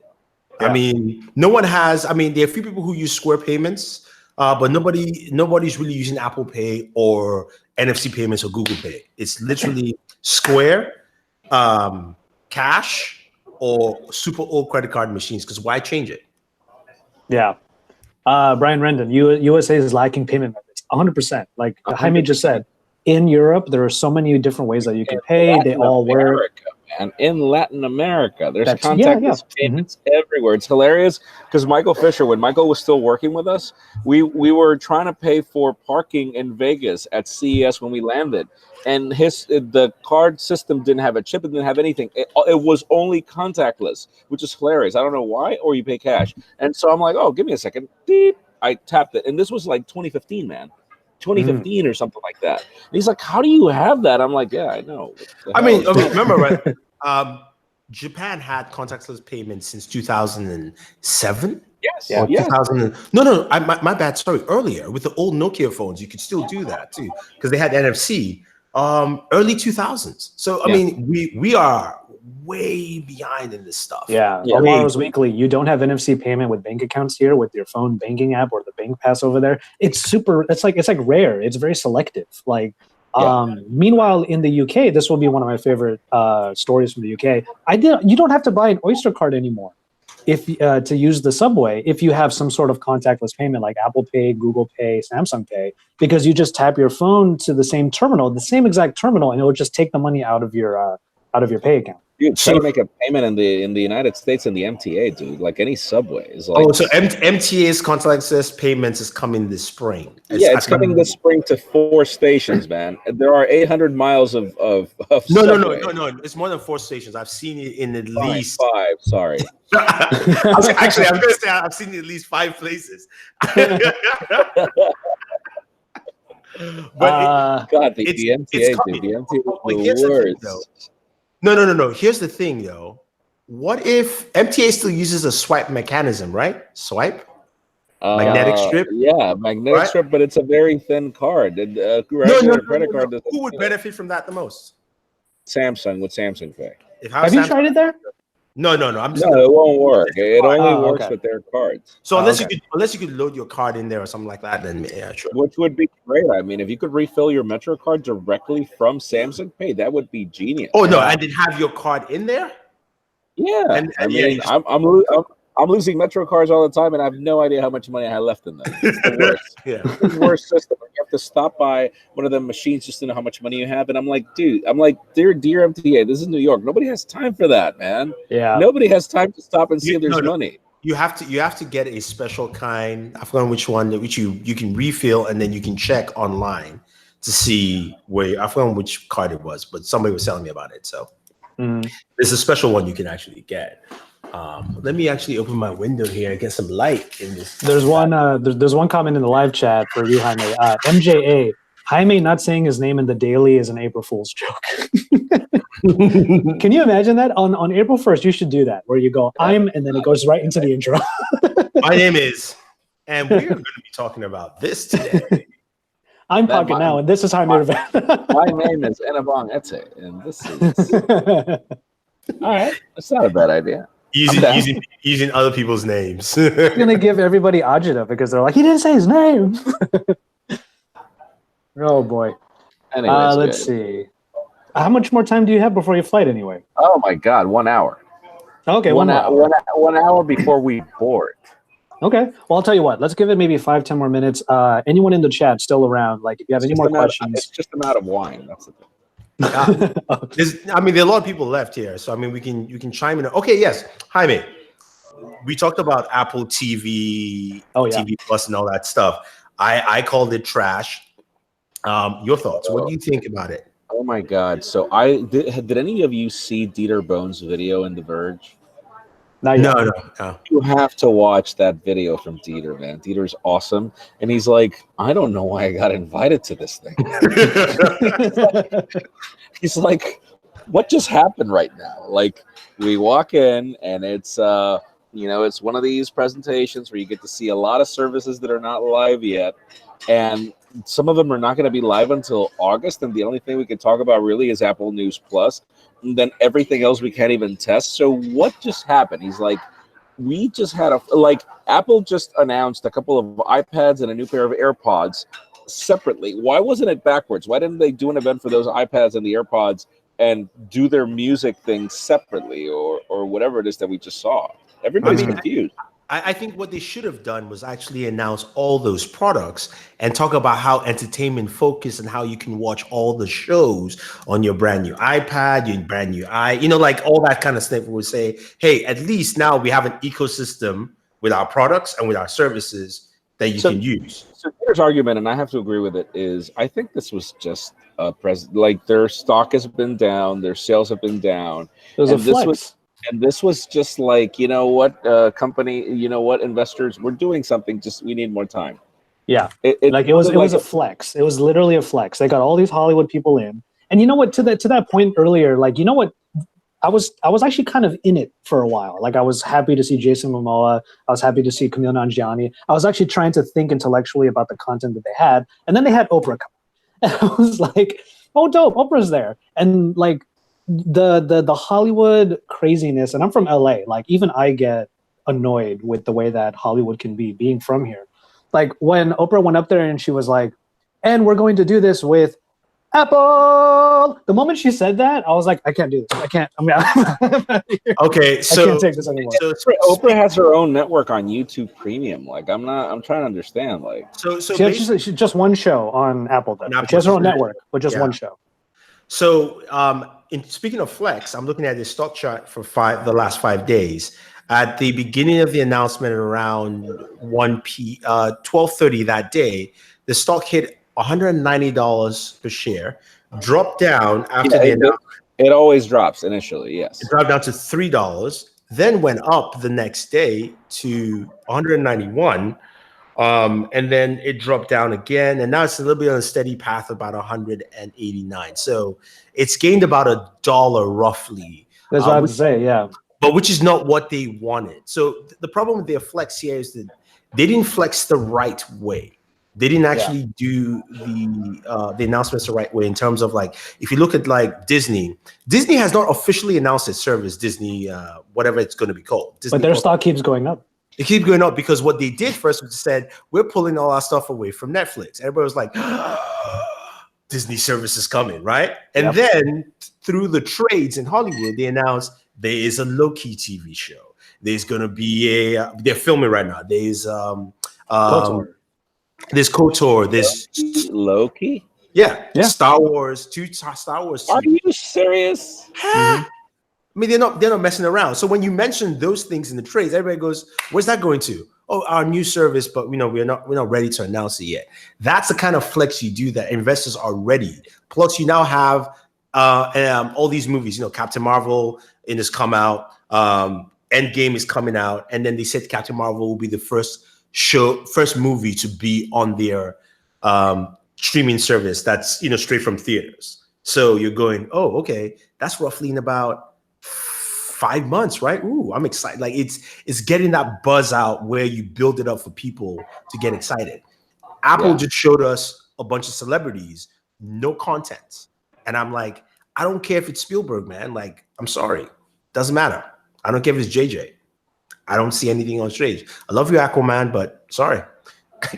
Yeah. I mean, no one has. I mean, there are a few people who use Square payments, but nobody's really using Apple Pay or NFC payments or Google Pay. It's literally Square, cash, or super old credit card machines. Because why change it? Yeah. Brian Rendon, USA is lacking payment methods. 100%. Like Jaime just said, in Europe, there are so many different ways that you can pay. They all work. And in Latin America, there's contactless payments everywhere. It's hilarious because Michael Fisher, when Michael was still working with us, we were trying to pay for parking in Vegas at CES when we landed, and the card system didn't have a chip, it didn't have anything. It was only contactless, which is hilarious. I don't know why, or you pay cash. And so I'm like, oh, give me a second. Beep. I tapped it, and this was like 2015, man. 2015 or something like that. And he's like, how do you have that? I'm like, yeah, I know. I mean, remember, right? Japan had contactless payments since 2007. Yes. Or 2000. No. My bad. Sorry. Earlier with the old Nokia phones, you could still do that too because they had NFC. Early 2000s. So I mean, we are way behind in this stuff. Tomorrow's Weekly, you don't have NFC payment with bank accounts here with your phone banking app or the bank pass over there. It's like rare. It's very selective. Like meanwhile in the UK, this will be one of my favorite stories from the UK. You don't have to buy an Oyster card anymore. if to use the subway if you have some sort of contactless payment like Apple Pay, Google Pay, Samsung Pay, because you just tap your phone to the same terminal, the same exact terminal, and it will just take the money out of your pay account. Dude, try to make a payment in the United States in the MTA, dude. Like any subway is like. Oh, so MTA's contactless payments is coming this spring. It's coming this spring to 4 stations, man. There are 800 miles of No. It's more than 4 stations. I've seen it in at least 5. Sorry. Actually, I'm gonna say I've seen it at least 5 places. But God, the MTA, dude. The MTA is the worst. No. Here's the thing, though. What if MTA still uses a swipe mechanism, right? Swipe? Magnetic strip? Yeah, magnetic strip, but it's a very thin card. Credit card. Who would benefit from that the most? Samsung with Samsung Pay. Have you tried it there? No. It won't work. It only works with their cards. So unless you could load your card in there or something like that, then yeah, sure. Which would be great. I mean, if you could refill your MetroCard directly from Samsung Pay, that would be genius. Oh no, and then have your card in there? Yeah. I'm losing MetroCards all the time, and I have no idea how much money I have left in them. It's the worst. It's the worst system. You have to stop by one of the machines just to know how much money you have, and I'm like, dear MTA, this is New York. Nobody has time for that, man. Yeah. Nobody has time to stop and see if there's money. You have to get a special kind. I forgot which one, which you can refill, and then you can check online to see where. I forgot which card it was, but somebody was telling me about it. So there's a special one you can actually get. Let me actually open my window here and get some light in this. There's one comment in the live chat for you, Jaime. MJA. Jaime not saying his name in the daily is an April Fool's joke. Can you imagine that? On April 1st, you should do that, where you go, and then it goes right into the intro. My name is, and we're going to be talking about this today. I'm Pocketnow, and this is Jaime Rivera. My name is Enabong Etse, and this is... All right, that's not a bad idea. Using other people's names. I'm going to give everybody agita because they're like, he didn't say his name. Oh, boy. Anyways, let's see. How much more time do you have before your flight anyway? Oh, my God, 1 hour. Okay, 1 hour. 1 hour before we board. Okay. Well, I'll tell you what. Let's give it maybe 5-10 more minutes. Anyone in the chat still around? Like, if you have any more questions. It's just a matter of wine. That's the thing. There are a lot of people left here, so I mean, you can chime in. Okay, yes, Jaime, we talked about Apple TV, TV Plus, and all that stuff. I called it trash. Your thoughts? What do you think about it? Oh my God! So did any of you see Dieter Bohn's video in The Verge? No. You have to watch that video from Dieter, man. Dieter's awesome. And he's like, I don't know why I got invited to this thing. He's like, what just happened right now? Like, we walk in and it's, it's one of these presentations where you get to see a lot of services that are not live yet. And some of them are not going to be live until August. And the only thing we can talk about really is Apple News Plus. And then everything else we can't even test. So what just happened? He's like, we just had Apple just announced a couple of iPads and a new pair of AirPods separately. Why wasn't it backwards? Why didn't they do an event for those iPads and the AirPods and do their music thing separately or whatever it is that we just saw? Everybody's confused. I think what they should have done was actually announce all those products and talk about how entertainment focused and how you can watch all the shows on your brand new iPad, your brand new like all that kind of stuff. Would say, hey, at least now we have an ecosystem with our products and with our services that you can use. So there's argument, and I have to agree with it, is I think this was just their stock has been down, their sales have been down. It was a flex. And this was just like, company, investors, we're doing something, just we need more time. Yeah. It was a flex. It was literally a flex. They got all these Hollywood people in. And you know what, to that point earlier, I was actually kind of in it for a while. Like, I was happy to see Jason Momoa. I was happy to see Camille Nanjiani. I was actually trying to think intellectually about the content that they had. And then they had Oprah come. And I was like, oh, dope, Oprah's there. And the Hollywood craziness, and I'm from LA, even I get annoyed with the way that Hollywood can be, being from here. Like, when Oprah went up there and she was like, and we're going to do this with Apple. The moment she said that, I was like, I can't do this. I can't. I'm Okay, so I can't take this anymore. So Oprah has her own network on YouTube Premium. Like, I'm trying to understand. Like, she has just one show on Apple. Then she has her own network, but just one show. So, speaking of Flex, I'm looking at the stock chart for the last 5 days. At the beginning of the announcement, around 12:30 that day, the stock hit $190 per share, dropped down after the announcement. It always drops initially, yes. It dropped down to $3, then went up the next day to 191, and then it dropped down again, and now it's a little bit on a steady path, about 189. So it's gained about $1 roughly. That's what I would say, yeah. But which is not what they wanted. So the problem with their flex here is that they didn't flex the right way. They didn't actually do the announcements the right way in terms of, like, if you look at like Disney has not officially announced its service, Disney, whatever it's going to be called. Disney, but their stock keeps going up. It keeps going up because what they did first was said, we're pulling all our stuff away from Netflix. Everybody was like, Disney service is coming, right? And then through the trades in Hollywood, they announced there is a low-key TV show. There's going to be they're filming right now. There's KOTOR. There's Loki. Yeah. Star Wars. Star Wars. Are you serious? I mean, they're not messing around. So when you mention those things in the trades, everybody goes, "Where's that going to?" Oh, our new service, but we're not ready to announce it yet. That's the kind of flex you do that investors are ready. Plus, you now have all these movies. Captain Marvel has come out. Endgame is coming out, and then they said Captain Marvel will be the first movie to be on their streaming service that's straight from theaters. So you're going, oh, okay, that's roughly in about 5 months, right? Ooh, I'm excited. Like it's getting that buzz out where you build it up for people to get excited. Apple just showed us a bunch of celebrities, no content, and I'm like, I don't care if it's Spielberg, man. Like, I'm sorry, doesn't matter. I don't care if it's JJ. I don't see anything on stage. I love you, Aquaman, but sorry,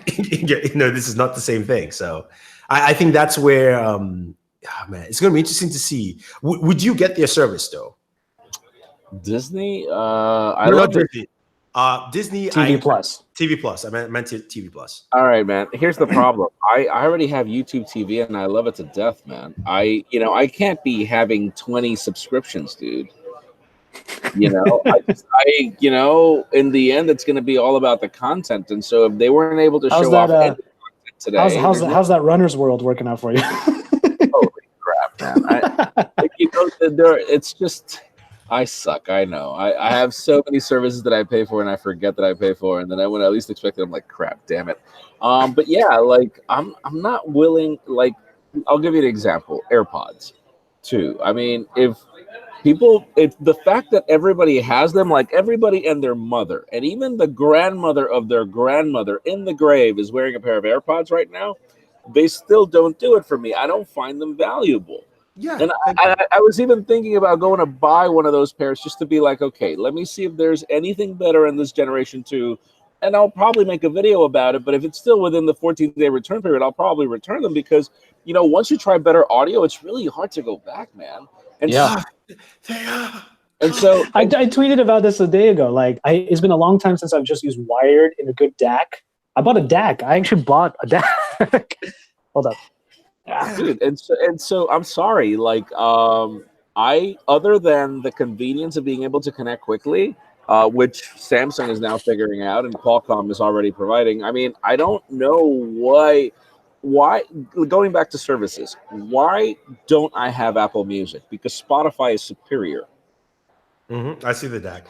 this is not the same thing. So I think that's where, man, it's going to be interesting to see. Would you get their service though? Disney? I love Disney. Disney TV Plus. TV Plus. I meant TV Plus. All right, man. Here's the problem. I already have YouTube TV and I love it to death, man. I can't be having 20 subscriptions, dude. In the end, it's going to be all about the content. And so if they weren't able to show off any content today, how's that Runner's World working out for you? Holy crap, man! It's just. I suck. I know. I have so many services that I pay for, and I forget that I pay for, and then when I at least expect it, I'm like, crap, damn it. But yeah, like I'm not willing. Like, I'll give you an example. AirPods, too. I mean, it's the fact that everybody has them, like everybody and their mother, and even the grandmother of their grandmother in the grave is wearing a pair of AirPods right now. They still don't do it for me. I don't find them valuable. Yeah, and I was even thinking about going to buy one of those pairs just to be like, okay, let me see if there's anything better in this generation too, and I'll probably make a video about it. But if it's still within the 14-day return period, I'll probably return them because once you try better audio, it's really hard to go back, man. And and so I tweeted about this a day ago. Like, it's been a long time since I've just used wired in a good DAC. I bought a DAC. I actually bought a DAC. Hold up. Dude, and so I'm sorry, like other than the convenience of being able to connect quickly, which Samsung is now figuring out and Qualcomm is already providing. I mean, I don't know why going back to services, why don't I have Apple Music? Because Spotify is superior. I see the DAC.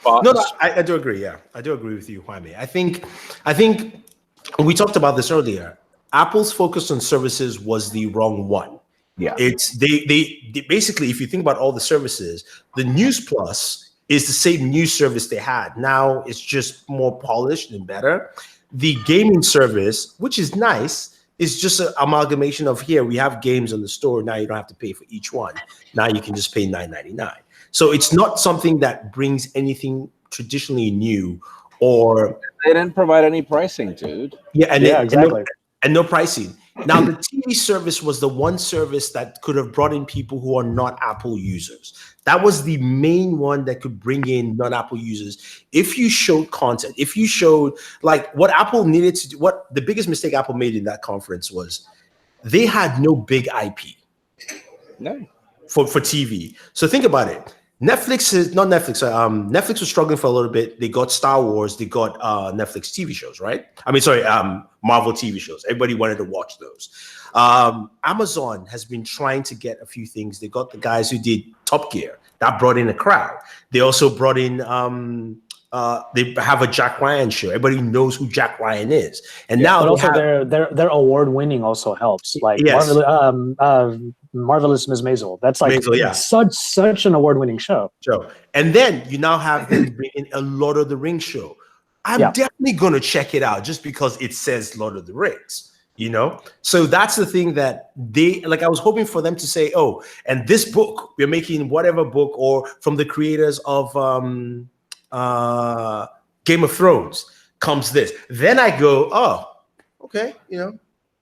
I do agree. Yeah, I do agree with you, Jaime. I think we talked about this earlier. Apple's focus on services was the wrong one. Yeah, it's they basically, if you think about all the services, the News Plus is the same news service they had. Now it's just more polished and better. The gaming service, which is nice, is just an amalgamation of here we have games on the store. Now you don't have to pay for each one. Now you can just pay $9.99. So it's not something that brings anything traditionally new, or they didn't provide any pricing, dude. Yeah, exactly. And no pricing. Now, the TV service was the one service that could have brought in people who are not Apple users. That was the main one that could bring in non-Apple users. If you showed content, if you showed like what Apple needed to do, what the biggest mistake Apple made in that conference was they had no big IP. No. For TV. So think about it. Netflix Netflix was struggling for a little bit. They got Star Wars, they got Netflix TV shows, right? I mean, sorry, Marvel TV shows. Everybody wanted to watch those. Amazon has been trying to get a few things. They got the guys who did Top Gear. That brought in a crowd. They also brought in they have a Jack Ryan show. Everybody knows who Jack Ryan is. And now but also their award winning also helps. Like yes. Marvelous Miss Maisel. That's like Maisel, yeah. such an award winning show. And then you now have them bring in a Lord of the Rings show. I'm definitely gonna check it out just because it says Lord of the Rings. You know, so that's the thing that they like. I was hoping for them to say, "Oh, and this book we're making, whatever book, or from the creators of Game of Thrones comes this." Then I go, "Oh, okay, you know,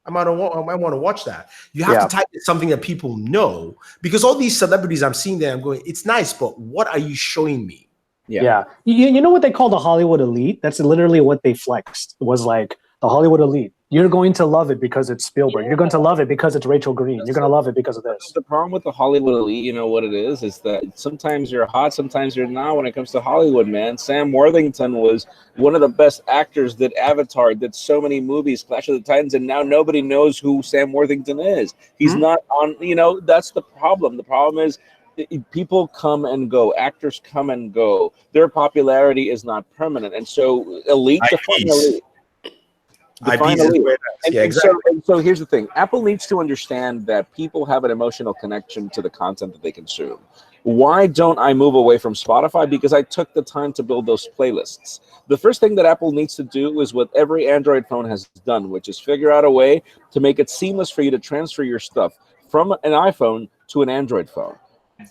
I might want to watch that." You have to type in something that people know because all these celebrities I'm seeing there, I'm going, "It's nice, but what are you showing me?" Yeah. You know what they call the Hollywood elite? That's literally what they flexed. Was like the Hollywood elite. You're going to love it because it's Spielberg. You're going to love it because it's Rachel Green. You're going to love it because of this. The problem with the Hollywood elite, you know what it is that sometimes you're hot, sometimes you're not when it comes to Hollywood, man. Sam Worthington was one of the best actors, did Avatar, did so many movies, Clash of the Titans, and now nobody knows who Sam Worthington is. He's not on, you know, that's the problem. The problem is people come and go, actors come and go. Their popularity is not permanent. And so elite, define elite. So here's the thing. Apple needs to understand that people have an emotional connection to the content that they consume. Why don't I move away from Spotify? Because I took the time to build those playlists. The first thing that Apple needs to do is what every Android phone has done, which is figure out a way to make it seamless for you to transfer your stuff from an iPhone to an Android phone.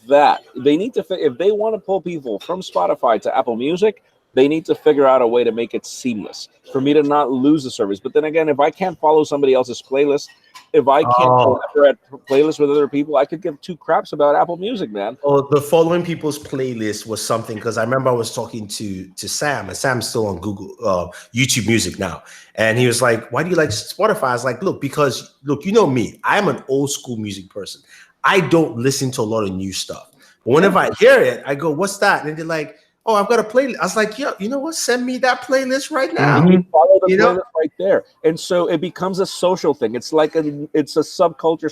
That they need to, if they want to pull people from Spotify to Apple Music, they need to figure out a way to make it seamless for me to not lose the service. But then again, if I can't follow somebody else's playlist, if I can't collaborate playlists with other people, I could give two craps about Apple Music, man. Oh, the following people's playlist was something because I remember I was talking to Sam, and Sam's still on Google YouTube Music now, and he was like, "Why do you like Spotify?" I was like, "Look, because you know me, I'm an old school music person. I don't listen to a lot of new stuff. But whenever I hear it, I go, what's that?' And they're like, oh, I've got a playlist. I was like, yeah, you know what? Send me that playlist right now. Follow the playlist right there. And so it becomes a social thing. It's like it's a subculture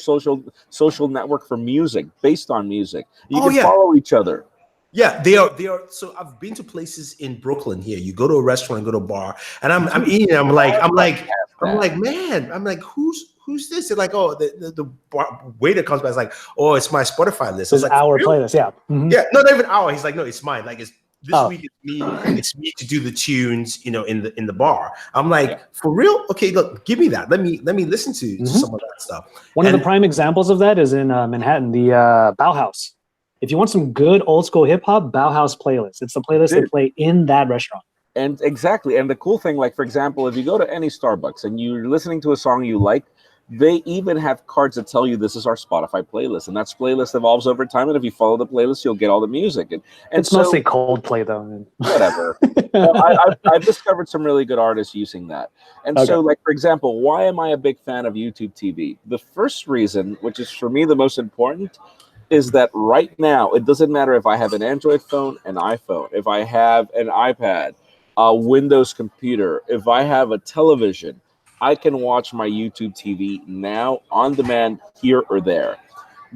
social network for music, based on music. You can follow each other. Yeah, they are. So I've been to places in Brooklyn here. You go to a restaurant, go to a bar, and I'm eating. I'm like, man, I'm like, who's this? They're like, oh, the waiter comes by. It's like, oh, it's my Spotify list. It's like, our playlist, yeah. Yeah, not even our. He's like, no, it's mine. Like it's this week it's me to do the tunes, you know, in the bar. I'm like, for real? Okay, look, give me that. Let me listen to some of that stuff. One of the prime examples of that is in Manhattan, the Bauhaus. If you want some good old school hip hop, Bauhaus playlist. It's the playlist they play in that restaurant. And exactly. And the cool thing, like for example, if you go to any Starbucks and you're listening to a song you like, they even have cards that tell you this is our Spotify playlist, and that playlist evolves over time. And if you follow the playlist, you'll get all the music. And it's mostly Coldplay, though. Whatever. I've discovered some really good artists using that. And so, like for example, why am I a big fan of YouTube TV? The first reason, which is for me the most important, is that right now it doesn't matter if I have an Android phone, an iPhone, if I have an iPad, a Windows computer, if I have a television. I can watch my YouTube TV now on demand here or there.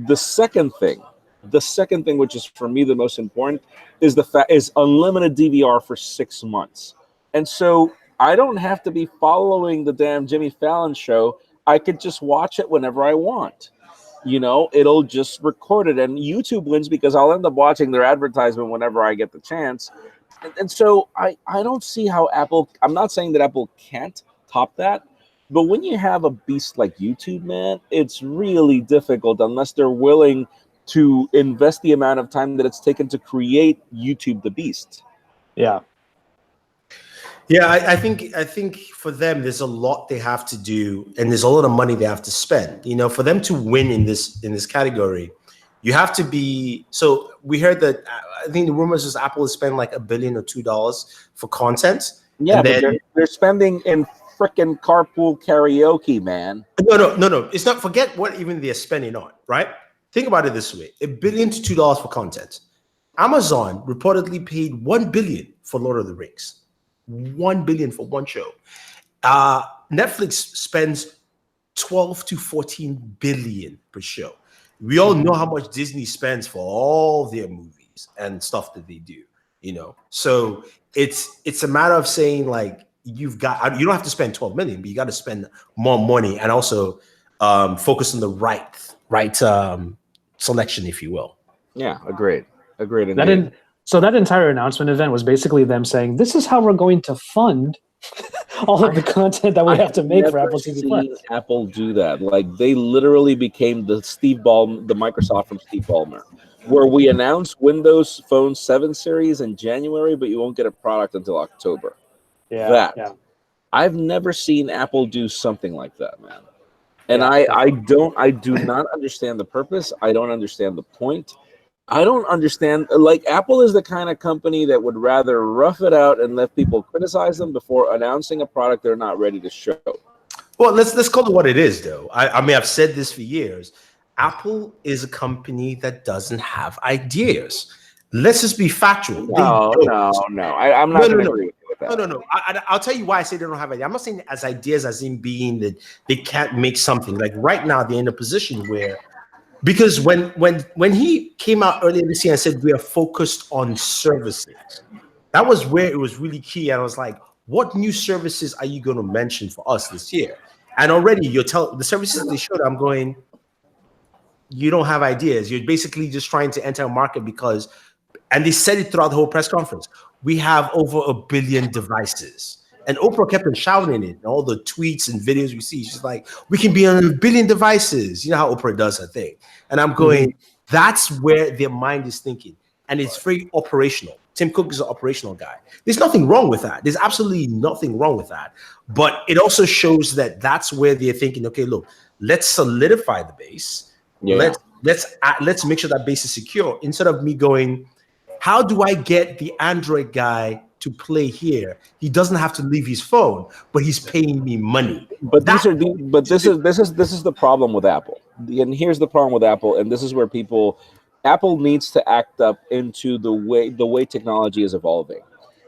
The second thing, which is for me the most important, is unlimited DVR for 6 months. And so I don't have to be following the damn Jimmy Fallon show. I could just watch it whenever I want. You know, it'll just record it, and YouTube wins because I'll end up watching their advertisement whenever I get the chance. And so I don't see how Apple, I'm not saying that Apple can't top that, but when you have a beast like YouTube, man, it's really difficult unless they're willing to invest the amount of time that it's taken to create YouTube the beast. Yeah. Yeah, I think for them, there's a lot they have to do, and there's a lot of money they have to spend. For them to win in this category, you have to be. So we heard that I think the rumors is Apple is spending like $1 billion or $2 for content, Yeah, and but then they're spending in frickin' carpool karaoke, man. no. It's not. Forget what even they're spending on. Right? Think about it this way: $1 billion to $2 for content. Amazon reportedly paid $1 billion for Lord of the Rings. $1 billion for one show. Netflix spends 12 to 14 billion per show. We all know how much Disney spends for all their movies and stuff that they do. So it's a matter of saying like you don't have to spend 12 million, but you got to spend more money and also focus on the right selection, if you will. Yeah, agreed. So that entire announcement event was basically them saying, "This is how we're going to fund all of the content that we have to make for Apple TV Plus." Apple do that. Like they literally became the Microsoft from Steve Ballmer, where we announced Windows Phone 7 series in January, but you won't get a product until October. Yeah. I've never seen Apple do something like that, man. And Yeah, I do not understand the purpose. I don't understand the point. I don't understand. Like Apple is the kind of company that would rather rough it out and let people criticize them before announcing a product they're not ready to show. Well, let's call it what it is, though. I mean, I've said this for years. Apple is a company that doesn't have ideas. Let's just be factual. No. I'm not going to agree with that. No. I'll tell you why I say they don't have ideas. I'm not saying as ideas as in being that they can't make something. Like right now, they're in a position where. Because when he came out earlier this year and said we are focused on services, that was where it was really key. And I was like, what new services are you going to mention for us this year? And already the services they showed, I'm going, you don't have ideas. You're basically just trying to enter a market because, and they said it throughout the whole press conference, we have over 1 billion devices. And Oprah kept on shouting it, and all the tweets and videos we see. She's like, we can be on 1 billion devices. You know how Oprah does her thing. And I'm going, that's where their mind is thinking. And it's very operational. Tim Cook is an operational guy. There's nothing wrong with that. There's absolutely nothing wrong with that. But it also shows that that's where they're thinking, okay, look, let's solidify the base. Yeah. Let's make sure that base is secure. Instead of me going, how do I get the Android guy to play here? He doesn't have to leave his phone, but he's paying me money. But this is the problem with Apple. And here's the problem with Apple, and this is where Apple needs to act up into the way technology is evolving.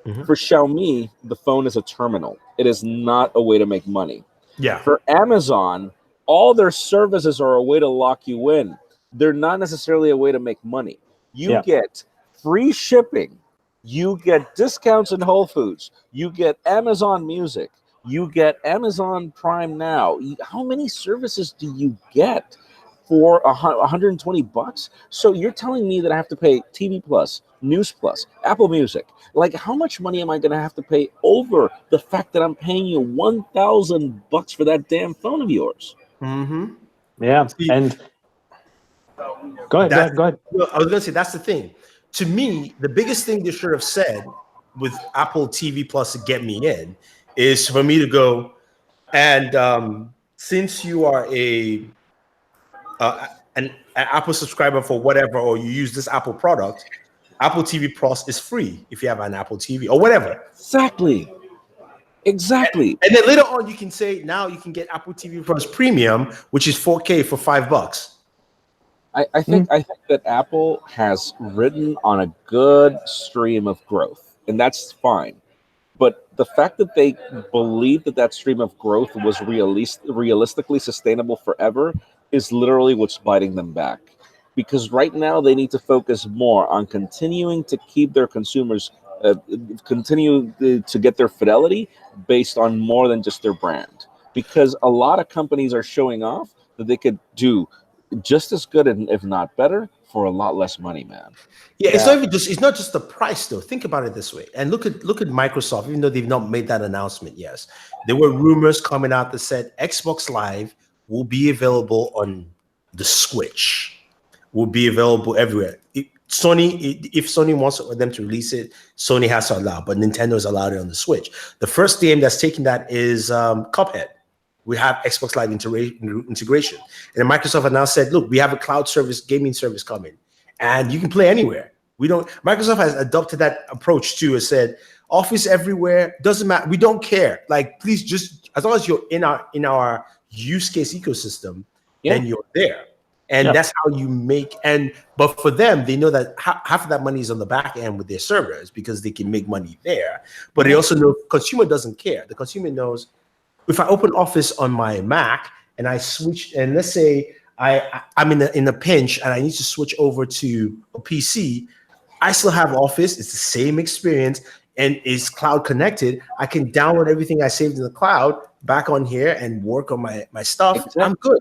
Mm-hmm. For Xiaomi, the phone is a terminal. It is not a way to make money. Yeah. For Amazon, all their services are a way to lock you in. They're not necessarily a way to make money. You get free shipping. You get discounts in Whole Foods. You get Amazon Music. You get Amazon Prime Now. How many services do you get for $120? So you're telling me that I have to pay TV Plus, News Plus, Apple Music. Like, how much money am I going to have to pay over the fact that I'm paying you $1,000 for that damn phone of yours? Mm-hmm. Yeah, and go ahead. Well, I was going to say that's the thing. To me, the biggest thing they should have said with Apple TV Plus to get me in is for me to go, and since you are an Apple subscriber for whatever, or you use this Apple product, Apple TV Plus is free if you have an Apple TV or whatever. Exactly. And then later on, you can say now you can get Apple TV Plus Premium, which is 4K for $5. I think that Apple has ridden on a good stream of growth, and that's fine. But the fact that they believe that stream of growth was realistically sustainable forever is literally what's biting them back. Because right now they need to focus more on continuing to keep their consumers, continue to get their fidelity based on more than just their brand. Because a lot of companies are showing off that they could do just as good, and if not better, for a lot less money, man. Yeah, it's not just the price though. Think about it this way, and look at Microsoft. Even though they've not made that announcement yet, there were rumors coming out that said Xbox Live will be available on the Switch, will be available everywhere. Sony, if Sony wants them to release it, Sony has to allow, but Nintendo's allowed it on the Switch. The first game that's taking that is Cuphead. We have Xbox Live integration. And then Microsoft has now said, look, we have a cloud service, gaming service coming, and you can play anywhere. Microsoft has adopted that approach too, and said, Office everywhere, doesn't matter. We don't care. Like, please just, as long as you're in our use case ecosystem, then you're there. And that's how you make, but for them, they know that half of that money is on the back end with their servers because they can make money there. But they also know consumer doesn't care. The consumer knows if I open Office on my Mac and I switch, and let's say I'm in a pinch and I need to switch over to a PC, I still have Office. It's the same experience and it's cloud connected. I can download everything I saved in the cloud back on here and work on my stuff. Exactly. I'm good.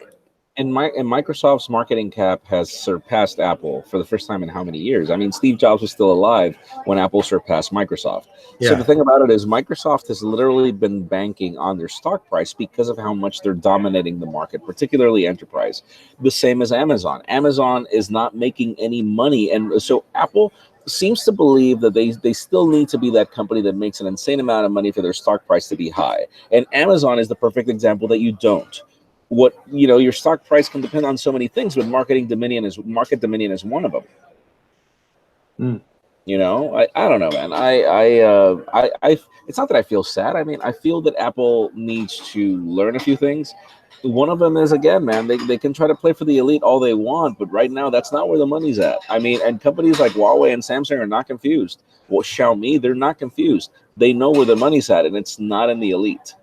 And Microsoft's marketing cap has surpassed Apple for the first time in how many years? I mean, Steve Jobs was still alive when Apple surpassed Microsoft. Yeah. So the thing about it is Microsoft has literally been banking on their stock price because of how much they're dominating the market, particularly enterprise. The same as Amazon. Amazon is not making any money. And so Apple seems to believe that they still need to be that company that makes an insane amount of money for their stock price to be high. And Amazon is the perfect example that you don't. Your stock price can depend on so many things, but market dominion is one of them. I don't know, man. I it's not that I feel sad. I mean, I feel that Apple needs to learn a few things. One of them is, again, man, they can try to play for the elite all they want, but right now that's not where the money's at. I mean, and companies like Huawei and Samsung are not confused. Well, Xiaomi, they're not confused. They know where the money's at, and it's not in the elite.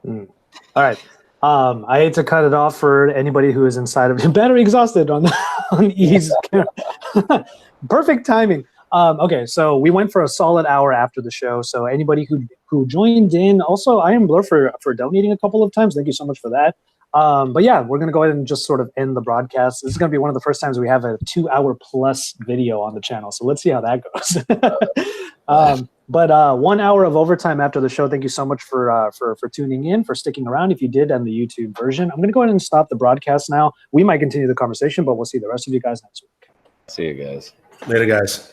All right. I hate to cut it off for anybody who is inside of it. Battery exhausted on E's camera. Perfect timing. Okay, so we went for a solid hour after the show. So anybody who joined in, also I am Blur for donating a couple of times. Thank you so much for that. But yeah, we're gonna go ahead and just sort of end the broadcast. This is gonna be one of the first times we have a 2-hour plus video on the channel. So let's see how that goes. But 1 hour of overtime after the show. Thank you so much for tuning in, for sticking around. If you did on the YouTube version, I'm gonna go ahead and stop the broadcast now. We might continue the conversation, but we'll see the rest of you guys next week. See you guys. Later, guys.